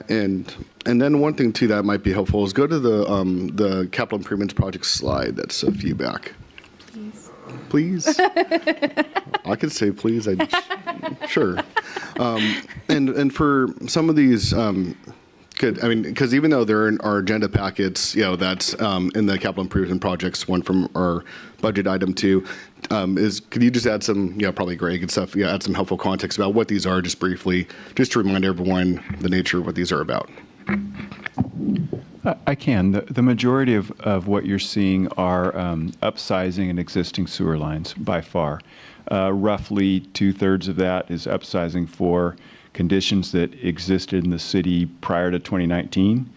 and then one thing too that might be helpful is go to the capital improvements project slide that's a few back. Please. I could say please. Sure. And for some of these, because even though they're in our agenda packets, that's in the capital improvement projects, one from our budget item two, could you just add some, probably Greg and stuff, add some helpful context about what these are just briefly, just to remind everyone the nature of what these are about? I can. The majority of what you're seeing are upsizing an existing sewer lines by far. Roughly 2/3 of that is upsizing for conditions that existed in the city prior to 2019,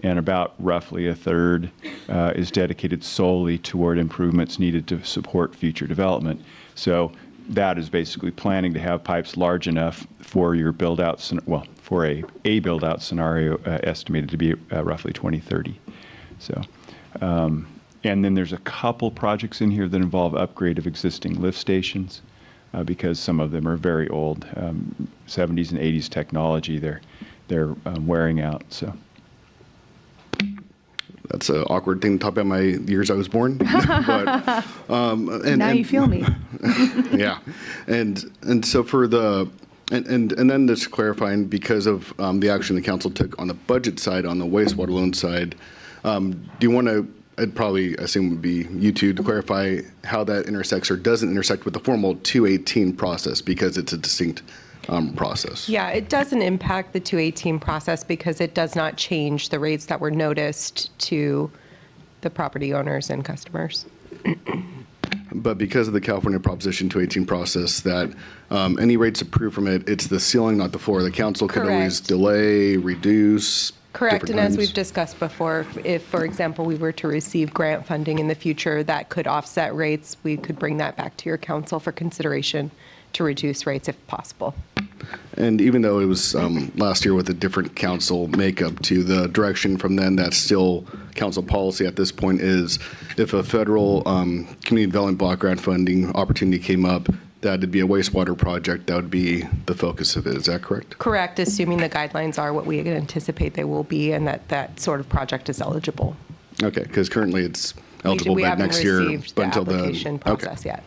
and about roughly 1/3 is dedicated solely toward improvements needed to support future development. So that is basically planning to have pipes large enough for your build-out, for a build-out scenario estimated to be roughly 2030. So, and then there's a couple projects in here that involve upgrade of existing lift stations because some of them are very old, 70s and 80s technology. They're wearing out. So. That's an awkward thing to talk about my years I was born. But, now you feel me. Yeah, and so for and then just clarifying, because of the action the council took on the budget side, on the wastewater loan side, do you want to? I'd probably assume it would be you two to clarify how that intersects or doesn't intersect with the formal 218 process, because it's a distinct process. Yeah, it doesn't impact the 218 process because it does not change the rates that were noticed to the property owners and customers. But because of the California Proposition 218 process, that any rates approved from it, it's the ceiling, not the floor. The council can always delay, reduce. Correct, and times. as we've discussed before, if, for example, we were to receive grant funding in the future that could offset rates, we could bring that back to your council for consideration to reduce rates if possible. And even though it was last year with a different council makeup to the direction from then, that's still council policy at this point is if a federal community development block grant funding opportunity came up, that would be a wastewater project, that would be the focus of it. Is that correct? Correct, assuming the guidelines are what we anticipate they will be and that sort of project is eligible. Okay, because currently it's eligible by next year. We haven't received the until application process yet.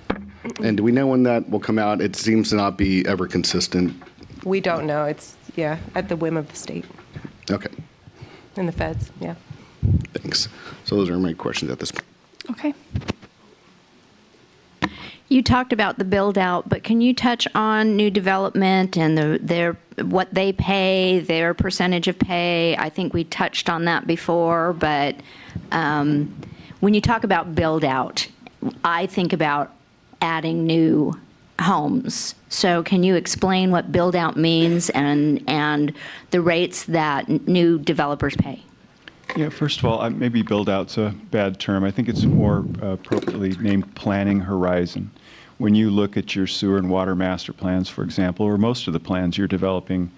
And do we know when that will come out? It seems to not be ever consistent. We don't know. It's, at the whim of the state. Okay, And the feds, yeah. thanks. So those are my questions at this point. Okay. You talked about the build out, but can you touch on new development and their what they pay, their percentage of pay? I think we touched on that before, but when you talk about build out, I think about adding new homes. So can you explain what build out means and the rates that new developers pay? Yeah, first of all, maybe build out's a bad term. I think it's more appropriately named planning horizon. When you look at your sewer and water master plans, for example, or most of the plans you're developing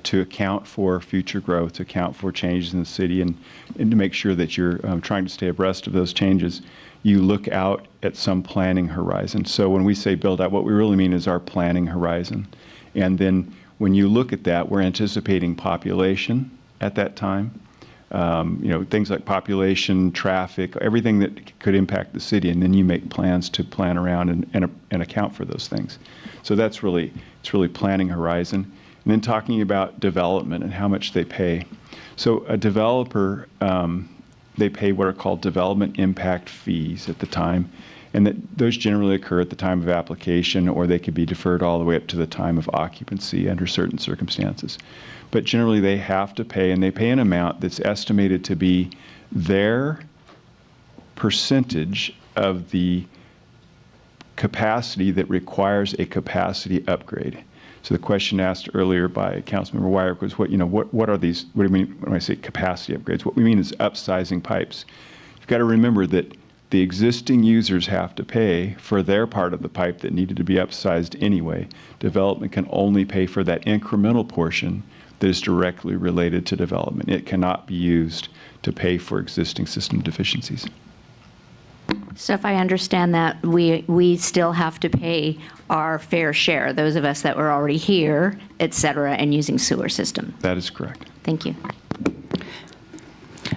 to account for future growth, to account for changes in the city, and to make sure that you're trying to stay abreast of those changes, you look out at some planning horizon. So when we say build out, what we really mean is our planning horizon. And then when you look at that, we're anticipating population at that time. Things like population, traffic, everything that could impact the city, and then you make plans to plan around and account for those things. So it's really planning horizon. And then talking about development and how much they pay. So a developer, they pay what are called development impact fees at the time, and those generally occur at the time of application, or they could be deferred all the way up to the time of occupancy under certain circumstances. But generally they have to pay, and they pay an amount that's estimated to be their percentage of the capacity that requires a capacity upgrade. So the question asked earlier by Councilmember Wyrick was, what are these, what do you mean when I say capacity upgrades? What we mean is upsizing pipes. You've got to remember that the existing users have to pay for their part of the pipe that needed to be upsized anyway. Development can only pay for that incremental portion that is directly related to development. It cannot be used to pay for existing system deficiencies. So if I understand that, we still have to pay our fair share, those of us that were already here, et cetera, and using sewer system. That is correct. Thank you.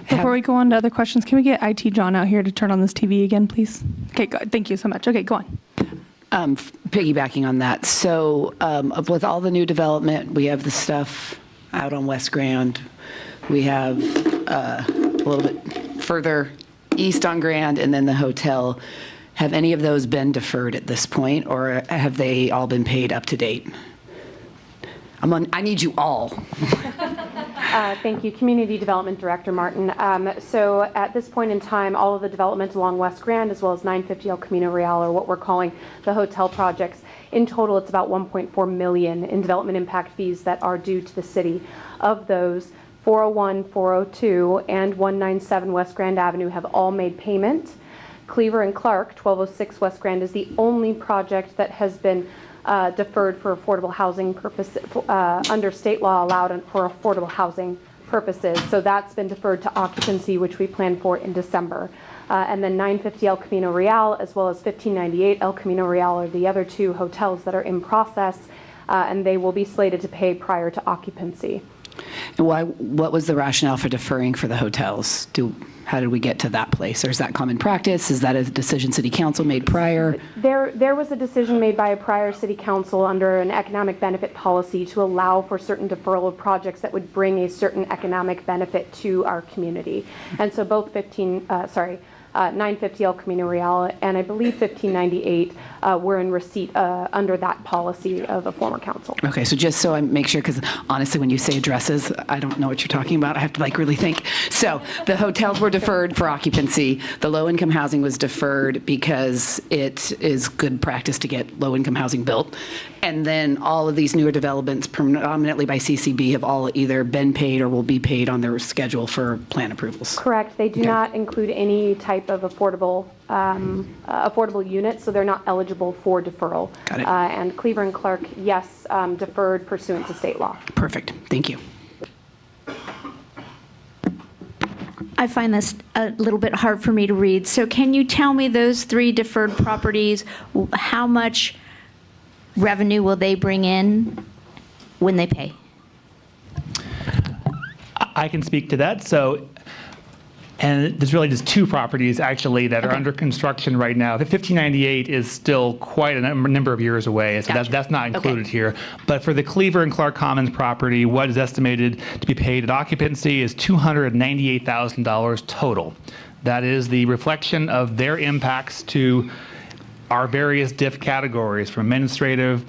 Before we go on to other questions, can we get IT John out here to turn on this TV again, please? Okay, good. Thank you so much. Okay, go on. Piggybacking on that, so with all the new development, we have the stuff out on West Grand. We have a little bit further east on Grand, and then the hotel. Have any of those been deferred at this point, or have they all been paid up to date? I need you all. Thank you, Community Development Director Martin. So at this point in time, all of the development along West Grand, as well as 950 El Camino Real, or what we're calling the hotel projects, in total it's about $1.4 million in development impact fees that are due to the city. Of those, 401, 402, and 197 West Grand Avenue have all made payment. Cleaver and Clark, 1206 West Grand, is the only project that has been deferred for affordable housing purposes, under state law allowed for affordable housing purposes. So that's been deferred to occupancy, which we plan for in December. And then 950 El Camino Real, as well as 1598 El Camino Real, are the other two hotels that are in process, and they will be slated to pay prior to occupancy. And what was the rationale for deferring for the hotels? How did we get to that place? Or is that common practice? Is that a decision City Council made prior? There was a decision made by a prior City Council under an economic benefit policy to allow for certain deferral of projects that would bring a certain economic benefit to our community. And so both 950 El Camino Real and I believe 1598 were in receipt under that policy of a former council. Okay, so just so I make sure, because honestly, when you say addresses, I don't know what you're talking about. I have to really think. So the hotels were deferred for occupancy. The low-income housing was deferred because it is good practice to get low-income housing built. And then all of these newer developments, predominantly by CCB, have all either been paid or will be paid on their schedule for plan approvals. Correct. They do not include any type of affordable units, so they're not eligible for deferral. Got it. And Cleaver and Clark, yes, deferred pursuant to state law. Perfect. Thank you. I find this a little bit hard for me to read. So can you tell me those three deferred properties, how much revenue will they bring in when they pay? I can speak to that. So And there's really just two properties actually that are under construction right now. The 1598 is still quite a number of years away, so that's not included here. But for the Cleaver and Clark Commons property, what is estimated to be paid at occupancy is $298,000 total. That is the reflection of their impacts to our various DIF categories, from administrative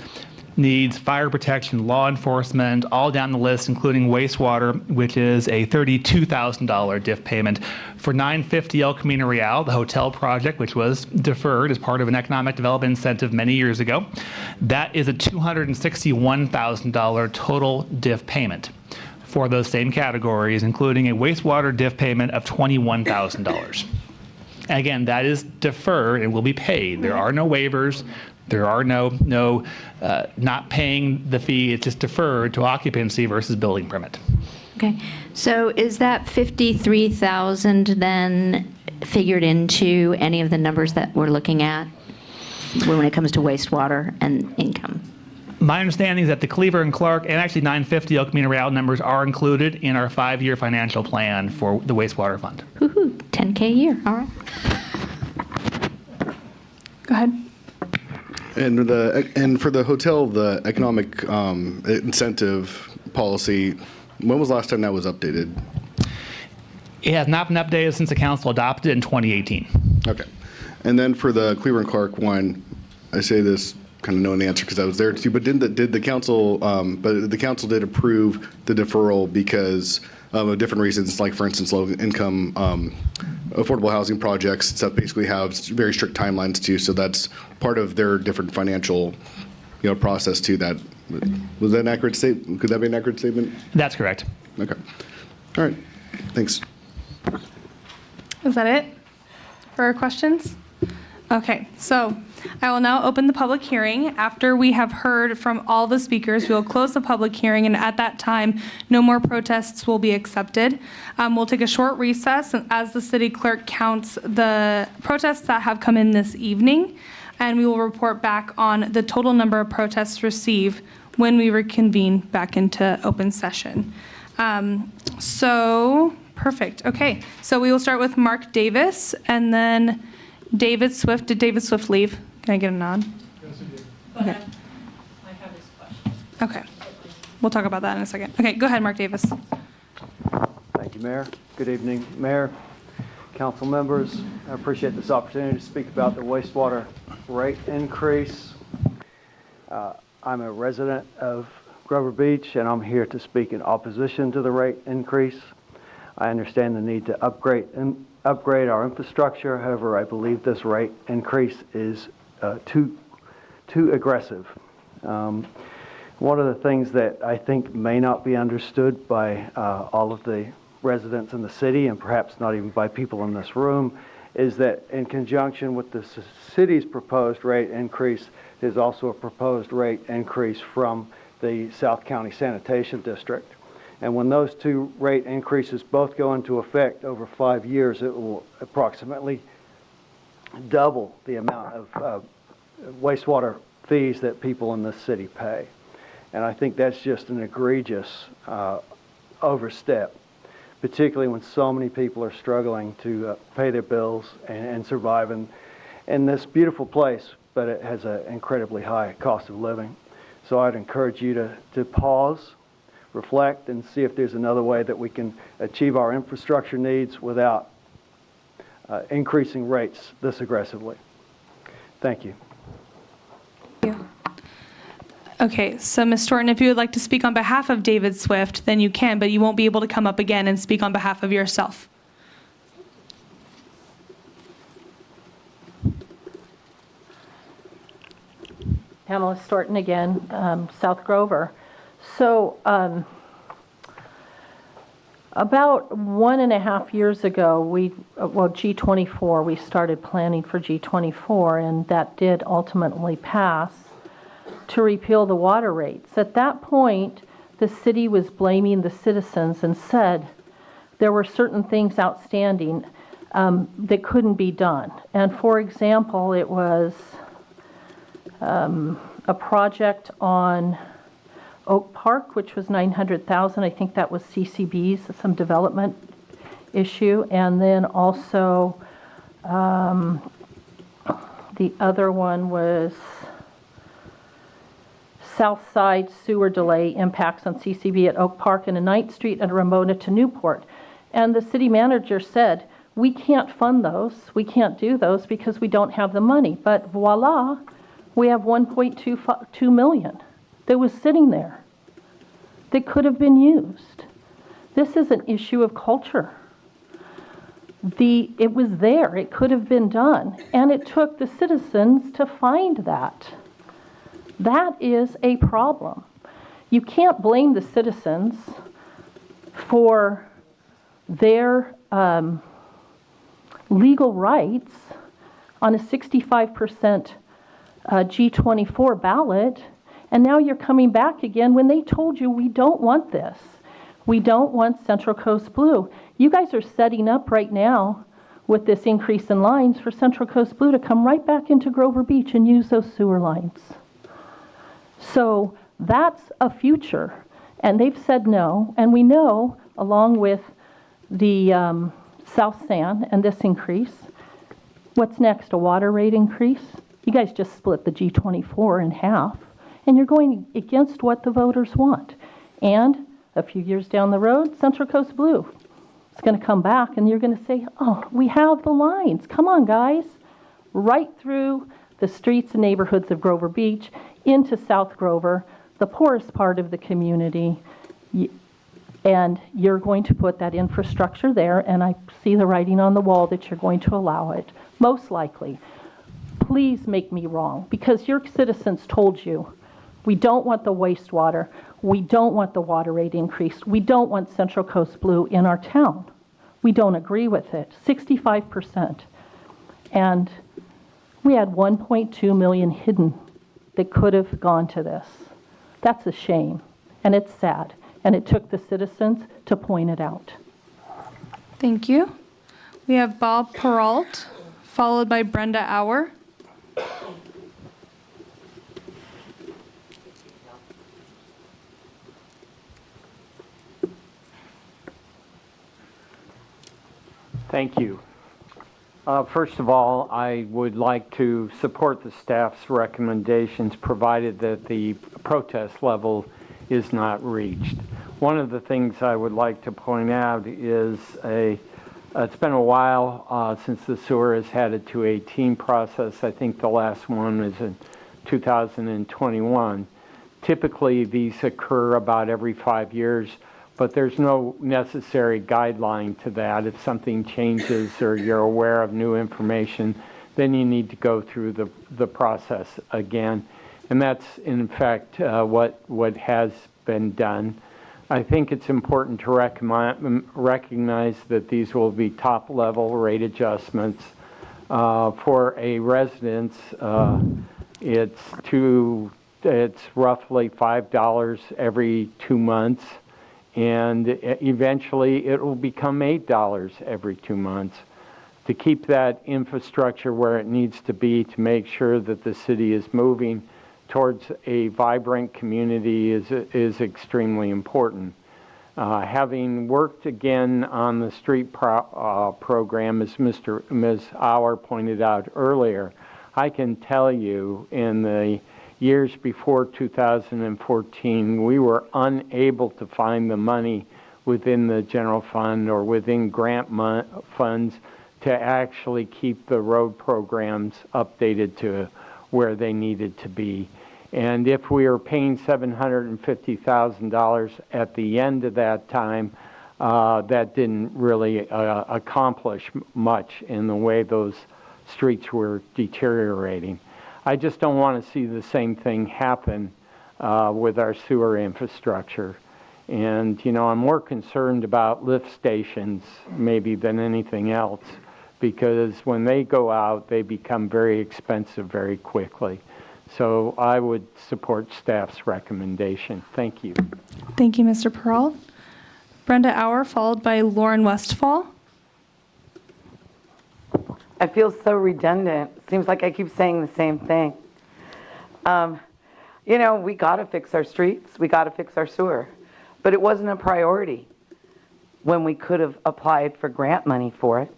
needs, fire protection, law enforcement, all down the list, including wastewater, which is a $32,000 DIF payment. For 950 El Camino Real, the hotel project, which was deferred as part of an economic development incentive many years ago, that is a $261,000 total DIF payment for those same categories, including a wastewater DIF payment of $21,000. Again, that is deferred and will be paid. There are no waivers. There are no not paying the fee. It's just deferred to occupancy versus building permit. Okay, so is that 53,000 then figured into any of the numbers that we're looking at when it comes to wastewater and income? My understanding is that the Cleaver and Clark and actually 950 El Camino Real numbers are included in our 5-year financial plan for the wastewater fund. Woohoo, $10K a year, all right. Go ahead. And for the hotel, the economic incentive policy, when was the last time that was updated? It has not been updated since the council adopted it in 2018. Okay. And then for the Cleaver and Clark one, I say this kind of knowing the answer because I was there too, but did the council, but the council did approve the deferral because of different reasons, like for instance, low income affordable housing projects that basically have very strict timelines too. So that's part of their different financial, process too. That was that an accurate statement? Could that be an accurate statement? That's correct. Okay. All right. Thanks. Is that it for our questions? Okay, so I will now open the public hearing. After we have heard from all the speakers, we will close the public hearing, and at that time, no more protests will be accepted. We'll take a short recess as the city clerk counts the protests that have come in this evening, and we will report back on the total number of protests received when we reconvene back into open session. Perfect. Okay, so we will start with Mark Davis, and then David Swift. Did David Swift leave? Can I get a nod? Yes, I did. Okay. I have his question. Okay. We'll talk about that in a second. Okay, go ahead, Mark Davis. Thank you, Mayor. Good evening, Mayor, council members. I appreciate this opportunity to speak about the wastewater rate increase. I'm a resident of Grover Beach, and I'm here to speak in opposition to the rate increase. I understand the need to upgrade our infrastructure. However, I believe this rate increase is too aggressive. One of the things that I think may not be understood by all of the residents in the city, and perhaps not even by people in this room, is that in conjunction with the city's proposed rate increase, there's also a proposed rate increase from the South County Sanitation District. And when those two rate increases both go into effect over 5 years, it will approximately double the amount of wastewater fees that people in this city pay. And I think that's just an egregious overstep, particularly when so many people are struggling to pay their bills and survive in this beautiful place, but it has an incredibly high cost of living. So I'd encourage you to pause, reflect, and see if there's another way that we can achieve our infrastructure needs without increasing rates this aggressively. Thank you. Okay, so Ms. Storton, if you would like to speak on behalf of David Swift, then you can, but you won't be able to come up again and speak on behalf of yourself. Pamela Storton again, South Grover. So about 1.5 years ago, G24, we started planning for G24, and that did ultimately pass to repeal the water rates. At that point, the city was blaming the citizens and said there were certain things outstanding that couldn't be done. And for example, it was a project on Oak Park, which was $900,000. I think that was CCB's, some development issue. And then also, the other one was South Side sewer delay impacts on CCB at Oak Park and a Ninth Street and Ramona to Newport. And the city manager said, we can't fund those, we can't do those because we don't have the money. But voila, we have 1.2 million that was sitting there that could have been used. This is an issue of culture. It was there, it could have been done, and it took the citizens to find that. That is a problem. You can't blame the citizens for their legal rights on a 65% G24 ballot, and now you're coming back again when they told you we don't want this. We don't want Central Coast Blue. You guys are setting up right now with this increase in lines for Central Coast Blue to come right back into Grover Beach and use those sewer lines. So that's a future, and they've said no, and we know, along with the South San and this increase, what's next, a water rate increase? You guys just split the G24 in half, and you're going against what the voters want. And a few years down the road, Central Coast Blue is going to come back, and you're going to say, oh, we have the lines. Come on, guys. Right through the streets and neighborhoods of Grover Beach into South Grover, the poorest part of the community, and you're going to put that infrastructure there, and I see the writing on the wall that you're going to allow it, most likely. Please make me wrong, because your citizens told you, we don't want the wastewater, we don't want the water rate increase, we don't want Central Coast Blue in our town. We don't agree with it, 65%. And we had 1.2 million hidden that could have gone to this. That's a shame, and it's sad, and it took the citizens to point it out. Thank you. We have Bob Peralt, followed by Brenda Auer. Thank you. First of all, I would like to support the staff's recommendations provided that the protest level is not reached. One of the things I would like to point out is it's been a while since the sewer has had a 218 process. I think the last one was in 2021. Typically, these occur about every 5 years, but there's no necessary guideline to that. If something changes or you're aware of new information, then you need to go through the process again. And that's, in fact, what has been done. I think it's important to recognize that these will be top-level rate adjustments. For a residence, it's roughly $5 every 2 months. And eventually it will become $8 every 2 months. To keep that infrastructure where it needs to be to make sure that the city is moving towards a vibrant community is extremely important. Having worked again on the street program, as Ms. Auer pointed out earlier, I can tell you in the years before 2014, we were unable to find the money within the general fund or within grant funds to actually keep the road programs updated to where they needed to be. And if we are paying $750,000 at the end of that time, that didn't really accomplish much in the way those streets were deteriorating. I just don't want to see the same thing happen with our sewer infrastructure. And, you know, I'm more concerned about lift stations maybe than anything else, because when they go out, they become very expensive very quickly. So I would support staff's recommendation. Thank you. Thank you, Mr. Peralt. Brenda Auer, followed by Lauren Westfall. I feel so redundant. Seems like I keep saying the same thing. You know, we got to fix our streets. We got to fix our sewer. But it wasn't a priority. when we could have applied for grant money for it.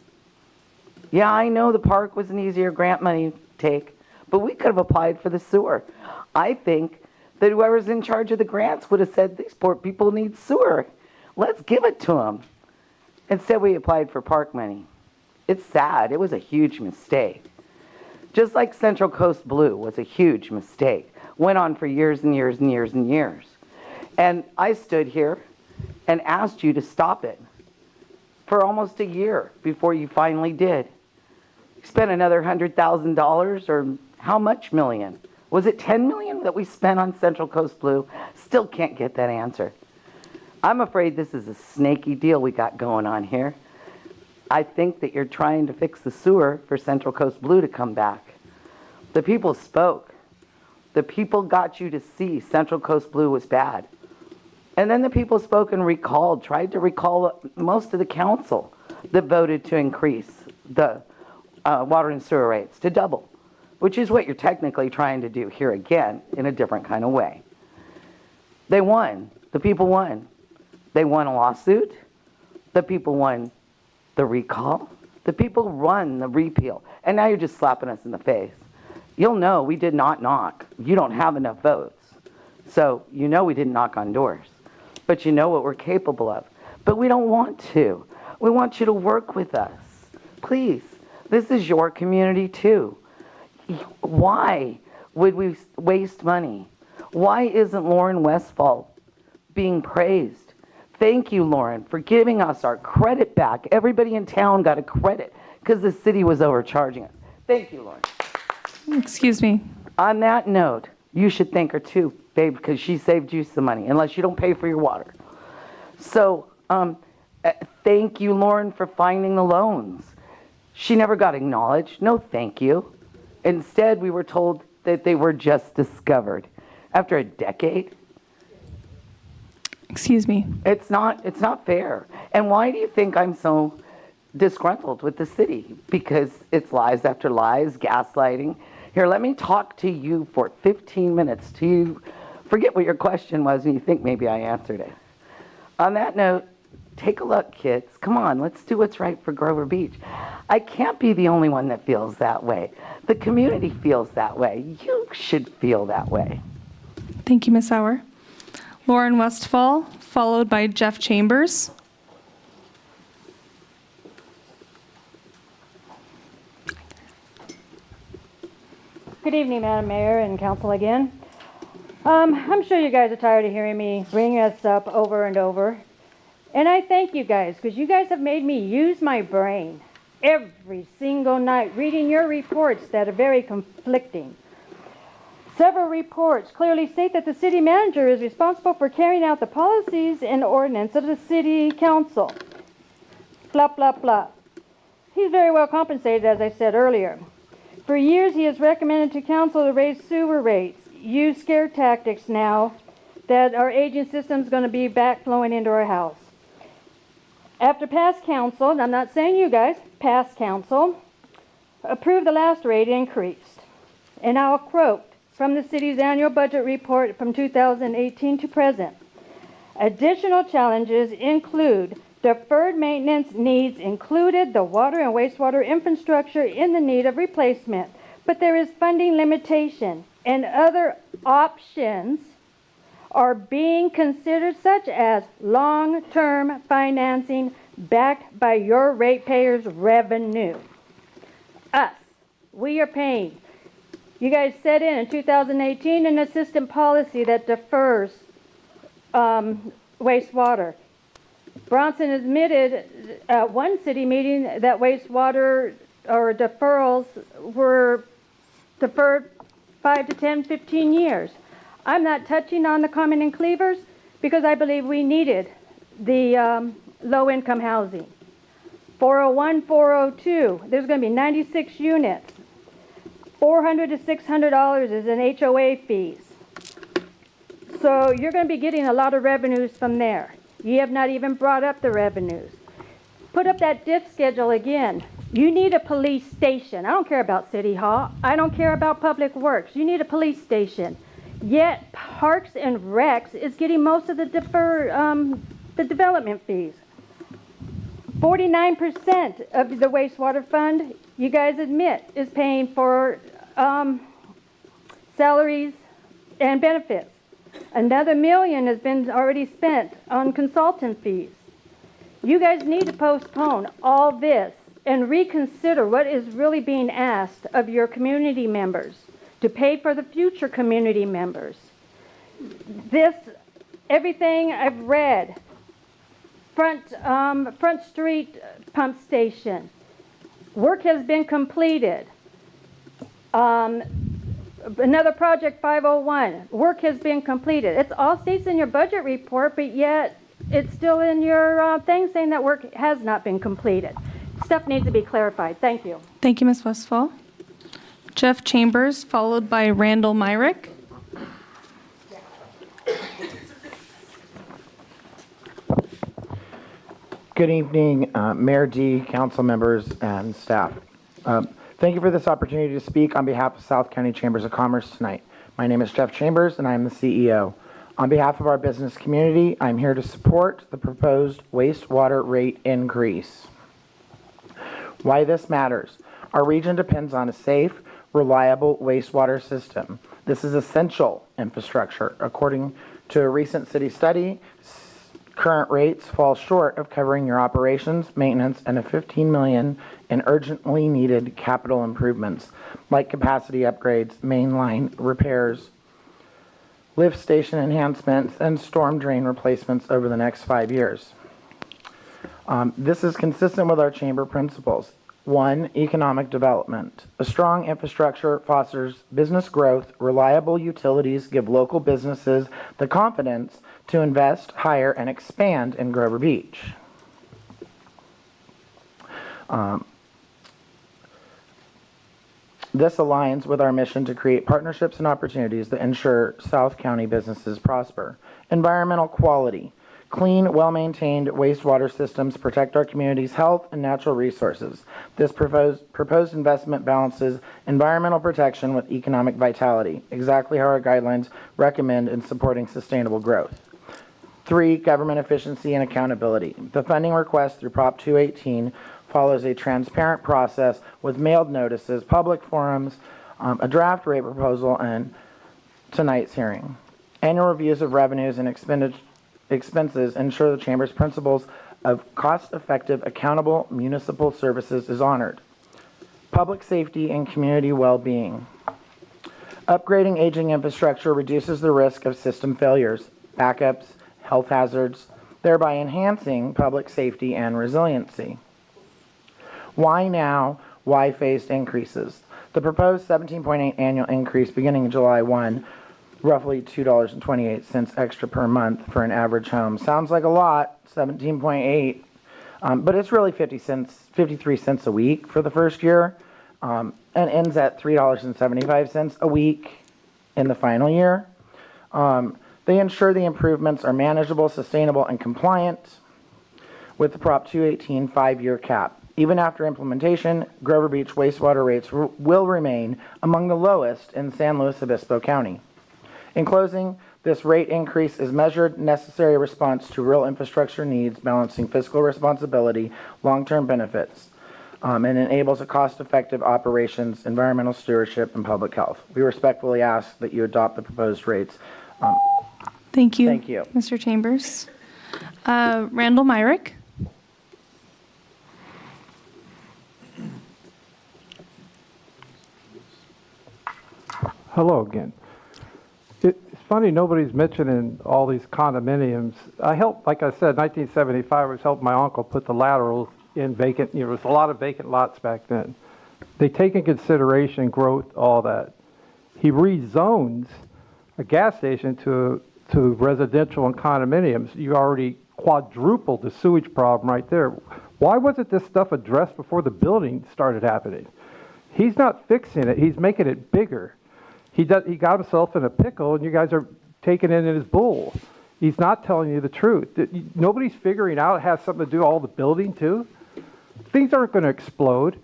Yeah, I know the park was an easier grant money take, but we could have applied for the sewer. I think that whoever's in charge of the grants would have said, these poor people need sewer. Let's give it to them. Instead, we applied for park money. It's sad. It was a huge mistake. Just like Central Coast Blue was a huge mistake. Went on for years and years and years and years. And I stood here and asked you to stop it for almost a year before you finally did. You spent another $100,000, or how much million? Was it 10 million that we spent on Central Coast Blue? Still can't get that answer. I'm afraid this is a snaky deal we got going on here. I think that you're trying to fix the sewer for Central Coast Blue to come back. The people spoke. The people got you to see Central Coast Blue was bad. And then the people spoke and recalled, tried to recall most of the council that voted to increase the water and sewer rates to double, which is what you're technically trying to do here again in a different kind of way. They won. The people won. They won a lawsuit. The people won the recall. The people won the repeal. And now you're just slapping us in the face. You'll know we did not knock. You don't have enough votes. So you know we didn't knock on doors. But you know what we're capable of. But we don't want to. We want you to work with us. Please. This is your community too. Why would we waste money? Why isn't Lauren Westfall being praised? Thank you, Lauren, for giving us our credit back. Everybody in town got a credit because the city was overcharging us. Thank you, Lauren. Excuse me. On that note, you should thank her too, babe, because she saved you some money, unless you don't pay for your water. So, thank you, Lauren, for finding the loans. She never got acknowledged. No, thank you. Instead, we were told that they were just discovered. After a decade? Excuse me. It's not fair. And why do you think I'm so disgruntled with the city? Because it's lies after lies, gaslighting. Here, let me talk to you for 15 minutes till you forget what your question was and you think maybe I answered it. On that note, take a look, kids. Come on, let's do what's right for Grover Beach. I can't be the only one that feels that way. The community feels that way. You should feel that way. Thank you, Ms. Sauer. Lauren Westfall, followed by Jeff Chambers. Good evening, Madam Mayor and Council again. I'm sure you guys are tired of hearing me bring us up over and over. And I thank you guys, because you guys have made me use my brain every single night, reading your reports that are very conflicting. Several reports clearly state that the city manager is responsible for carrying out the policies and ordinance of the city council. Blah, blah, blah. He's very well compensated, as I said earlier. For years, he has recommended to council to raise sewer rates, use scare tactics now that our aging system is going to be back flowing into our house. After past council, and I'm not saying you guys, past council, approved the last rate increase. And I'll quote from the city's annual budget report from 2018 to present. Additional challenges include deferred maintenance needs included the water and wastewater infrastructure in the need of replacement, but there is funding limitation and other options are being considered, such as long-term financing backed by your ratepayers' revenue. Us, we are paying. You guys set in 2018 an assistant policy that defers wastewater. Bronson admitted at one city meeting that wastewater or deferrals were deferred 5 to 10, 15 years. I'm not touching on the common and cleavers because I believe we needed the low-income housing. 401, 402, there's going to be 96 units. $400 to $600 is in HOA fees. So you're going to be getting a lot of revenues from there. You have not even brought up the revenues. Put up that DIF schedule again. You need a police station. I don't care about City Hall. I don't care about Public Works. You need a police station. Yet Parks and Recs is getting most of the development fees. 49% of the wastewater fund, you guys admit, is paying for salaries and benefits. Another $1 million has been already spent on consultant fees. You guys need to postpone all this and reconsider what is really being asked of your community members to pay for the future community members. This, everything I've read, Front Street pump station, work has been completed. Another project 501, work has been completed. It's all states in your budget report, but yet it's still in your thing saying that work has not been completed. Stuff needs to be clarified. Thank you. Thank you, Ms. Westfall. Jeff Chambers, followed by Randall Myrick. Good evening, Mayor D, council members, and staff. Thank you for this opportunity to speak on behalf of South County Chambers of Commerce tonight. My name is Jeff Chambers, and I am the CEO. On behalf of our business community, I'm here to support the proposed wastewater rate increase. Why this matters. Our region depends on a safe, reliable wastewater system. This is essential infrastructure. According to a recent city study, current rates fall short of covering your operations, maintenance, and $15 million in urgently needed capital improvements like capacity upgrades, mainline repairs, lift station enhancements, and storm drain replacements over the next 5 years. This is consistent with our chamber principles. 1, economic development. A strong infrastructure fosters business growth. Reliable utilities give local businesses the confidence to invest, hire, and expand in Grover Beach. This aligns with our mission to create partnerships and opportunities that ensure South County businesses prosper. Environmental quality. Clean, well-maintained wastewater systems protect our community's health and natural resources. This proposed investment balances environmental protection with economic vitality, exactly how our guidelines recommend in supporting sustainable growth. 3, government efficiency and accountability. The funding request through Prop 218 follows a transparent process with mailed notices, public forums, a draft rate proposal, and tonight's hearing. Annual reviews of revenues and expenses ensure the Chamber's principles of cost-effective, accountable municipal services is honored. Public safety and community well-being. Upgrading aging infrastructure reduces the risk of system failures, backups, health hazards, thereby enhancing public safety and resiliency. Why now? Why phased increases? The proposed 17.8 annual increase beginning July 1, roughly $2.28 extra per month for an average home. Sounds like a lot, 17.8, but it's really 53 cents a week for the first year, and ends at $3.75 a week in the final year. They ensure the improvements are manageable, sustainable, and compliant with the Prop 218 5-year cap. Even after implementation, Grover Beach wastewater rates will remain among the lowest in San Luis Obispo County. In closing, this rate increase is measured, necessary response to real infrastructure needs, balancing fiscal responsibility, long-term benefits, and enables a cost-effective operations, environmental stewardship, and public health. We respectfully ask that you adopt the proposed rates. Thank you. Thank you. Mr. Chambers. Randall Myrick. Hello again. It's funny nobody's mentioning all these condominiums. I helped, like I said, 1975 I was helping my uncle put the laterals in vacant, there was a lot of vacant lots back then. They take in consideration growth, all that. He rezones a gas station to residential and condominiums. You already quadrupled the sewage problem right there. Why wasn't this stuff addressed before the building started happening? He's not fixing it, he's making it bigger. He got himself in a pickle, and you guys are taking it in his bull. He's not telling you the truth. Nobody's figuring out it has something to do with all the building, too. Things aren't going to explode.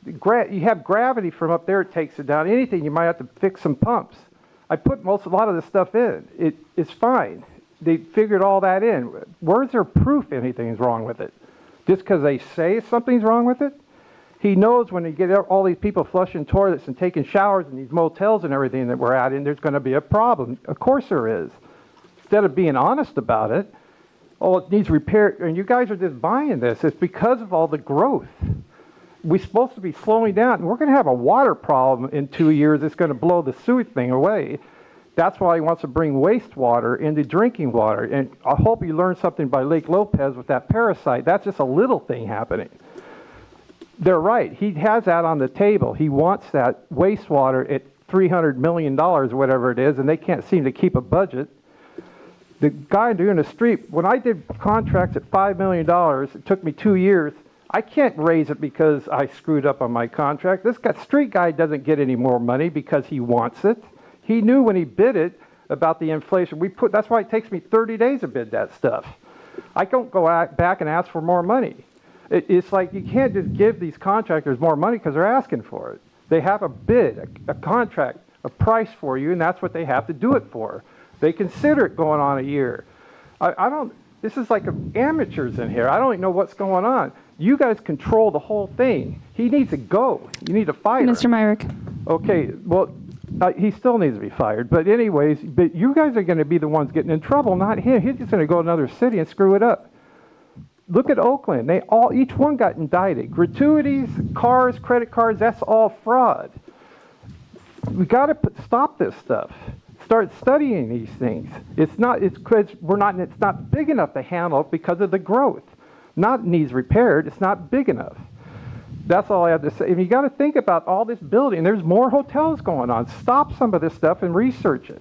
You have gravity from up there, it takes it down. Anything, you might have to fix some pumps. I put a lot of this stuff in. It's fine. They figured all that in. Where's there proof anything is wrong with it? just because they say something's wrong with it? He knows when you get all these people flushing toilets and taking showers in these motels and everything that we're at, and there's going to be a problem. Of course there is. Instead of being honest about it, oh, it needs repair, and you guys are just buying this. It's because of all the growth. We're supposed to be slowing down. We're going to have a water problem in 2 years. It's going to blow the sewage thing away. That's why he wants to bring wastewater into drinking water. And I hope you learned something by Lake Lopez with that parasite. That's just a little thing happening. They're right. He has that on the table. He wants that wastewater at $300 million, or whatever it is, and they can't seem to keep a budget. The guy doing the street, when I did contracts at $5 million, it took me 2 years. I can't raise it because I screwed up on my contract. This street guy doesn't get any more money because he wants it. He knew when he bid it about the inflation. That's why it takes me 30 days to bid that stuff. I don't go back and ask for more money. It's like you can't just give these contractors more money because they're asking for it. They have a bid, a contract, a price for you, and that's what they have to do it for. They consider it going on a year. This is like amateurs in here. I don't even know what's going on. You guys control the whole thing. He needs to go. You need to fire him. Mr. Myrick. Okay, well, he still needs to be fired. But anyways, but you guys are going to be the ones getting in trouble, not him. He's just going to go to another city and screw it up. Look at Oakland. Each one got indicted. Gratuities, cars, credit cards, that's all fraud. We got to stop this stuff. Start studying these things. It's not big enough to handle because of the growth. Not needs repaired, it's not big enough. That's all I have to say. And you got to think about all this building. There's more hotels going on. Stop some of this stuff and research it.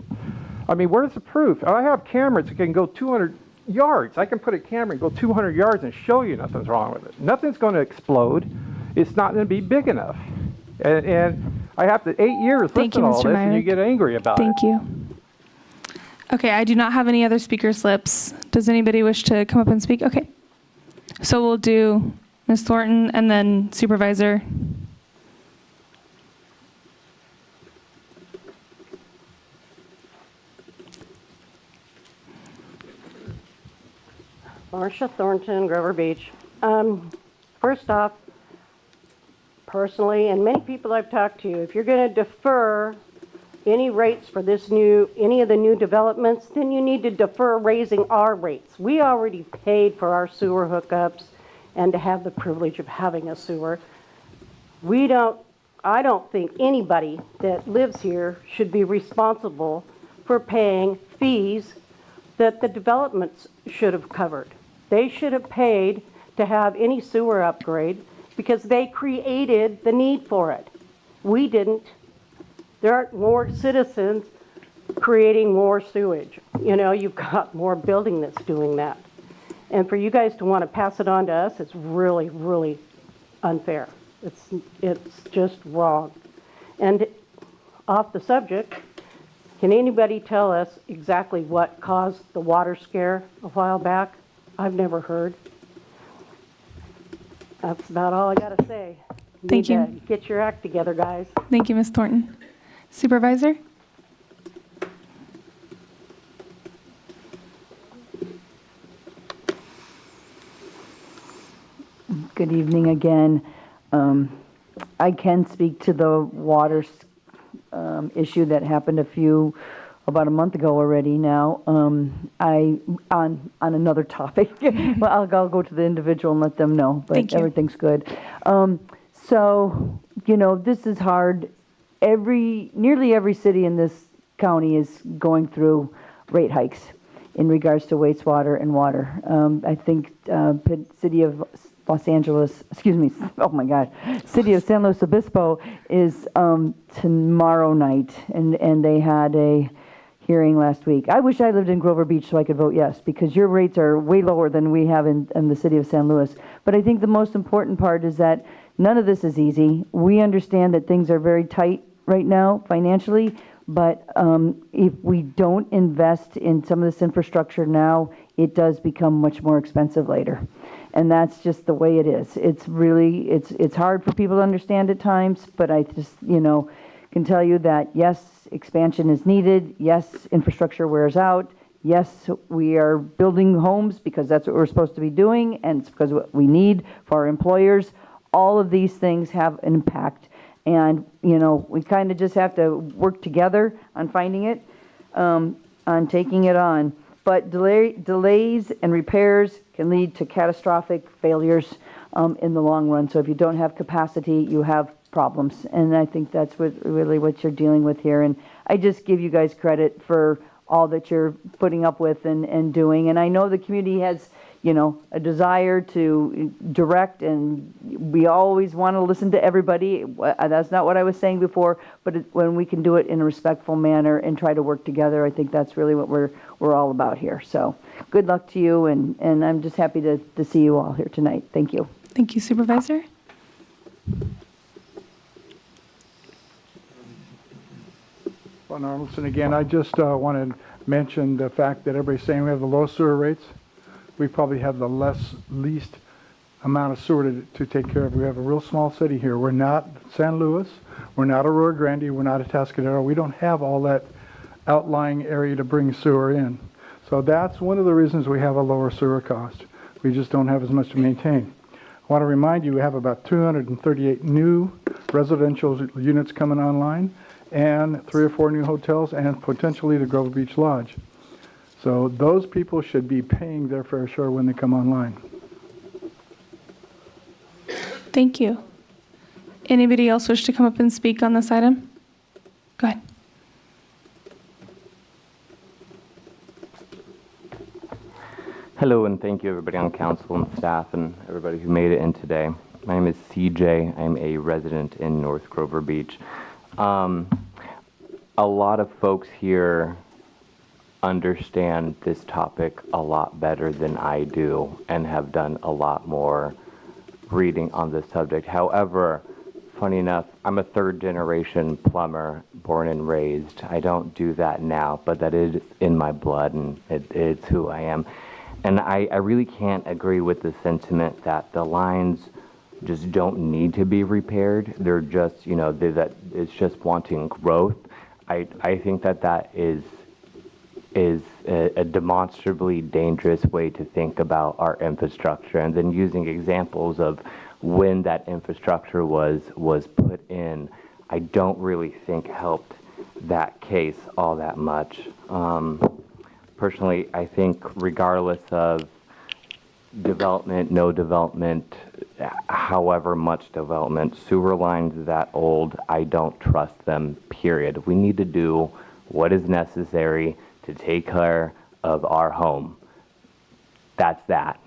I mean, where's the proof? I have cameras that can go 200 yards. I can put a camera and go 200 yards and show you nothing's wrong with it. Nothing's going to explode. It's not going to be big enough. And I have to 8 years listen to all this, and you get angry about it. Thank you. Okay, I do not have any other speaker slips. Does anybody wish to come up and speak? Okay. So we'll do Ms. Thornton and then Supervisor. Marcia Thornton, Grover Beach. First off, personally, and many people I've talked to, if you're going to defer any rates for any of the new developments, then you need to defer raising our rates. We already paid for our sewer hookups and to have the privilege of having a sewer. I don't think anybody that lives here should be responsible for paying fees that the developments should have covered. They should have paid to have any sewer upgrade because they created the need for it. We didn't. There aren't more citizens creating more sewage. You've got more building that's doing that. And for you guys to want to pass it on to us, it's really, really unfair. It's just wrong. And off the subject, can anybody tell us exactly what caused the water scare a while back? I've never heard. That's about all I got to say. Thank you. Get your act together, guys. Thank you, Ms. Thornton. Supervisor? Good evening again. I can speak to the water issue that happened about a month ago already now. On another topic. Well, I'll go to the individual and let them know, but everything's good. So, this is hard. Nearly every city in this county is going through rate hikes in regards to wastewater and water. I think City of Los Angeles, City of San Luis Obispo is tomorrow night, and they had a hearing last week. I wish I lived in Grover Beach so I could vote yes, because your rates are way lower than we have in the City of San Luis. But I think the most important part is that none of this is easy. We understand that things are very tight right now financially, but if we don't invest in some of this infrastructure now, it does become much more expensive later. And that's just the way it is. It's really, it's hard for people to understand at times, but I just, can tell you that yes, expansion is needed. Yes, infrastructure wears out. Yes, we are building homes because that's what we're supposed to be doing, and it's because what we need for our employers. All of these things have an impact, and, you know, we kind of just have to work together on finding it, on taking it on. But delays and repairs can lead to catastrophic failures in the long run. So if you don't have capacity, you have problems, and I think that's really what you're dealing with here. And I just give you guys credit for all that you're putting up with and doing. And I know the community has, you know, a desire to direct, and we always want to listen to everybody. That's not what I was saying before, but when we can do it in a respectful manner and try to work together, I think that's really what we're all about here. So good luck to you, and I'm just happy to see you all here tonight. Thank you. Thank you, Supervisor. Ron Arnoldson again. I just want to mention the fact that everybody's saying we have the lowest sewer rates. We probably have the least amount of sewer to take care of. We have a real small city here. We're not San Luis. We're not Aurora Grande. We're not Atascadero. We don't have all that outlying area to bring sewer in. So that's one of the reasons we have a lower sewer cost. We just don't have as much to maintain. I want to remind you we have about 238 new residential units coming online, and 3 or 4 new hotels, and potentially the Grover Beach Lodge. So those people should be paying their fair share when they come online. Thank you. Anybody else wish to come up and speak on this item? Go ahead. Hello, and thank you everybody on council and staff and everybody who made it in today. My name is CJ. I'm a resident in North Grover Beach. A lot of folks here understand this topic a lot better than I do and have done a lot more reading on this subject. However, funny enough, I'm a third-generation plumber, born and raised. I don't do that now, but that is in my blood, and it's who I am. And I really can't agree with the sentiment that the lines just don't need to be repaired. They're just, you know, that it's just wanting growth. I think that is a demonstrably dangerous way to think about our infrastructure, and then using examples of when that infrastructure was put in, I don't really think helped that case all that much. Personally, I think regardless of development, no development, however much development, sewer lines that old, I don't trust them, period. We need to do what is necessary to take care of our home. That's that.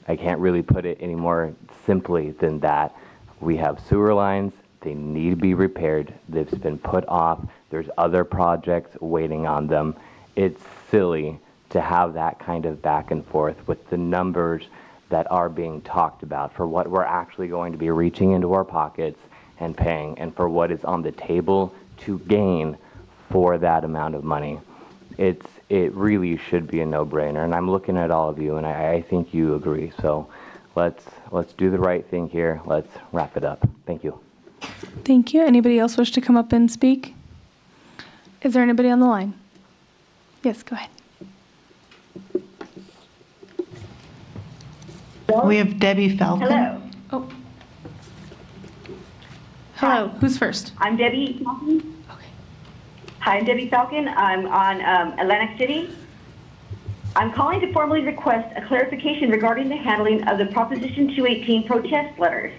I can't really put it any more simply than that. We have sewer lines, they need to be repaired. They've been put off. There's other projects waiting on them. It's silly to have that kind of back and forth with the numbers that are being talked about for what we're actually going to be reaching into our pockets and paying, and for what is on the table to gain for that amount of money. It really should be a no-brainer, and I'm looking at all of you, and I think you agree. So let's do the right thing here. Let's wrap it up. Thank you. Thank you. Anybody else wish to come up and speak? Is there anybody on the line? Yes, go ahead. We have Debbie Falcon. Hello. Oh. Hello. Who's first? I'm Debbie Falcon. Okay. Hi, I'm Debbie Falcon. I'm on Atlantic City. I'm calling to formally request a clarification regarding the handling of the Proposition 218 protest letters.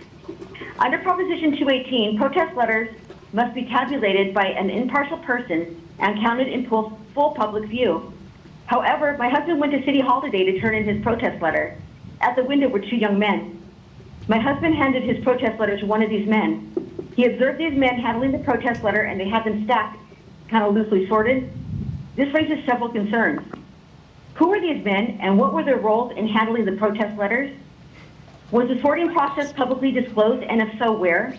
Under Proposition 218, protest letters must be tabulated by an impartial person and counted in full public view. However, my husband went to City Hall today to turn in his protest letter. At the window were 2 young men. My husband handed his protest letter to one of these men. He observed these men handling the protest letter, and they had them stacked, kind of loosely sorted. This raises several concerns. Who were these men, and what were their roles in handling the protest letters? Was the sorting process publicly disclosed, and if so, where?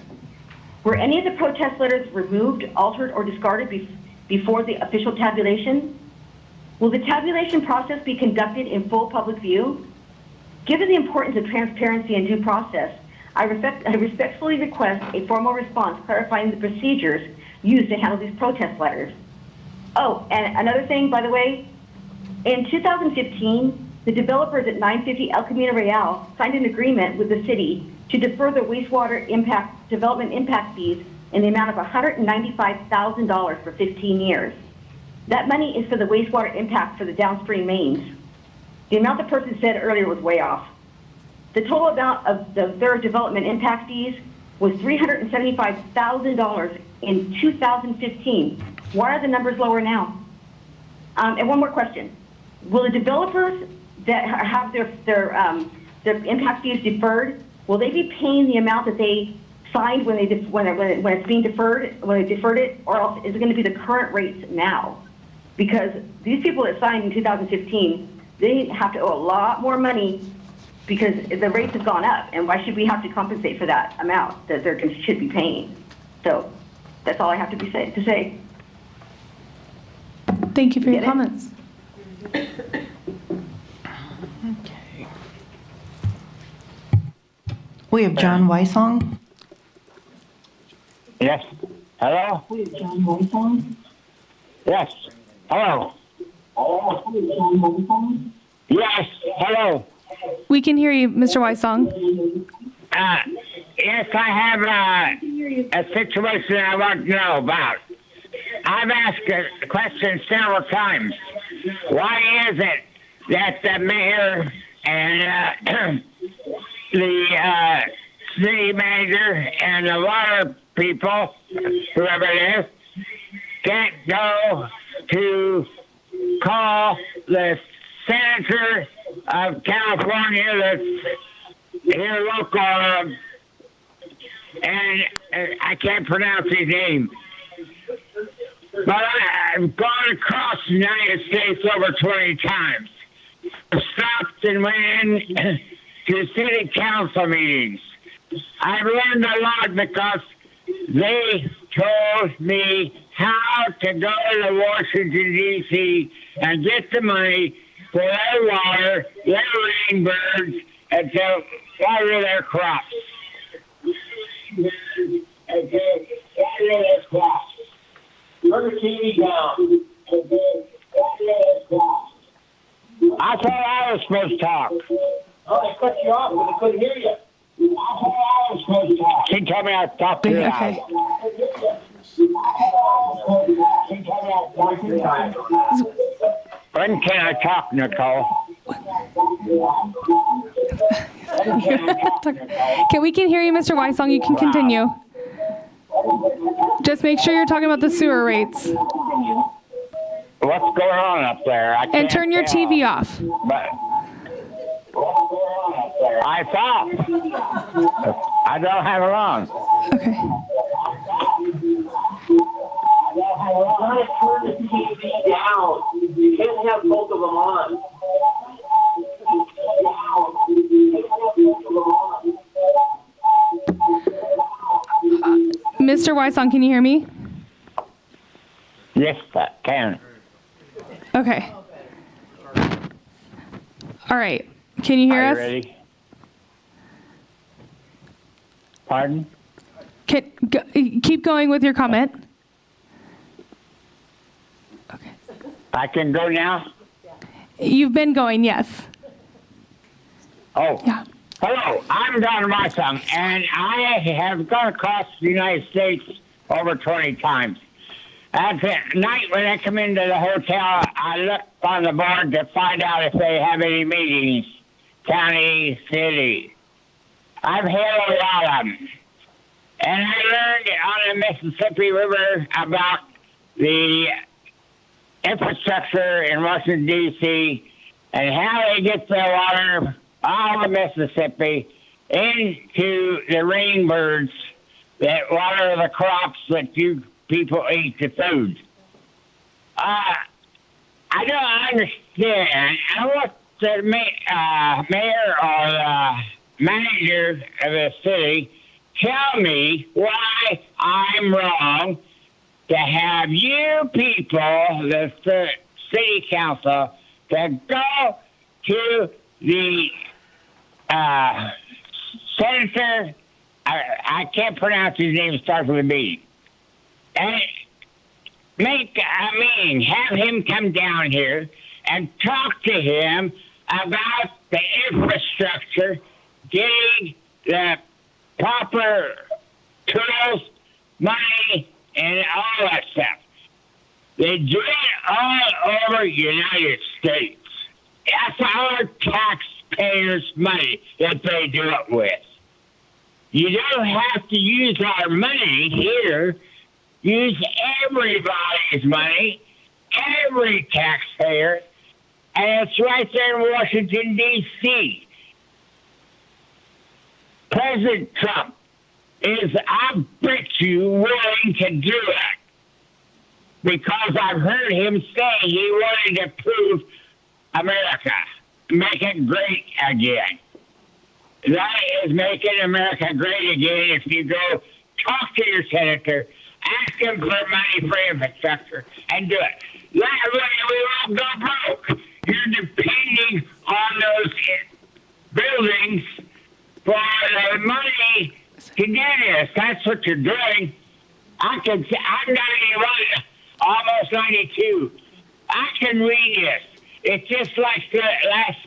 Were any of the protest letters removed, altered, or discarded before the official tabulation? Will the tabulation process be conducted in full public view? Given the importance of transparency and due process, I respectfully request a formal response clarifying the procedures used to handle these protest letters. Oh, and another thing, by the way, In 2015, the developers at 950 El Camino Real signed an agreement with the city to defer the wastewater development impact fees in the amount of $195,000 for 15 years. That money is for the wastewater impact for the downstream mains. The amount the person said earlier was way off. The total amount of their development impact fees was $375,000 in 2015. Why are the numbers lower now? And one more question. Will the developers that have their impact fees deferred, will they be paying the amount that they signed when it's being deferred, when they deferred it, or else is it going to be the current rates now? Because these people that signed in 2015, they have to owe a lot more money because the rates have gone up, and why should we have to compensate for that amount that they should be paying? So that's all I have to say. Thank you for your comments. We have John Weissong. Yes. Hello? We have John Weissong. Yes. Hello. Yes. Hello. We can hear you, Mr. Weissong. Yes, I have a situation I want to know about. I've asked a question several times. Why is it that the mayor and the city manager and the water people, whoever it is, can't go to call the senator of California that's here local, and I can't pronounce his name. But I've gone across the United States over 20 times. I've stopped and went in to city council meetings. I've learned a lot because they told me how to go to Washington, D.C. and get the money for their water, their rain birds, and to water their crops. And to water their crops. Turn the TV down. I thought I was supposed to talk. Oh, they cut you off, but they couldn't hear you. I thought I was supposed to talk. She told me I talked too loud. When can I talk, Nicole? Okay, we can hear you, Mr. Weissong. You can continue. Just make sure you're talking about the sewer rates. What's going on up there? And turn your TV off. But I thought I don't have it on. Okay. You gotta turn the TV down. You can't have both of them on. Mr. Weissong, can you hear me? Yes, I can. Okay. All right. Can you hear Are us? you ready? Pardon? Keep going with your comment. Okay. I can go now? You've been going, yes. Oh. Yeah. Hello, I'm Don Weissong, and I have gone across the United States over 20 times. At night when I come into the hotel, I look on the board to find out if they have any meetings, county, city. I've had a lot of them. And I learned on the Mississippi River about the infrastructure in Washington, D.C., and how they get their water out of Mississippi into the rainbirds that water the crops that you people eat the food. I don't understand what the mayor or the manager of the city tell me why I'm wrong to have you people, the city council, to go to the senator, I can't pronounce his name, it starts with a B, and have him come down here and talk to him about the infrastructure, getting the proper tools, money, and all that stuff. They do it all over the United States. That's our taxpayers' money that they do it with. You don't have to use our money here. Use everybody's money, every taxpayer, and it's right there in Washington, D.C. President Trump is, I bet you, willing to do it. Because I've heard him say he wanted to improve America, make it great again. That is making America great again. If you go talk to your senator, ask him for money for infrastructure, and do it. That way we won't go broke. You're depending on those buildings for the money to do this. That's what you're doing. I'm 91, almost 92. I can read this. It's just like the last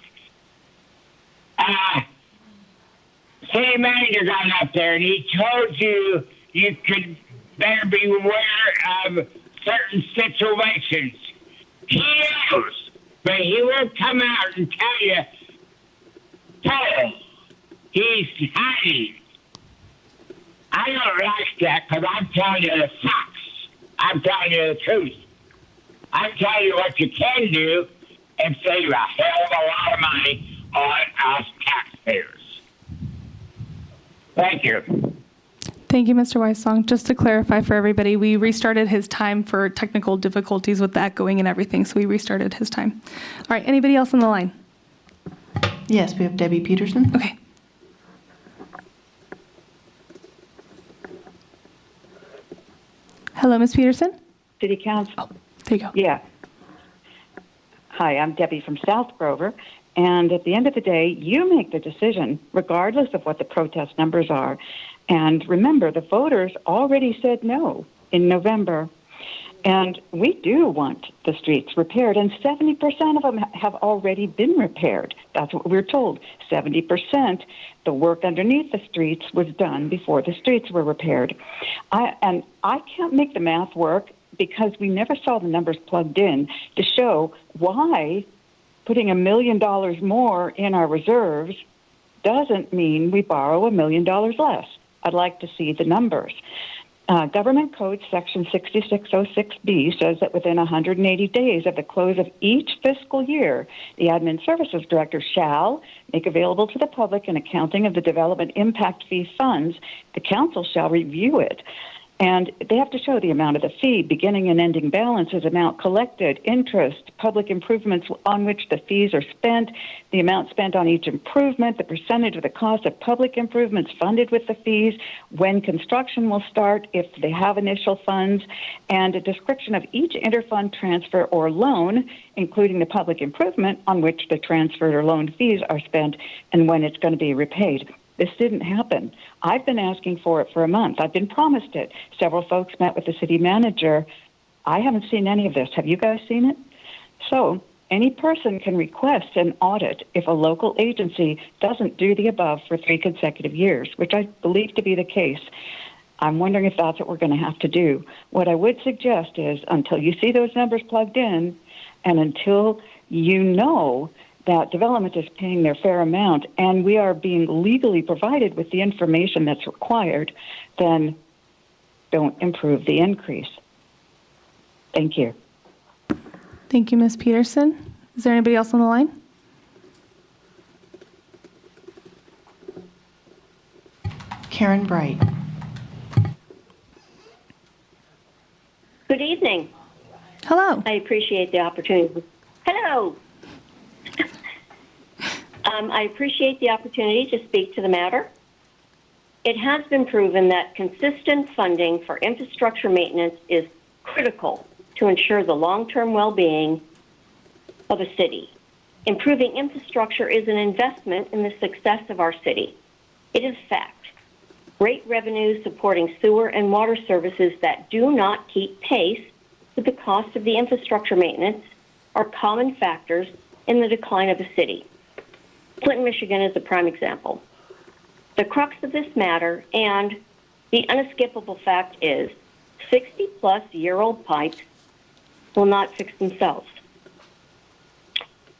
city manager got up there and he told you you could better be aware of certain situations. He knows, but he won't come out and tell you. He's hiding. I don't like that because I'm telling you the facts. I'm telling you the truth. I'm telling you what you can do and save a hell of a lot of money on us taxpayers. Thank you. Thank you, Mr. Weissong. Just to clarify for everybody, we restarted his time for technical difficulties with the echoing and everything, so we restarted his time. All right, anybody else on the line? Yes, we have Debbie Peterson. Okay. Hello, Ms. Peterson? City Council. Oh, there you go. Yeah. Hi, I'm Debbie from South Grover. And at the end of the day, you make the decision, regardless of what the protest numbers are. And remember, the voters already said no in November. And we do want the streets repaired, and 70% of them have already been repaired. That's what we're told. 70%, the work underneath the streets was done before the streets were repaired. I can't make the math work because we never saw the numbers plugged in to show why putting $1 million more in our reserves doesn't mean we borrow $1 million less. I'd like to see the numbers. Government Code Section 6606B says that within 180 days of the close of each fiscal year, the Admin Services Director shall make available to the public an accounting of the development impact fee funds. The council shall review it. And they have to show the amount of the fee, beginning and ending balances, amount collected, interest, public improvements on which the fees are spent, the amount spent on each improvement, the percentage of the cost of public improvements funded with the fees, when construction will start, if they have initial funds, and a description of each interfund transfer or loan, including the public improvement on which the transferred or loaned fees are spent, and when it's going to be repaid. This didn't happen. I've been asking for it for a month. I've been promised it. Several folks met with the city manager. I haven't seen any of this. Have you guys seen it? So any person can request an audit if a local agency doesn't do the above for 3 consecutive years, which I believe to be the case. I'm wondering if that's what we're going to have to do. What I would suggest is until you see those numbers plugged in and until you know that development is paying their fair amount and we are being legally provided with the information that's required, then don't improve the increase. Thank you. Thank you, Ms. Peterson. Is there anybody else on the line? Karen Bright. Good evening. Hello. I appreciate the opportunity. Hello. I appreciate the opportunity to speak to the matter. It has been proven that consistent funding for infrastructure maintenance is critical to ensure the long-term well-being of a city. Improving infrastructure is an investment in the success of our city. It is fact. Great revenues supporting sewer and water services that do not keep pace with the cost of the infrastructure maintenance are common factors in the decline of a city. Clinton, Michigan is a prime example. The crux of this matter and the unescapable fact is 60-plus-year-old pipes will not fix themselves.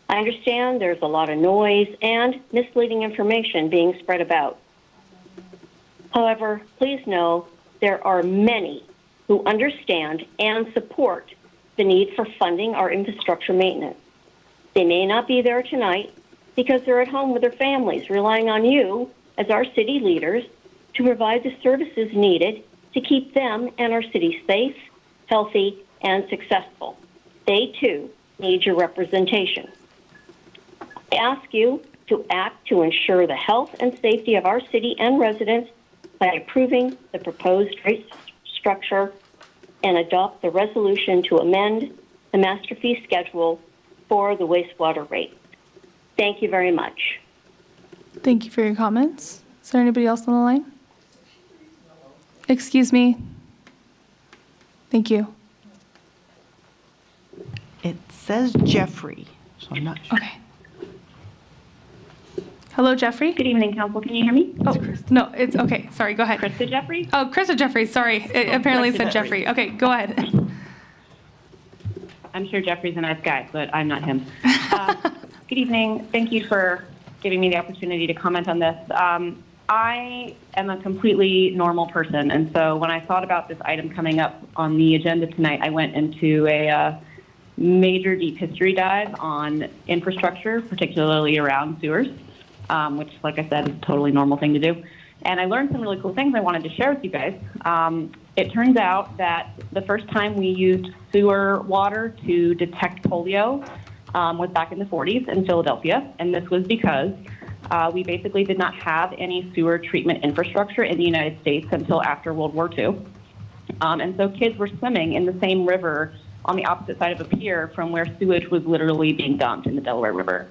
I understand there's a lot of noise and misleading information being spread about. However, please know there are many who understand and support the need for funding our infrastructure maintenance. They may not be there tonight because they're at home with their families, relying on you as our city leaders to provide the services needed to keep them and our city safe, healthy, and successful. They, too, need your representation. I ask you to act to ensure the health and safety of our city and residents by approving the proposed rate structure and adopt the resolution to amend the master fee schedule for the wastewater rate. Thank you very much. Thank you for your comments. Is there anybody else on the line? Excuse me. Thank you. It says Jeffrey, so I'm not sure. Okay. Hello, Jeffrey. Good evening, Council. Can you hear me? Oh, no, it's okay. Sorry, go ahead. Krista Jeffrey? Oh, Krista Jeffrey. Sorry. It apparently Krista said Jeffrey. Jeffrey. Okay, go ahead. I'm sure Jeffrey's a nice guy, but I'm not him. Good evening. Thank you for giving me the opportunity to comment on this. I am a completely normal person, and so when I thought about this item coming up on the agenda tonight, I went into a major deep history dive on infrastructure, particularly around sewers, which, like I said, is a totally normal thing to do. And I learned some really cool things I wanted to share with you guys. It turns out that the first time we used sewer water to detect polio was back in the 40s in Philadelphia, and this was because we basically did not have any sewer treatment infrastructure in the United States until after World War II. And so kids were swimming in the same river on the opposite side of a pier from where sewage was literally being dumped in the Delaware River.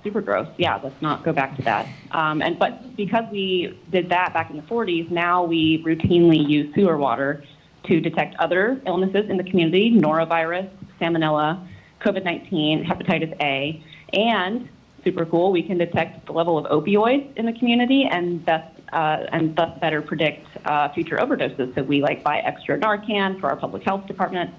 Super gross. Yeah, let's not go back to that. But because we did that back in the 40s, now we routinely use sewer water to detect other illnesses in the community, norovirus, salmonella, COVID-19, hepatitis A, and super cool, we can detect the level of opioids in the community and thus better predict future overdoses. So we buy extra Narcan for our public health department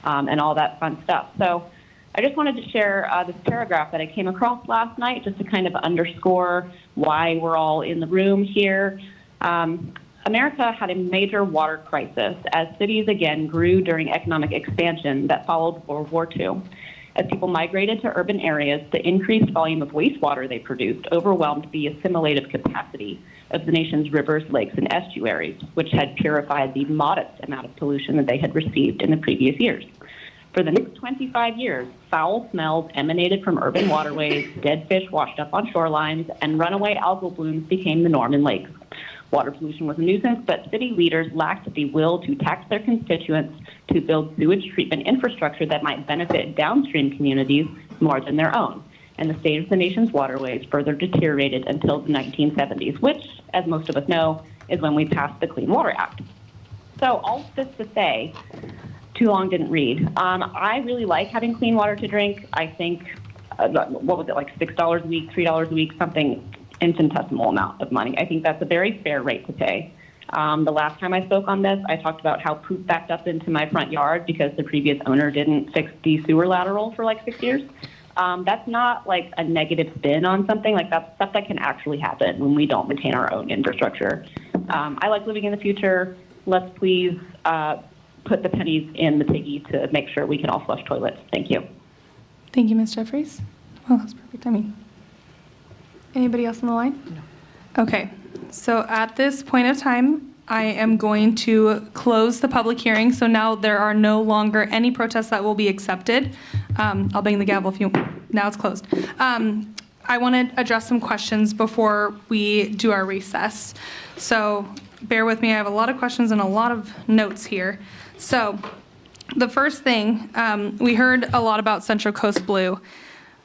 and all that fun stuff. So I just wanted to share this paragraph that I came across last night just to kind of underscore why we're all in the room here. America had a major water crisis as cities again grew during economic expansion that followed World War II. As people migrated to urban areas, the increased volume of wastewater they produced overwhelmed the assimilative capacity of the nation's rivers, lakes, and estuaries, which had purified the modest amount of pollution that they had received in the previous years. For the next 25 years, foul smells emanated from urban waterways, dead fish washed up on shorelines, and runaway algal blooms became the norm in lakes. Water pollution was a nuisance, but city leaders lacked the will to tax their constituents to build sewage treatment infrastructure that might benefit downstream communities more than their own. And the state of the nation's waterways further deteriorated until the 1970s, which, as most of us know, is when we passed the Clean Water Act. So all this to say, too long didn't read. I really like having clean water to drink. I think, what was it, like $6 a week, $3 a week, something infinitesimal amount of money. I think that's a very fair rate to pay. The last time I spoke on this, I talked about how poop backed up into my front yard because the previous owner didn't fix the sewer lateral for 6 years. That's not a negative spin on something. That's stuff that can actually happen when we don't maintain our own infrastructure. I like living in the future. Let's please put the pennies in the piggy to make sure we can all flush toilets. Thank you. Thank you, Ms. Jeffries. Well, that's perfect timing. Anybody else on the line? No. Okay, so at this point of time, I am going to close the public hearing. So now there are no longer any protests that will be accepted. I'll bang the gavel if you, now it's closed. I want to address some questions before we do our recess. So bear with me, I have a lot of questions and a lot of notes here. So the first thing, we heard a lot about Central Coast Blue.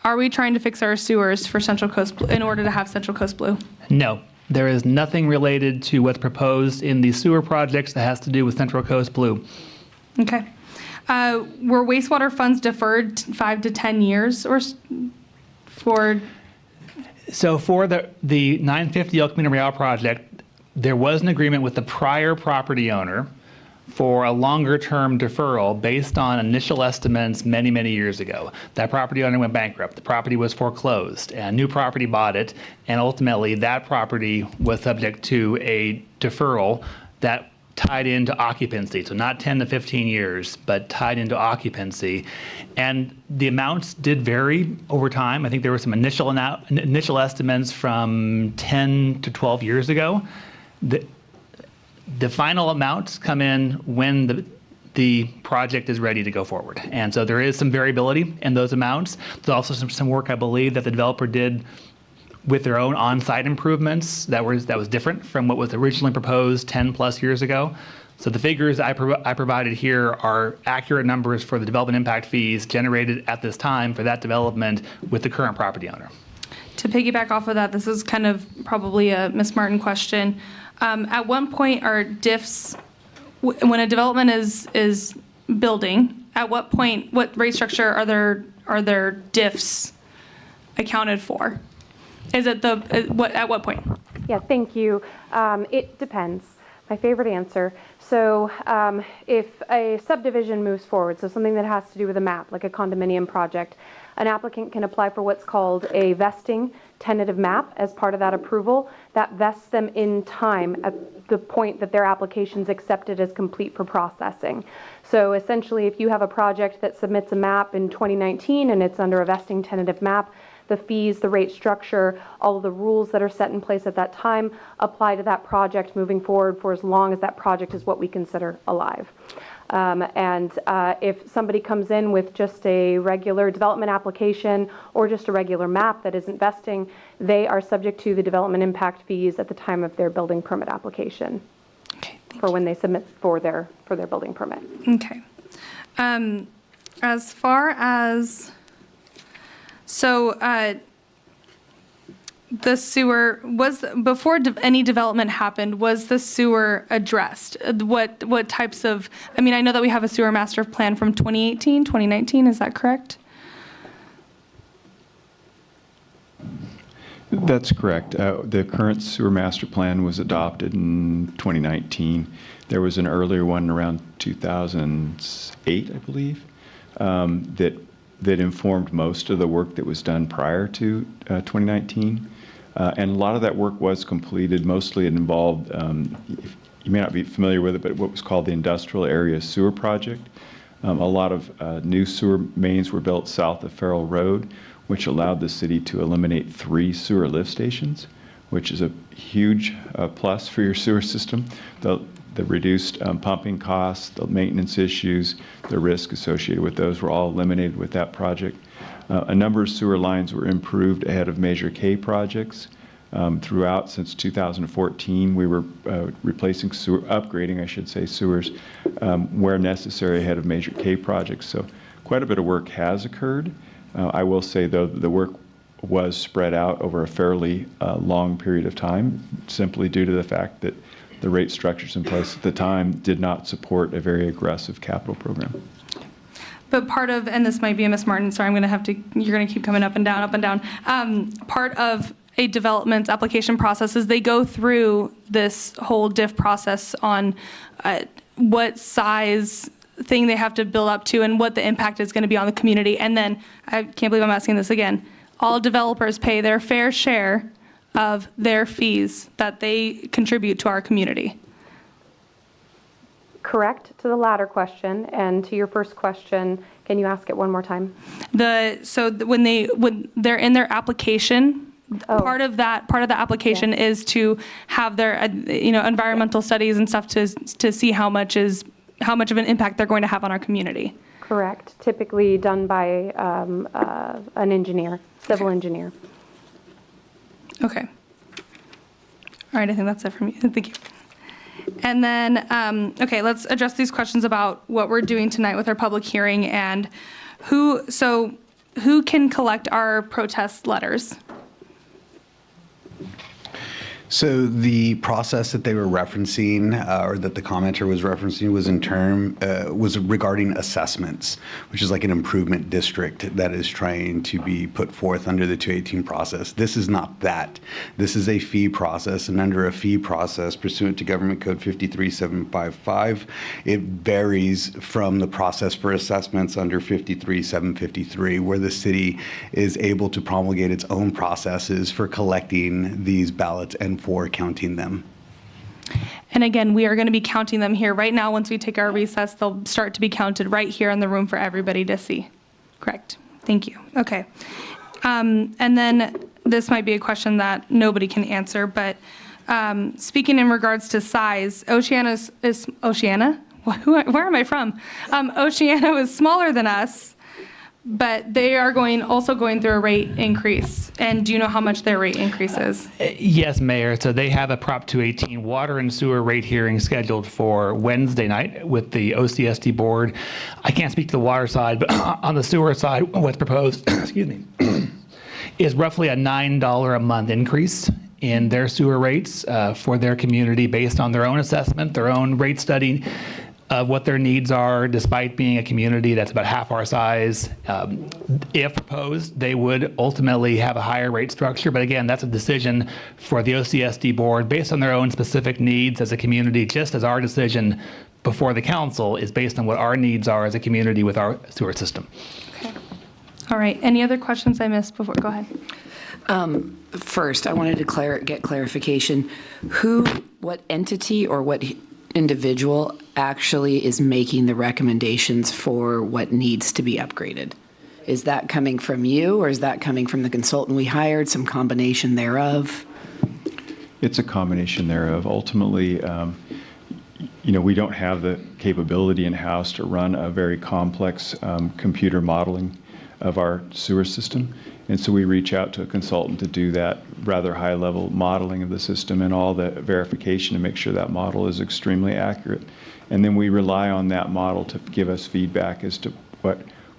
Are we trying to fix our sewers for Central Coast Blue in order to have Central Coast Blue? No. There is nothing related to what's proposed in the sewer projects that has to do with Central Coast Blue. Okay. Were wastewater funds deferred 5 to 10 years for? So for the 950 El Camino Real project, there was an agreement with the prior property owner for a longer-term deferral based on initial estimates many, many years ago. That property owner went bankrupt. The property was foreclosed, and new property bought it, and ultimately that property was subject to a deferral that tied into occupancy. So not 10 to 15 years, but tied into occupancy. And the amounts did vary over time. I think there were some initial estimates from 10 to 12 years ago. The final amounts come in when the project is ready to go forward. And so there is some variability in those amounts. There's also some work, I believe, that the developer did with their own on-site improvements that was different from what was originally proposed 10 plus years ago. So the figures I provided here are accurate numbers for the development impact fees generated at this time for that development with the current property owner. To piggyback off of that, this is kind of probably a Ms. Martin question. At one point, are diffs, when a development is building, at what point, what rate structure are there diffs accounted for? Is it at what point? Yeah, thank you. It depends. My favorite answer. So if a subdivision moves forward, so something that has to do with a map, like a condominium project, an applicant can apply for what's called a vesting tentative map as part of that approval. That vests them in time at the point that their application is accepted as complete for processing. So essentially, if you have a project that submits a map in 2019 and it's under a vesting tentative map, the fees, the rate structure, all of the rules that are set in place at that time apply to that project moving forward for as long as that project is what we consider alive. If somebody comes in with just a regular development application or just a regular map that isn't vesting, they are subject to the development impact fees at the time of their building permit application for when they submit for their building permit. Okay. As far as, the sewer was, before any development happened, was the sewer addressed? What types of, I mean, I know that we have a sewer master plan from 2018, 2019, is that correct? That's correct. The current sewer master plan was adopted in 2019. There was an earlier one around 2008, I believe, that informed most of the work that was done prior to 2019. And a lot of that work was completed. Mostly it involved, you may not be familiar with it, but what was called the Industrial Area Sewer Project. A lot of new sewer mains were built south of Farrell Road, which allowed the city to eliminate 3 sewer lift stations, which is a huge plus for your sewer system. The reduced pumping costs, the maintenance issues, the risk associated with those were all eliminated with that project. A number of sewer lines were improved ahead of Measure K projects. Throughout since 2014, we were upgrading, I should say, sewers where necessary ahead of Measure K projects. So quite a bit of work has occurred. I will say, though, the work was spread out over a fairly long period of time, simply due to the fact that the rate structures in place at the time did not support a very aggressive capital program. But part of, and this might be a Ms. Martin, sorry, you're going to keep coming up and down. Part of a development application process is they go through this whole diff process on what size thing they have to build up to and what the impact is going to be on the community. And then, I can't believe I'm asking this again, all developers pay their fair share of their fees that they contribute to our community. Correct to the latter question, and to your first question, can you ask it one more time? When they're in their application, part of the application is to have their environmental studies and stuff to see how much of an impact they're going to have on our community. Correct. Typically done by an engineer, civil engineer. Okay. All right, I think that's it from me. Thank you. And then, okay, let's address these questions about what we're doing tonight with our public hearing and who can collect our protest letters? So the process that they were referencing, or that the commenter was referencing, was regarding assessments, which is like an improvement district that is trying to be put forth under the 218 process. This is not that. This is a fee process, and under a fee process pursuant to Government Code 53755, it varies from the process for assessments under 53753, where the city is able to promulgate its own processes for collecting these ballots and for counting them. And again, we are going to be counting them here right now. Once we take our recess, they'll start to be counted right here in the room for everybody to see. Correct. Thank you. Okay. And then this might be a question that nobody can answer, but speaking in regards to size, Oceana is Oceana? Where am I from? Oceana is smaller than us, but they are also going through a rate increase. And do you know how much their rate increase is? Yes, Mayor. So they have a Prop 218 water and sewer rate hearing scheduled for Wednesday night with the OCSD board. I can't speak to the water side, but on the sewer side, what's proposed, excuse me, is roughly a $9 a month increase in their sewer rates for their community based on their own assessment, their own rate study of what their needs are, despite being a community that's about half our size. If proposed, they would ultimately have a higher rate structure, but again, that's a decision for the OCSD board based on their own specific needs as a community, just as our decision before the council is based on what our needs are as a community with our sewer system. Okay. All right, any other questions I missed before? Go ahead. First, I wanted to get clarification. What entity or what individual actually is making the recommendations for what needs to be upgraded? Is that coming from you, or is that coming from the consultant we hired, some combination thereof? It's a combination thereof. Ultimately, we don't have the capability in-house to run a very complex computer modeling of our sewer system. And so we reach out to a consultant to do that rather high-level modeling of the system and all the verification to make sure that model is extremely accurate. And then we rely on that model to give us feedback as to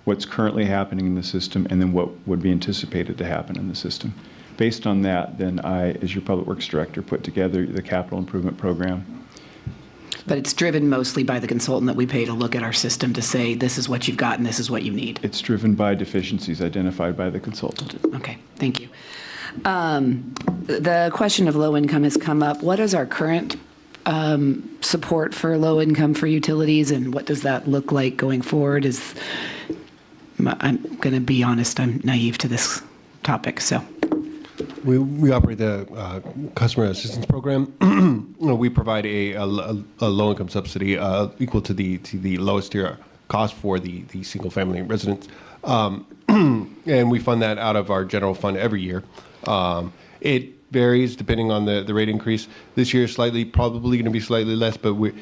what's currently happening in the system and then what would be anticipated to happen in the system. Based on that, then I, as your Public Works Director, put together the capital improvement program. But it's driven mostly by the consultant that we pay to look at our system to say, this is what you've got and this is what you need. It's driven by deficiencies identified by the consultant. Okay, thank you. The question of low income has come up. What is our current support for low income for utilities, and what does that look like going forward? I'm going to be honest, I'm naive to this topic, so. We operate the customer assistance program. We provide a low-income subsidy equal to the lowest tier cost for the single-family residents, and we fund that out of our general fund every year. It varies depending on the rate increase. This year, probably going to be slightly less, but we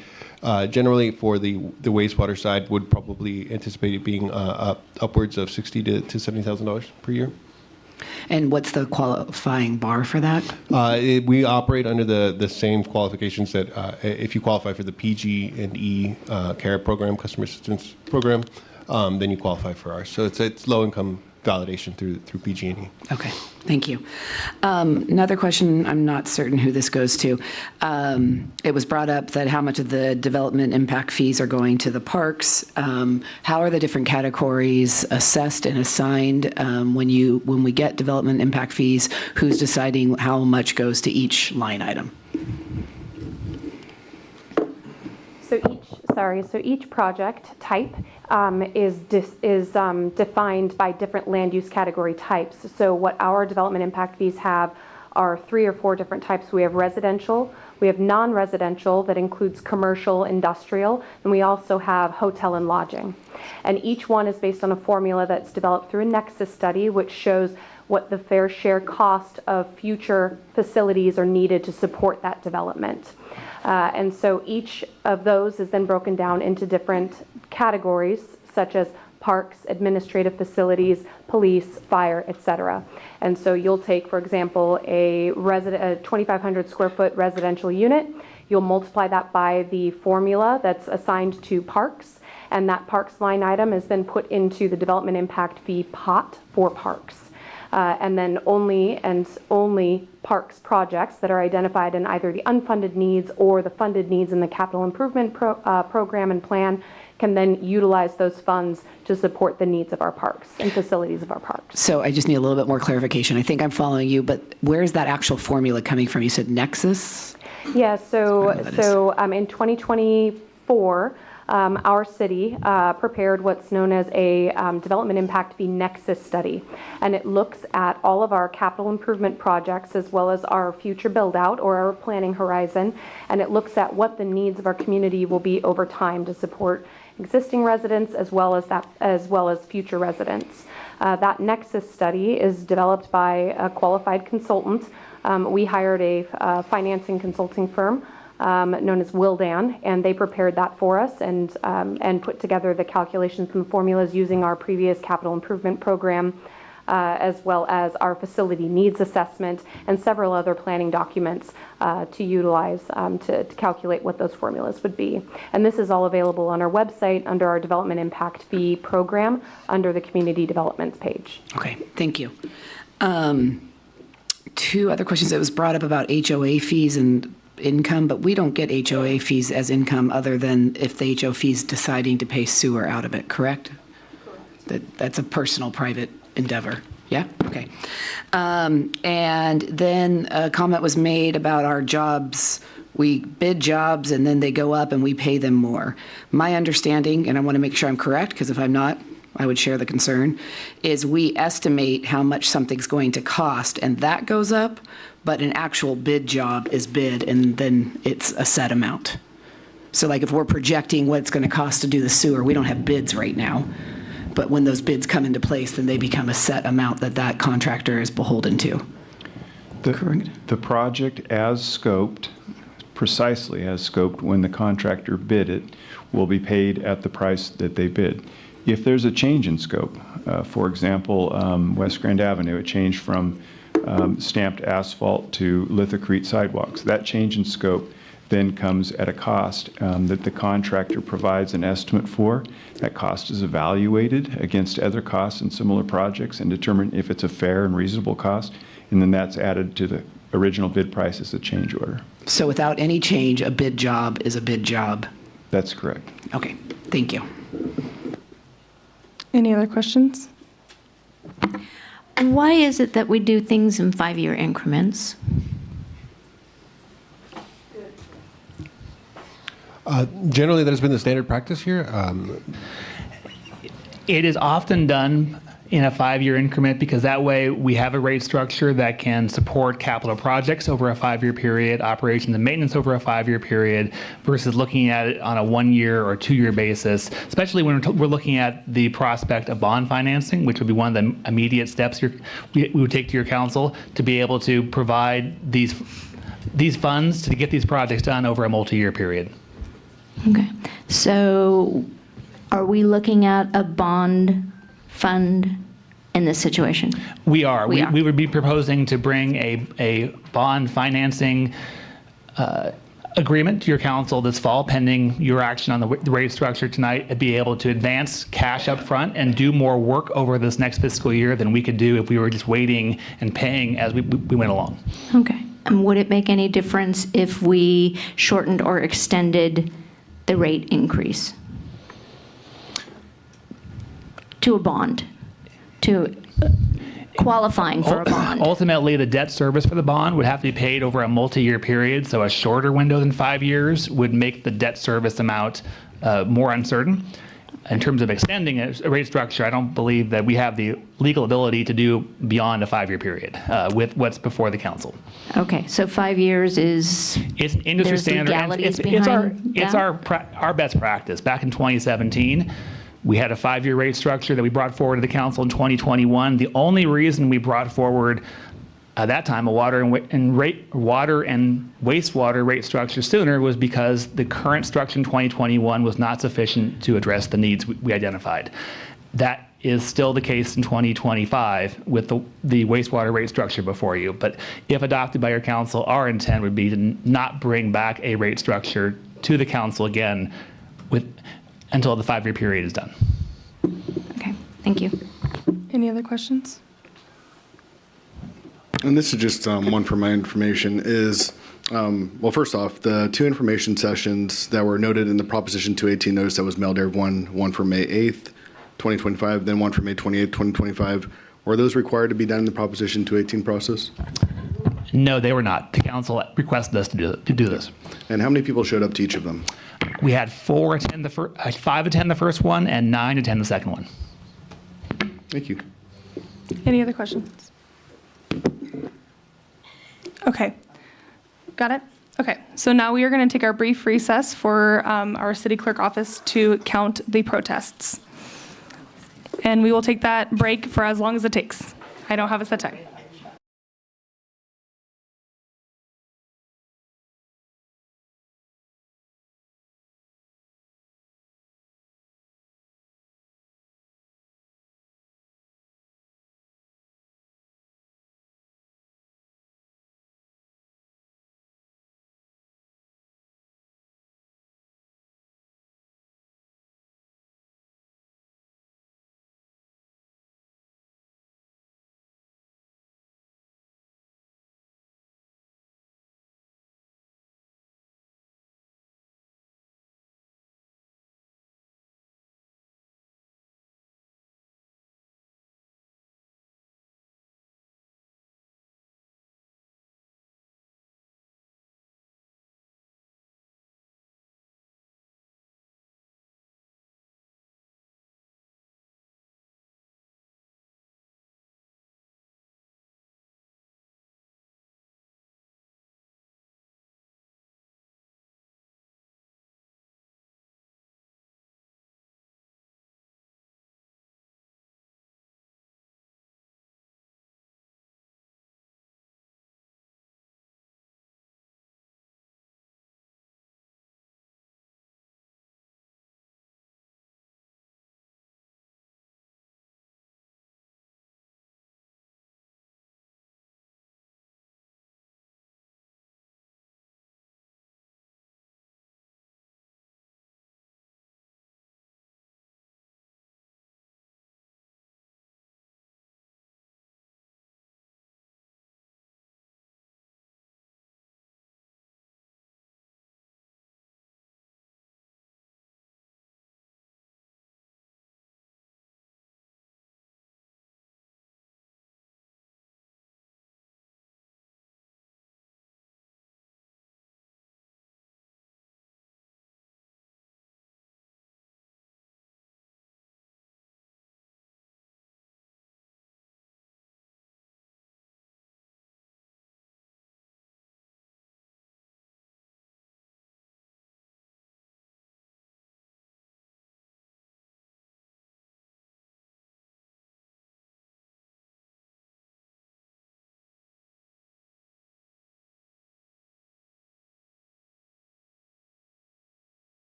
generally for the wastewater side would probably anticipate it being upwards of $60,000 to $70,000 per year. And what's the qualifying bar for that? We operate under the same qualifications that if you qualify for the PG&E CARE program, customer assistance program, then you qualify for ours. So it's low income validation through PG&E. Okay, thank you. Another question, I'm not certain who this goes to. It was brought up that how much of the development impact fees are going to the parks. How are the different categories assessed and assigned when we get development impact fees? Who's deciding how much goes to each line item? So each project type is defined by different land use category types. So what our development impact fees have are 3 or 4 different types. We have residential, we have non-residential that includes commercial, industrial, and we also have hotel and lodging. And each one is based on a formula that's developed through a Nexus study, which shows what the fair share cost of future facilities are needed to support that development. And so each of those is then broken down into different categories, such as parks, administrative facilities, police, fire, etc. And so you'll take, for example, a 2,500 square foot residential unit, you'll multiply that by the formula that's assigned to parks, and that parks line item is then put into the development impact fee pot for parks. and then only parks projects that are identified in either the unfunded needs or the funded needs in the capital improvement program and plan can then utilize those funds to support the needs of our parks and facilities of our parks. So I just need a little bit more clarification. I think I'm following you, but where's that actual formula coming from? You said Nexus? Yeah, so in 2024, our city prepared what's known as a development impact fee nexus study, and it looks at all of our capital improvement projects as well as our future build out or our planning horizon, and it looks at what the needs of our community will be over time to support existing residents as well as future residents. That nexus study is developed by a qualified consultant. We hired a financing consulting firm known as Wildan, and they prepared that for us and put together the calculations and formulas using our previous capital improvement program, as well as our facility needs assessment and several other planning documents to utilize to calculate what those formulas would be. And this is all available on our website under our development impact fee program under the community developments page. Okay, thank you. Two other questions that was brought up about HOA fees and income, but we don't get HOA fees as income other than if the HOA fee is deciding to pay sewer out of it, correct? That's a personal, private endeavor. Yeah? Okay. And then a comment was made about our jobs. We bid jobs and then they go up and we pay them more. My understanding, and I want to make sure I'm correct, because if I'm not, I would share the concern, is we estimate how much something's going to cost and that goes up, but an actual bid job is bid and then it's a set amount. So like if we're projecting what it's going to cost to do the sewer, we don't have bids right now. But when those bids come into place, then they become a set amount that contractor is beholden to. Correct. The project as scoped, precisely as scoped when the contractor bid it, will be paid at the price that they bid. If there's a change in scope, for example, West Grand Avenue, it changed from stamped asphalt to lithocrete sidewalks. That change in scope then comes at a cost that the contractor provides an estimate for. That cost is evaluated against other costs in similar projects and determined if it's a fair and reasonable cost, and then that's added to the original bid price as a change order. So without any change, a bid job is a bid job? That's correct. Okay, thank you. Any other questions? Why is it that we do things in 5-year increments? Generally, that has been the standard practice here. It is often done in a 5-year increment because that way we have a rate structure that can support capital projects over a 5-year period, operations and maintenance over a 5-year period, versus looking at it on a 1-year or 2-year basis, especially when we're looking at the prospect of bond financing, which would be one of the immediate steps we would take to your council to be able to provide these funds to get these projects done over a multi-year period. Okay, so are we looking at a bond fund in this situation? We are. We would be proposing to bring a bond financing agreement to your council this fall, pending your action on the rate structure tonight, and be able to advance cash up front and do more work over this next fiscal year than we could do if we were just waiting and paying as we went along. Okay. And would it make any difference if we shortened or extended the rate increase to a bond, to qualifying for a bond? Ultimately, the debt service for the bond would have to be paid over a multi-year period, so a shorter window than 5 years would make the debt service amount more uncertain. In terms of extending a rate structure, I don't believe that we have the legal ability to do beyond a 5-year period with what's before the council. Okay, so 5 years is it's industry standard. It's our best practice. Back in 2017, we had a 5-year rate structure that we brought forward to the council in 2021. The only reason we brought forward at that time a water and wastewater rate structure sooner was because the current structure in 2021 was not sufficient to address the needs we identified. That is still the case in 2025 with the wastewater rate structure before you. But if adopted by your council, our intent would be to not bring back a rate structure to the council again until the 5-year period is done. Okay, thank you. Any other questions? And this is just one for my information, is, well, first off, the 2 information sessions that were noted in the Proposition 218 notice that was mailed to everyone, one for May 8th, 2025, then one for May 28th, 2025, were those required to be done in the Proposition 218 process? No, they were not. The council requested us to do this. And how many people showed up to each of them? We had 5 attend the first one and 9 attend the second one. Thank you. Any other questions? Okay. Got it? Okay. So now we are going to take our brief recess for our city clerk office to count the protests. And we will take that break for as long as it takes. I don't have a set time.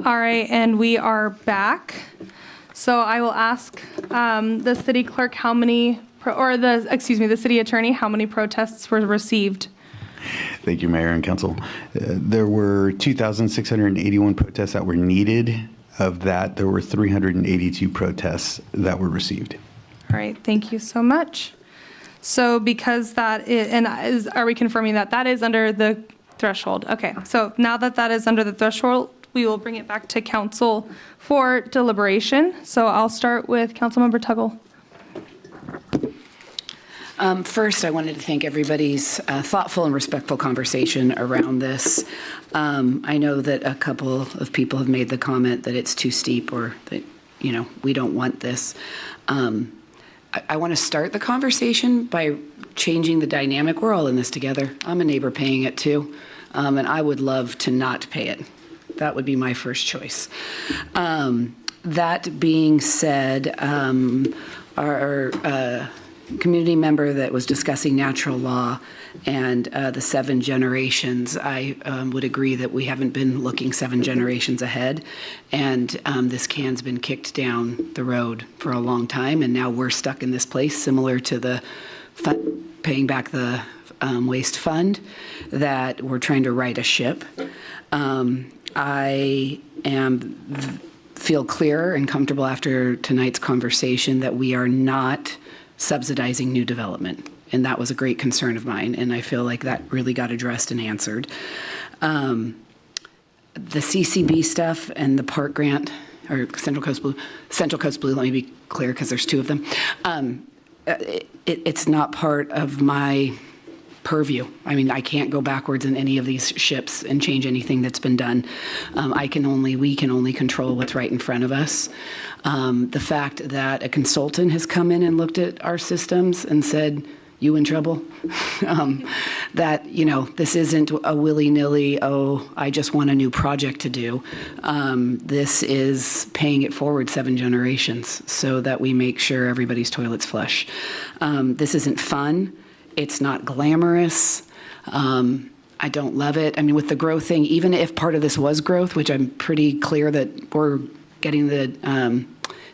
All right, and we are back. So I will ask the city clerk the city attorney, how many protests were received? Thank you, Mayor and Council. There were 2,681 protests that were needed. Of that, there were 382 protests that were received. All right, thank you so much. So because are we confirming that that is under the threshold? Okay, so now that that is under the threshold, we will bring it back to council for deliberation. So I'll start with Councilmember Tuggle. First, I wanted to thank everybody's thoughtful and respectful conversation around this. I know that a couple of people have made the comment that it's too steep or that, we don't want this. I want to start the conversation by changing the dynamic. We're all in this together. I'm a neighbor paying it too, and I would love to not pay it. That would be my first choice. That being said, our community member that was discussing natural law and the 7 generations, I would agree that we haven't been looking 7 generations ahead, and this can's been kicked down the road for a long time, and now we're stuck in this place similar to the paying back the waste fund, that we're trying to right a ship. I feel clearer and comfortable after tonight's conversation that we are not subsidizing new development. And that was a great concern of mine, and I feel like that really got addressed and answered. The CCB stuff and the park grant, or Central Coast Blue, let me be clear because there's 2 of them. It's not part of my purview. I mean, I can't go backwards in any of these ships and change anything that's been done. We can only control what's right in front of us. The fact that a consultant has come in and looked at our systems and said, you in trouble, that, this isn't a willy-nilly, I just want a new project to do. This is paying it forward 7 generations so that we make sure everybody's toilet's flush. This isn't fun. It's not glamorous. I don't love it. I mean, with the growth thing, even if part of this was growth, which I'm pretty clear that we're getting the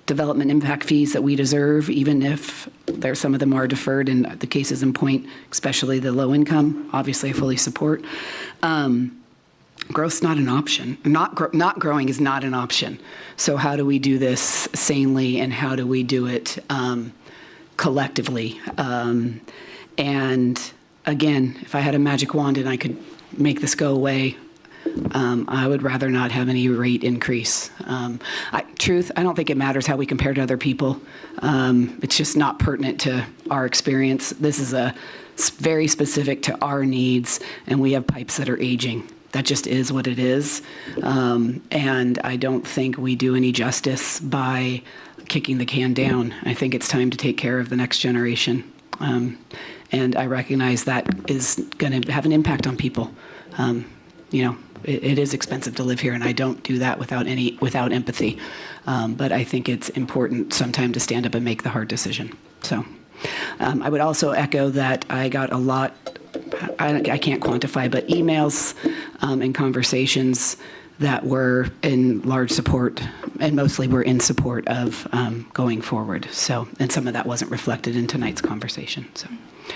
development impact fees that we deserve, even if some of them are deferred in the cases in point, especially the low income, obviously I fully support. Growth's not an option. Not growing is not an option. So how do we do this sanely, and how do we do it collectively? And again, if I had a magic wand and I could make this go away, I would rather not have any rate increase. I don't think it matters how we compare to other people. It's just not pertinent to our experience. This is very specific to our needs, and we have pipes that are aging. That just is what it is. And I don't think we do any justice by kicking the can down. I think it's time to take care of the next generation. And I recognize that is going to have an impact on people. It is expensive to live here, and I don't do that without empathy. But I think it's important sometime to stand up and make the hard decision. So I would also echo that I got a lot, I can't quantify, but emails and conversations that were in large support, and mostly were in support of going forward. So, and some of that wasn't reflected in tonight's conversation. So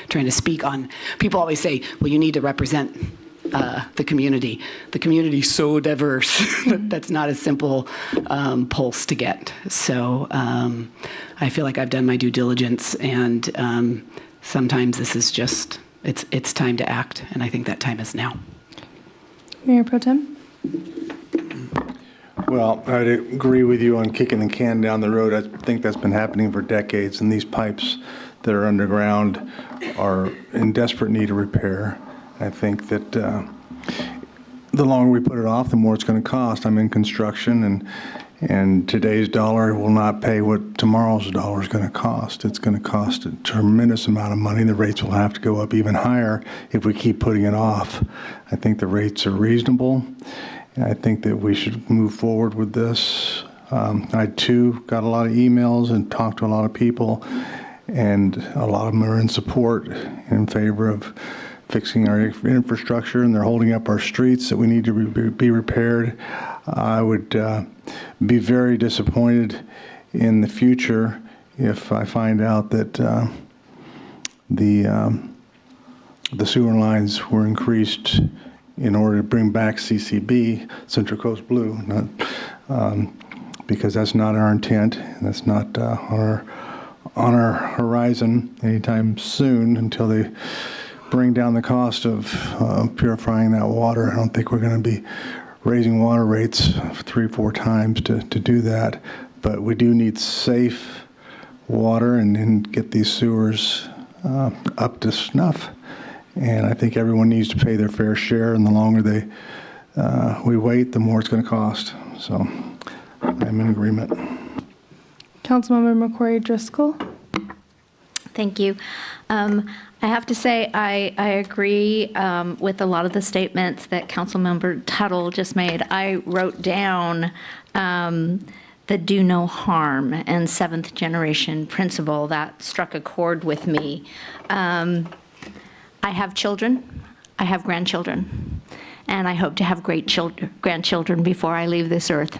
trying to speak on, people always say, well, you need to represent the community. The community is so diverse that that's not a simple pulse to get. So I feel like I've done my due diligence, and sometimes this is just, it's time to act, and I think that time is now. Mayor Pro Tem? Well, I'd agree with you on kicking the can down the road. I think that's been happening for decades, and these pipes that are underground are in desperate need of repair. I think that the longer we put it off, the more it's going to cost. I'm in construction, and today's dollar will not pay what tomorrow's dollar is going to cost. It's going to cost a tremendous amount of money. The rates will have to go up even higher if we keep putting it off. I think the rates are reasonable. I think that we should move forward with this. I, too, got a lot of emails and talked to a lot of people, and a lot of them are in support, in favor of fixing our infrastructure, and they're holding up our streets that we need to be repaired. I would be very disappointed in the future if I find out that the sewer lines were increased in order to bring back CCB, Central Coast Blue, because that's not our intent, and that's not on our horizon anytime soon until they bring down the cost of purifying that water. I don't think we're going to be raising water rates 3-4 times to do that, but we do need safe water and get these sewers up to snuff. And I think everyone needs to pay their fair share, and the longer we wait, the more it's going to cost. So I'm in agreement. Councilmember McCrory Driscoll. Thank you. I have to say I agree with a lot of the statements that Councilmember Tuttle just made. I wrote down the do no harm and seventh generation principle. That struck a chord with me. I have children, I have grandchildren, and I hope to have great grandchildren before I leave this earth.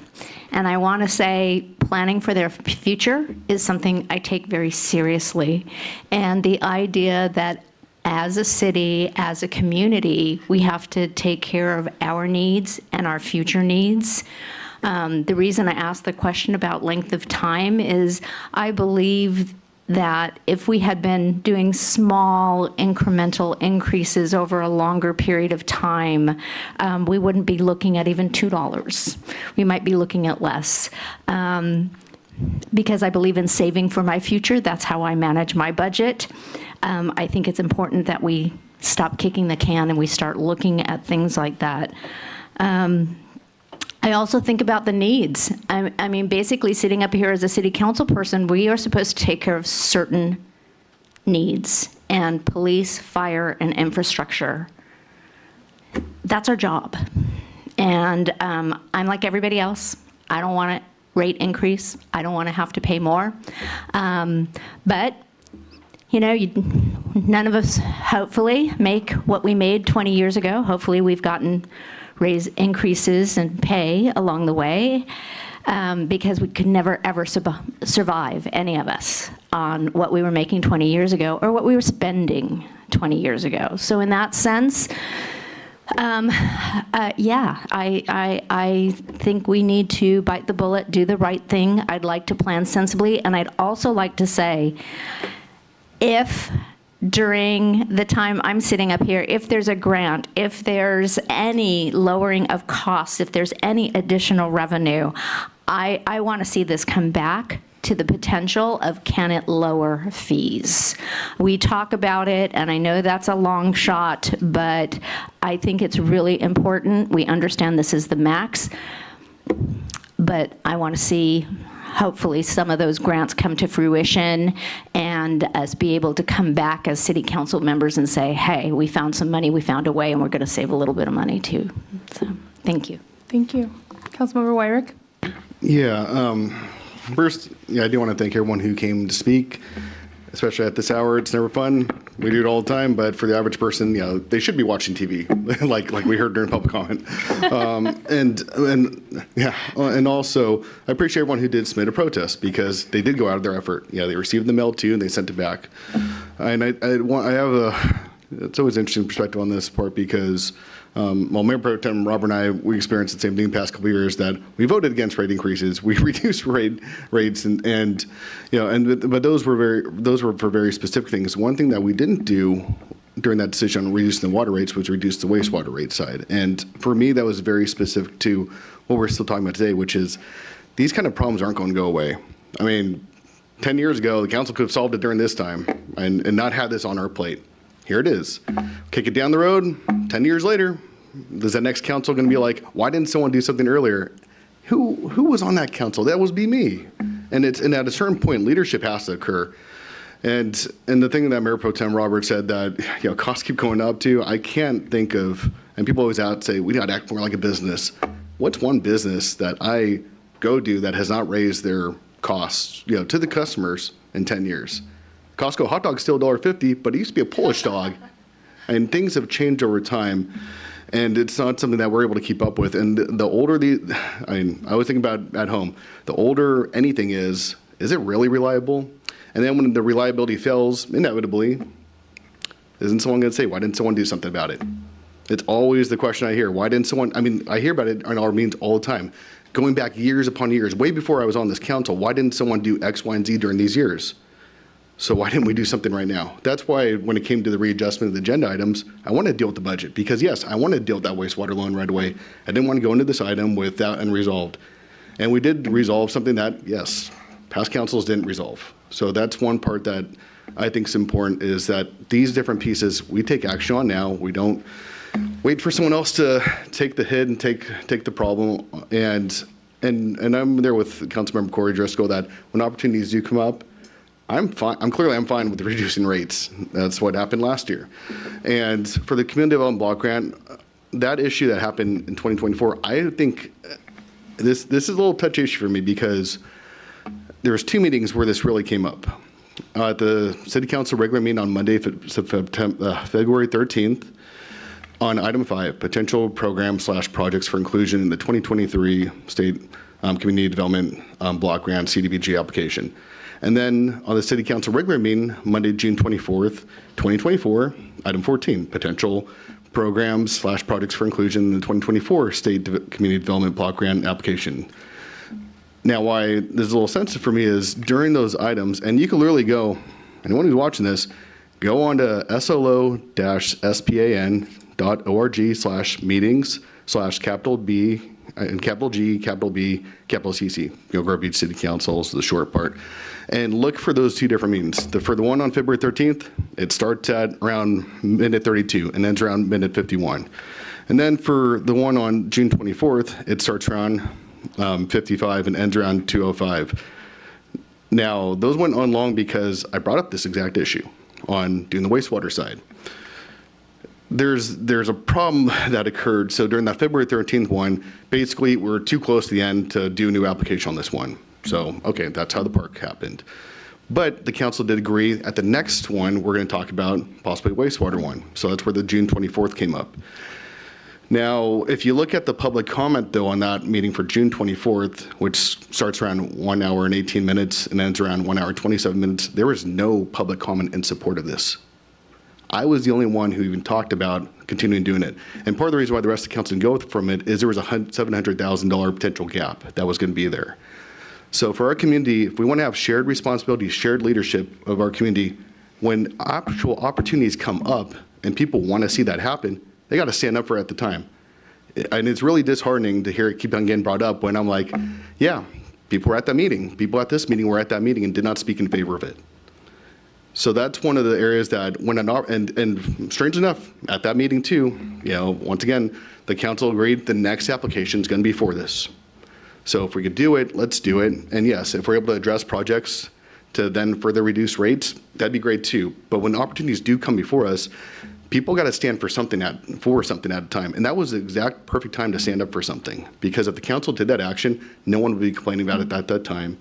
And I want to say planning for their future is something I take very seriously. And the idea that as a city, as a community, we have to take care of our needs and our future needs. The reason I asked the question about length of time is I believe that if we had been doing small incremental increases over a longer period of time, we wouldn't be looking at even $2. We might be looking at less. Because I believe in saving for my future, that's how I manage my budget. I think it's important that we stop kicking the can and we start looking at things like that. I also think about the needs. I mean, basically sitting up here as a city council person, we are supposed to take care of certain needs, and police, fire, and infrastructure. That's our job. And I'm like everybody else. I don't want a rate increase. I don't want to have to pay more. But, you know, none of us hopefully make what we made 20 years ago. Hopefully we've gotten raise increases in pay along the way, because we could never ever survive, any of us, on what we were making 20 years ago or what we were spending 20 years ago. So in that sense, yeah, I think we need to bite the bullet, do the right thing. I'd like to plan sensibly, and I'd also like to say, if during the time I'm sitting up here, if there's a grant, if there's any lowering of costs, if there's any additional revenue, I want to see this come back to the potential of, can it lower fees? We talk about it, and I know that's a long shot, but I think it's really important. We understand this is the max, but I want to see hopefully some of those grants come to fruition and us be able to come back as city council members and say, hey, we found some money, we found a way, and we're going to save a little bit of money too. So, thank you. Thank you. Councilmember Wyrick. Yeah, first, I do want to thank everyone who came to speak, especially at this hour. It's never fun. We do it all the time, but for the average person, you know, they should be watching TV, like we heard during public comment. And also, I appreciate everyone who did submit a protest, because they did go out of their effort. Yeah, they received the mail too, and they sent it back. And it's always interesting perspective on this part, because Mayor Pro Tem Robert and I, we experienced the same thing the past couple of years, that we voted against rate increases. We reduced rates, and you know, but those were for very specific things. One thing that we didn't do during that decision on reducing the water rates was reduce the wastewater rate side. And for me, that was very specific to what we're still talking about today, which is these kind of problems aren't going to go away. I mean, 10 years ago, the council could have solved it during this time and not had this on our plate. Here it is. Kick it down the road, 10 years later, is that next council going to be like, why didn't someone do something earlier? Who was on that council? That was me. And at a certain point, leadership has to occur. And the thing that Mayor Pro Tem Robert said, that, you know, costs keep going up too, I can't think of, and people always say, we got to act more like a business. What's one business that I go to that has not raised their costs, you know, to the customers in 10 years? Costco hot dog's still $1.50, but it used to be a Polish dog. And things have changed over time, and it's not something that we're able to keep up with. And the older I was thinking about at home, the older anything is it really reliable? And then when the reliability fails, inevitably, isn't someone going to say, why didn't someone do something about it? It's always the question I hear. Why didn't someone, I hear about it in our meetings all the time. Going back years upon years, way before I was on this council, why didn't someone do X, Y, and Z during these years? So why didn't we do something right now? That's why when it came to the readjustment of the agenda items, I wanted to deal with the budget because yes, I wanted to deal with that wastewater loan right away. I didn't want to go into this item with that unresolved. And we did resolve something that, yes, past councils didn't resolve. So that's one part that I think is important is that these different pieces we take action on now. We don't wait for someone else to take the hit and take the problem. And I'm there with Councilmember Corey Driscoll that when opportunities do come up, I'm fine. I'm fine with reducing rates. That's what happened last year. And for the community development block grant, that issue that happened in 2024, I think this is a little touchy issue for me because there was 2 meetings where this really came up. At the City Council regular meeting on Monday, February 13th, on item 5, potential program/projects for inclusion in the 2023 State Community Development Block Grant CDBG application. And then on the City Council regular meeting, Monday, June 24th, 2024, item 14, potential programs/projects for inclusion in the 2024 State Community Development Block Grant application. Now, why this is a little sensitive for me is during those items, and you can literally go, anyone who's watching this, go on to slo-span.org/meetings/capital B and capital G, capital B, capital CC, Grove Beach City Council is the short part, and look for those 2 different meetings. For the one on February 13th, it starts at around minute 32 and ends around minute 51. And then for the one on June 24th, it starts around 55 and ends around 2:05. Now, those went on long because I brought up this exact issue on doing the wastewater side. There's a problem that occurred. So during that February 13th one, basically we're too close to the end to do a new application on this one. So, okay, that's how the park happened. But the council did agree at the next one, we're going to talk about possibly wastewater one. So that's where the June 24th came up. Now, if you look at the public comment, though, on that meeting for June 24th, which starts around 1 hour and 18 minutes and ends around 1 hour and 27 minutes, there was no public comment in support of this. I was the only one who even talked about continuing doing it. And part of the reason why the rest of the council didn't go from it is there was a $700,000 potential gap that was going to be there. So for our community, if we want to have shared responsibility, shared leadership of our community, when actual opportunities come up and people want to see that happen, they got to stand up for it at the time. And it's really disheartening to hear it keep on getting brought up when I'm like, yeah, people were at that meeting. People at this meeting were at that meeting and did not speak in favor of it. So that's one of the areas that when and strange enough, at that meeting too, once again, the council agreed the next application is going to be for this. So if we could do it, let's do it. And yes, if we're able to address projects to then further reduce rates, that'd be great too. But when opportunities do come before us, people got to stand for something at a time. And that was the exact perfect time to stand up for something. Because if the council did that action, no one would be complaining about it at that time.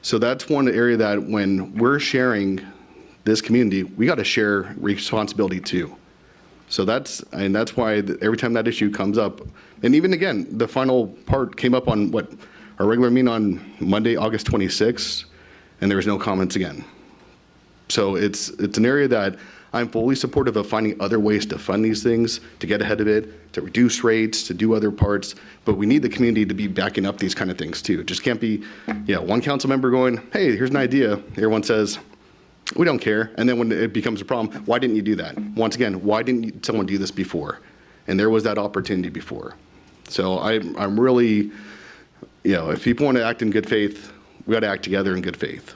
So that's one area that when we're sharing this community, we got to share responsibility too. So that's why every time that issue comes up, and even again, the final part came up on our regular meeting on Monday, August 26th, and there was no comments again. So it's an area that I'm fully supportive of finding other ways to fund these things, to get ahead of it, to reduce rates, to do other parts. But we need the community to be backing up these kind of things too. It just can't be, one council member going, hey, here's an idea. Everyone says, we don't care. And then when it becomes a problem, why didn't you do that? Once again, why didn't someone do this before? And there was that opportunity before. So I'm really, if people want to act in good faith, we got to act together in good faith.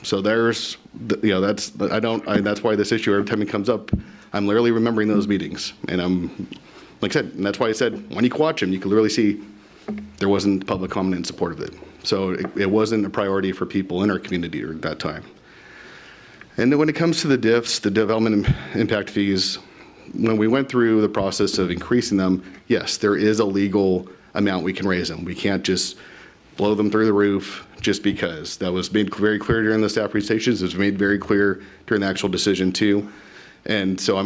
So that's why this issue, every time it comes up, I'm literally remembering those meetings. And I'm, like I said, and that's why I said, when you watch them, you can literally see there wasn't public comment in support of it. So it wasn't a priority for people in our community at that time. And then when it comes to the DIFs, the development impact fees, when we went through the process of increasing them, yes, there is a legal amount we can raise them. We can't just blow them through the roof just because. That was made very clear during the staff presentations. It was made very clear during the actual decision too. And so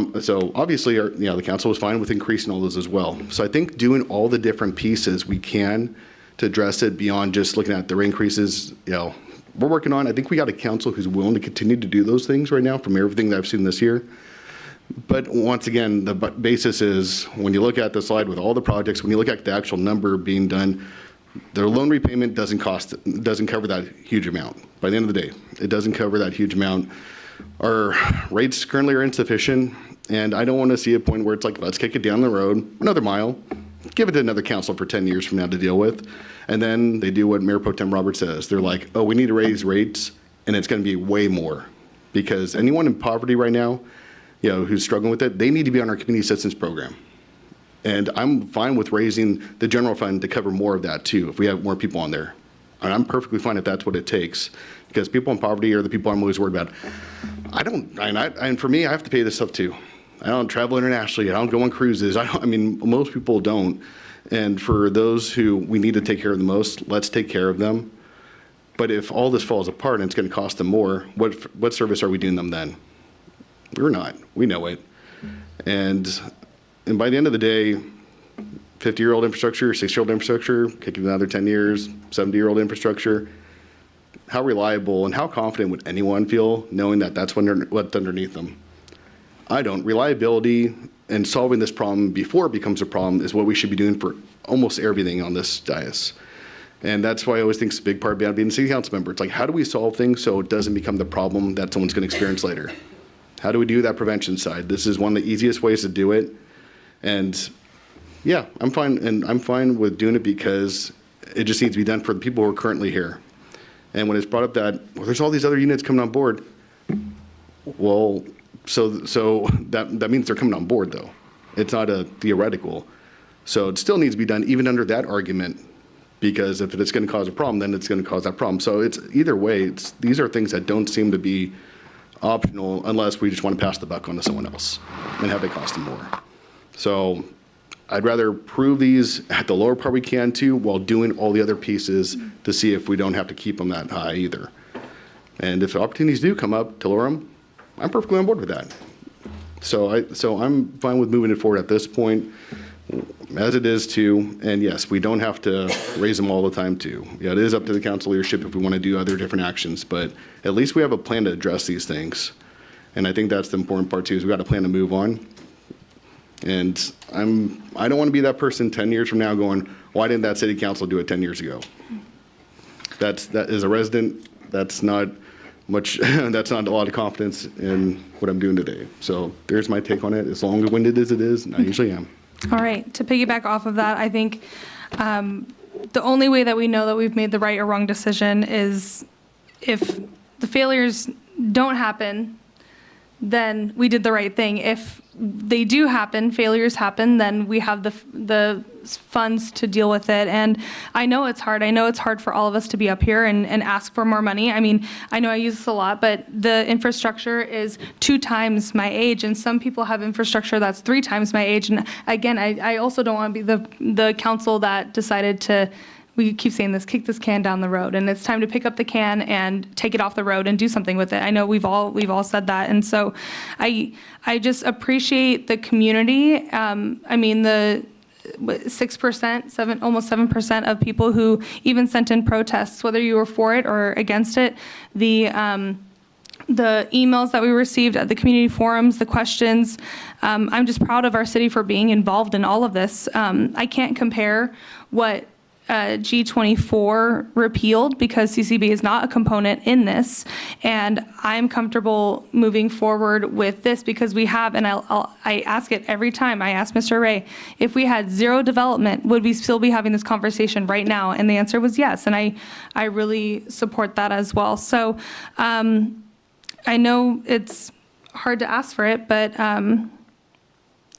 obviously, the council was fine with increasing all those as well. So I think doing all the different pieces we can to address it beyond just looking at the rate increases, we're working on. I think we got a council who's willing to continue to do those things right now from everything that I've seen this year. But once again, the basis is when you look at the slide with all the projects, when you look at the actual number being done, their loan repayment doesn't cover that huge amount. By the end of the day, it doesn't cover that huge amount. Our rates currently are insufficient, and I don't want to see a point where it's like, let's kick it down the road another mile, give it to another council for 10 years from now to deal with, and then they do what Mayor Pro Tem Roberts says. They're like, oh, we need to raise rates, and it's going to be way more, because anyone in poverty right now, who's struggling with it, they need to be on our community assistance program. And I'm fine with raising the general fund to cover more of that too, if we have more people on there. And I'm perfectly fine if that's what it takes, because people in poverty are the people I'm always worried about. And for me, I have to pay this stuff too. I don't travel internationally. I don't go on cruises. Most people don't. And for those who we need to take care of the most, let's take care of them. But if all this falls apart and it's going to cost them more, what service are we doing them then? We're not. We know it. And by the end of the day, 50-year-old infrastructure, 60-year-old infrastructure, kicking another 10 years, 70-year-old infrastructure, how reliable and how confident would anyone feel knowing that that's what's underneath them? I don't. Reliability and solving this problem before it becomes a problem is what we should be doing for almost everything on this dais. And that's why I always think it's a big part about being a city council member. It's like, how do we solve things so it doesn't become the problem that someone's going to experience later? How do we do that prevention side? This is one of the easiest ways to do it. And yeah, I'm fine with doing it because it just needs to be done for the people who are currently here. And when it's brought up that, well, there's all these other units coming on board, well, so that means they're coming on board though. It's not a theoretical. So it still needs to be done even under that argument, because if it's going to cause a problem, then it's going to cause that problem. So it's either way, these are things that don't seem to be optional unless we just want to pass the buck on to someone else and have it cost them more. So I'd rather prove these at the lower part we can too, while doing all the other pieces to see if we don't have to keep them that high either. And if opportunities do come up to lower them, I'm perfectly on board with that. So I'm fine with moving it forward at this point, as it is too. And yes, we don't have to raise them all the time too. Yeah, it is up to the council leadership if we want to do other different actions, but at least we have a plan to address these things. And I think that's the important part too, is we got a plan to move on. And I don't want to be that person 10 years from now going, why didn't that city council do it 10 years ago? That as a resident, that's not much, that's not a lot of confidence in what I'm doing today. So there's my take on it. As long-winded as it is, and I usually am. All right, to piggyback off of that, I think the only way that we know that we've made the right or wrong decision is if the failures don't happen, then we did the right thing. If they do happen, failures happen, then we have the funds to deal with it. And I know it's hard. I know it's hard for all of us to be up here and ask for more money. I mean, I know I use this a lot, but the infrastructure is 2 times my age, and some people have infrastructure that's 3 times my age. And again, I also don't want to be the council that decided to, we keep saying this, kick this can down the road, and it's time to pick up the can and take it off the road and do something with it. I know we've all said that, and so I just appreciate the community. I mean, the 6%, almost 7% of people who even sent in protests, whether you were for it or against it, the emails that we received at the community forums, the questions. I'm just proud of our city for being involved in all of this. I can't compare what G24 repealed because CCB is not a component in this, and I'm comfortable moving forward with this because we have, and I ask it every time. I ask Mr. Ray, if we had 0 development, would we still be having this conversation right now? And the answer was yes, and I really support that as well. So I know it's hard to ask for it, but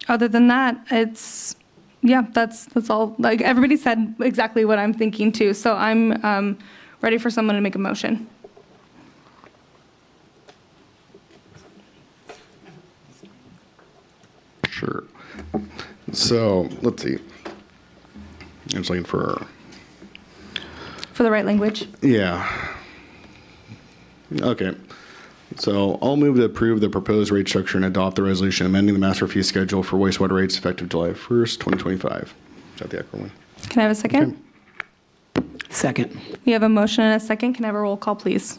other than that, yeah, that's all. Like everybody said exactly what I'm thinking too. So I'm ready for someone to make a motion. Sure. So let's see. I was looking for the right language. Yeah. Okay. So I'll move to approve the proposed rate structure and adopt the resolution amending the master fee schedule for wastewater rates effective July 1st, 2025. Is that the accurate one? Can I have a second? Second. We have a motion and a second. Can I have a roll call, please?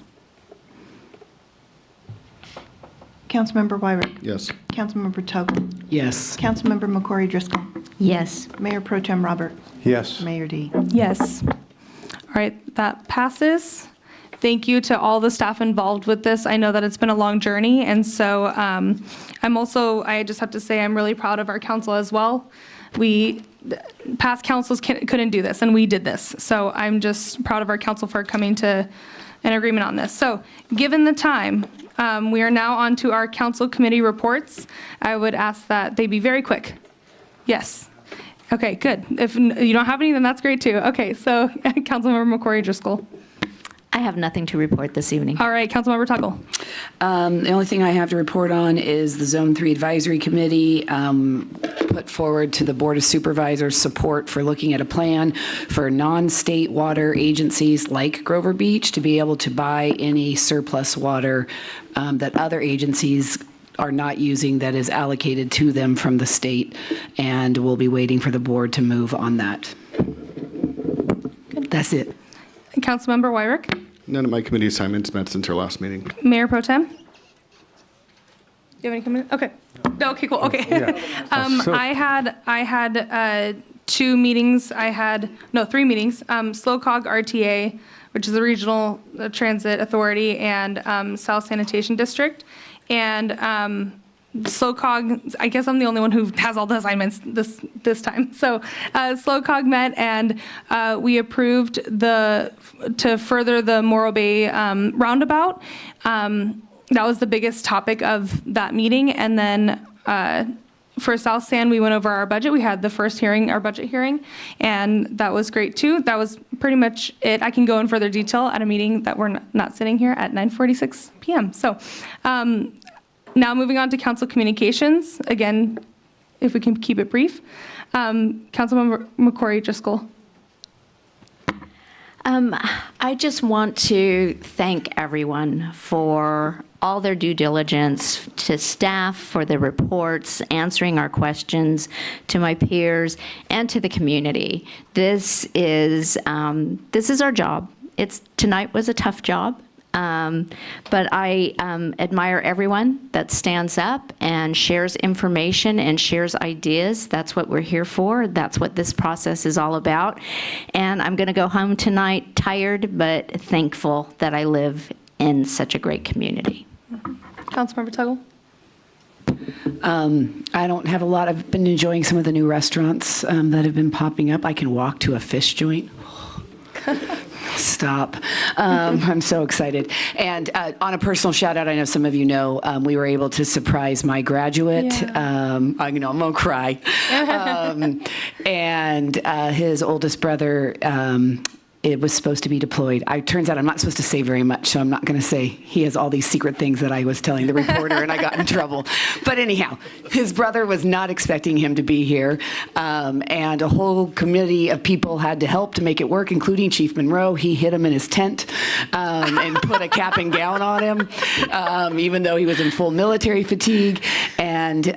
Councilmember Wyrick. Yes. Councilmember Tuggle. Yes. Councilmember McCory Driscoll. Yes. Mayor Pro Tem Robert. Yes. Mayor D. Yes. All right, that passes. Thank you to all the staff involved with this. I know that it's been a long journey, and so I just have to say I'm really proud of our council as well. Past councils couldn't do this, and we did this. So I'm just proud of our council for coming to an agreement on this. So given the time, we are now on to our council committee reports. I would ask that they be very quick. Yes. Okay, good. If you don't have any, then that's great too. Okay, so Councilmember McCory Driscoll. I have nothing to report this evening. All right, Councilmember Tuggle. The only thing I have to report on is the Zone 3 Advisory Committee put forward to the Board of Supervisors support for looking at a plan for non-state water agencies like Grover Beach to be able to buy any surplus water that other agencies are not using that is allocated to them from the state, and we'll be waiting for the board to move on that. Good. That's it. Councilmember Wyrick. None of my committee assignments met since our last meeting. Mayor Pro Tem. Do you have any comments? Okay. No, okay, cool. Okay. Yeah. I had 2 meetings. Three meetings. SLOCOG RTA, which is the Regional Transit Authority, and South Sanitation District. And SLOCOG, I guess I'm the only one who has all the assignments this time. So SLOCOG met, and we approved to further the Morro Bay roundabout. That was the biggest topic of that meeting. And then for South San, we went over our budget. We had the first hearing, our budget hearing, and that was great too. That was pretty much it. I can go in further detail at a meeting that we're not sitting here at 9:46 p.m. So now moving on to council communications. Again, if we can keep it brief. Councilmember McCory Driscoll. I just want to thank everyone for all their due diligence, to staff for the reports, answering our questions, to my peers, and to the community. This is our job. Tonight was a tough job. But I admire everyone that stands up and shares information and shares ideas. That's what we're here for. That's what this process is all about. And I'm going to go home tonight tired, but thankful that I live in such a great community. Councilmember Tuggle. I don't have a lot. I've been enjoying some of the new restaurants that have been popping up. I can walk to a fish joint. Stop. I'm so excited. And on a personal shout out, I know some of you know, we were able to surprise my graduate. Yeah. I'm going to cry. And his oldest brother, it was supposed to be deployed. It turns out I'm not supposed to say very much, so I'm not going to say he has all these secret things that I was telling the reporter and I got in trouble. But anyhow, his brother was not expecting him to be here, and a whole committee of people had to help to make it work, including Chief Monroe. He hid him in his tent and put a cap and gown on him, even though he was in full military fatigue. And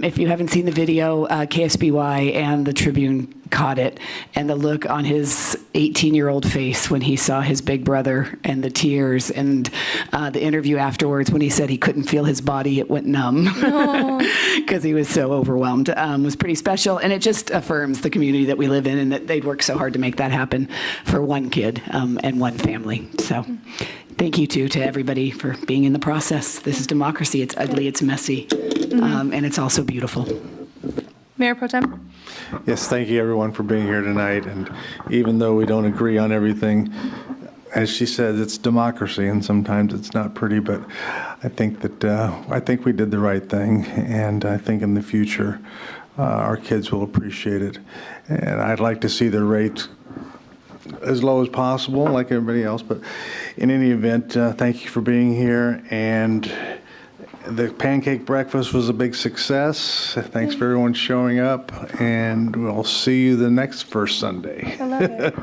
if you haven't seen the video, KSBY and the Tribune caught it, and the look on his 18-year-old face when he saw his big brother, and the tears, and the interview afterwards when he said he couldn't feel his body, it went numb because he was so overwhelmed, was pretty special. And it just affirms the community that we live in and that they'd worked so hard to make that happen for one kid and one family. So thank you to everybody for being in the process. This is democracy. It's ugly, it's messy, and it's also beautiful. Mayor Pro Tem. Yes, thank you everyone for being here tonight. And even though we don't agree on everything, as she says, it's democracy, and sometimes it's not pretty. But I think that we did the right thing, and I think in the future our kids will appreciate it. And I'd like to see the rates as low as possible, like everybody else. But in any event, thank you for being here. And the pancake breakfast was a big success. Thanks for everyone showing up, and we'll see you the next first Sunday. I love it.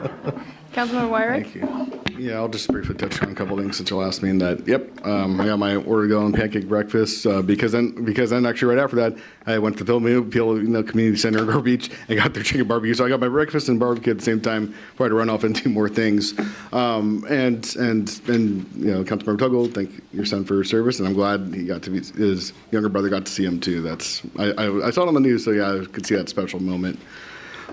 Councilmember Wyrick. Thank you. Yeah, I'll just briefly touch on a couple things since your last meeting. I got my Oreo and pancake breakfast because then actually right after that I went to the Philadelphia Community Center in Gore Beach and got their chicken barbecue. So I got my breakfast and barbecue at the same time before I had to run off and do more things. And Councilmember Tuggle, thank your son for his service, and I'm glad he got to be, his younger brother got to see him too. I saw it on the news, so yeah, I could see that special moment.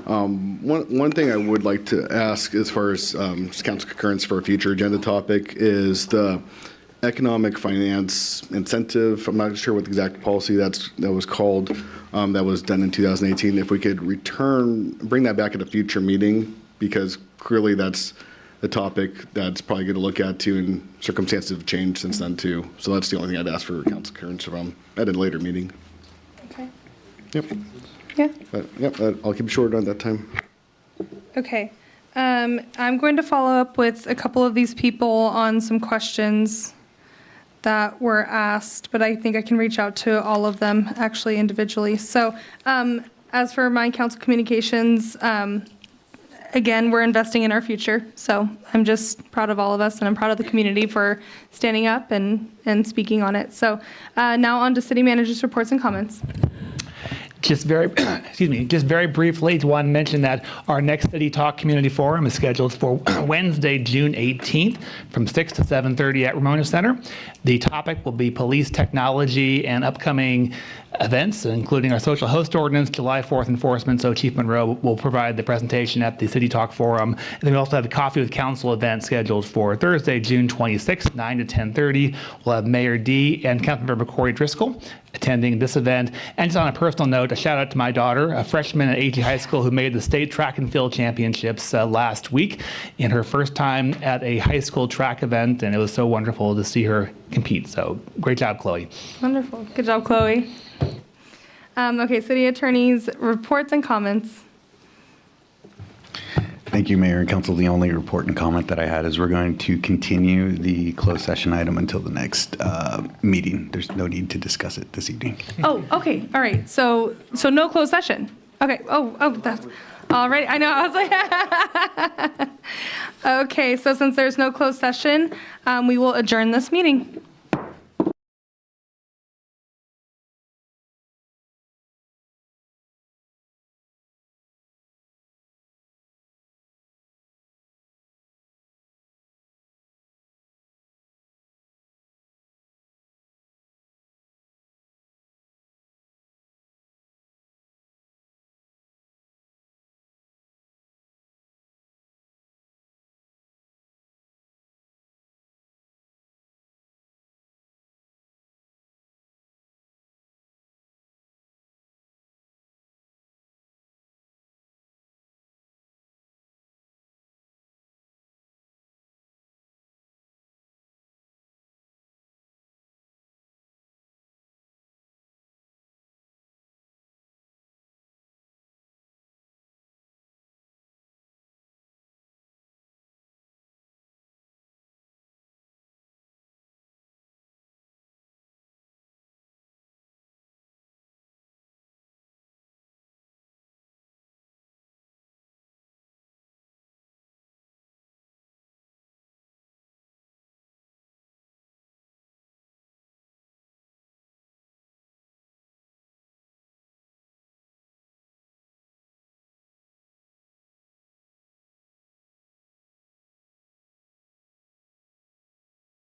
One thing I would like to ask as far as council concurrence for a future agenda topic is the economic finance incentive. I'm not sure what the exact policy that was called, that was done in 2018. If we could bring that back at a future meeting, because clearly that's the topic that's probably going to look at too, and circumstances have changed since then too. So that's the only thing I'd ask for council concurrence from at a later meeting. Okay. Yep. Yeah. I'll keep it short on that time. Okay. I'm going to follow up with a couple of these people on some questions that were asked, but I think I can reach out to all of them actually individually. So as for my council communications, again, we're investing in our future. So I'm just proud of all of us, and I'm proud of the community for standing up and speaking on it. So now on to city manager's reports and comments. Just very briefly, I want to mention that our next City Talk Community Forum is scheduled for Wednesday, June 18th from 6 to 7:30 at Ramona Center. The topic will be police technology and upcoming events, including our social host ordinance, July 4th enforcement. So Chief Monroe will provide the presentation at the City Talk Forum. And then we also have a Coffee with Council event scheduled for Thursday, June 26th, 9 to 10:30. We'll have Mayor D and Councilmember Corey Driscoll attending this event. And just on a personal note, a shout out to my daughter, a freshman at AG High School who made the state track and field championships last week in her first time at a high school track event. And it was so wonderful to see her compete. So great job, Chloe. Wonderful. Good job, Chloe. Okay, city attorney's reports and comments. Thank you, Mayor and Council. The only report and comment that I had is we're going to continue the closed session item until the next meeting. There's no need to discuss it this evening. Oh, okay. All right. So no closed session. Okay. Oh, that's all right. I know. I was like, okay. So since there's no closed session, we will adjourn this meeting.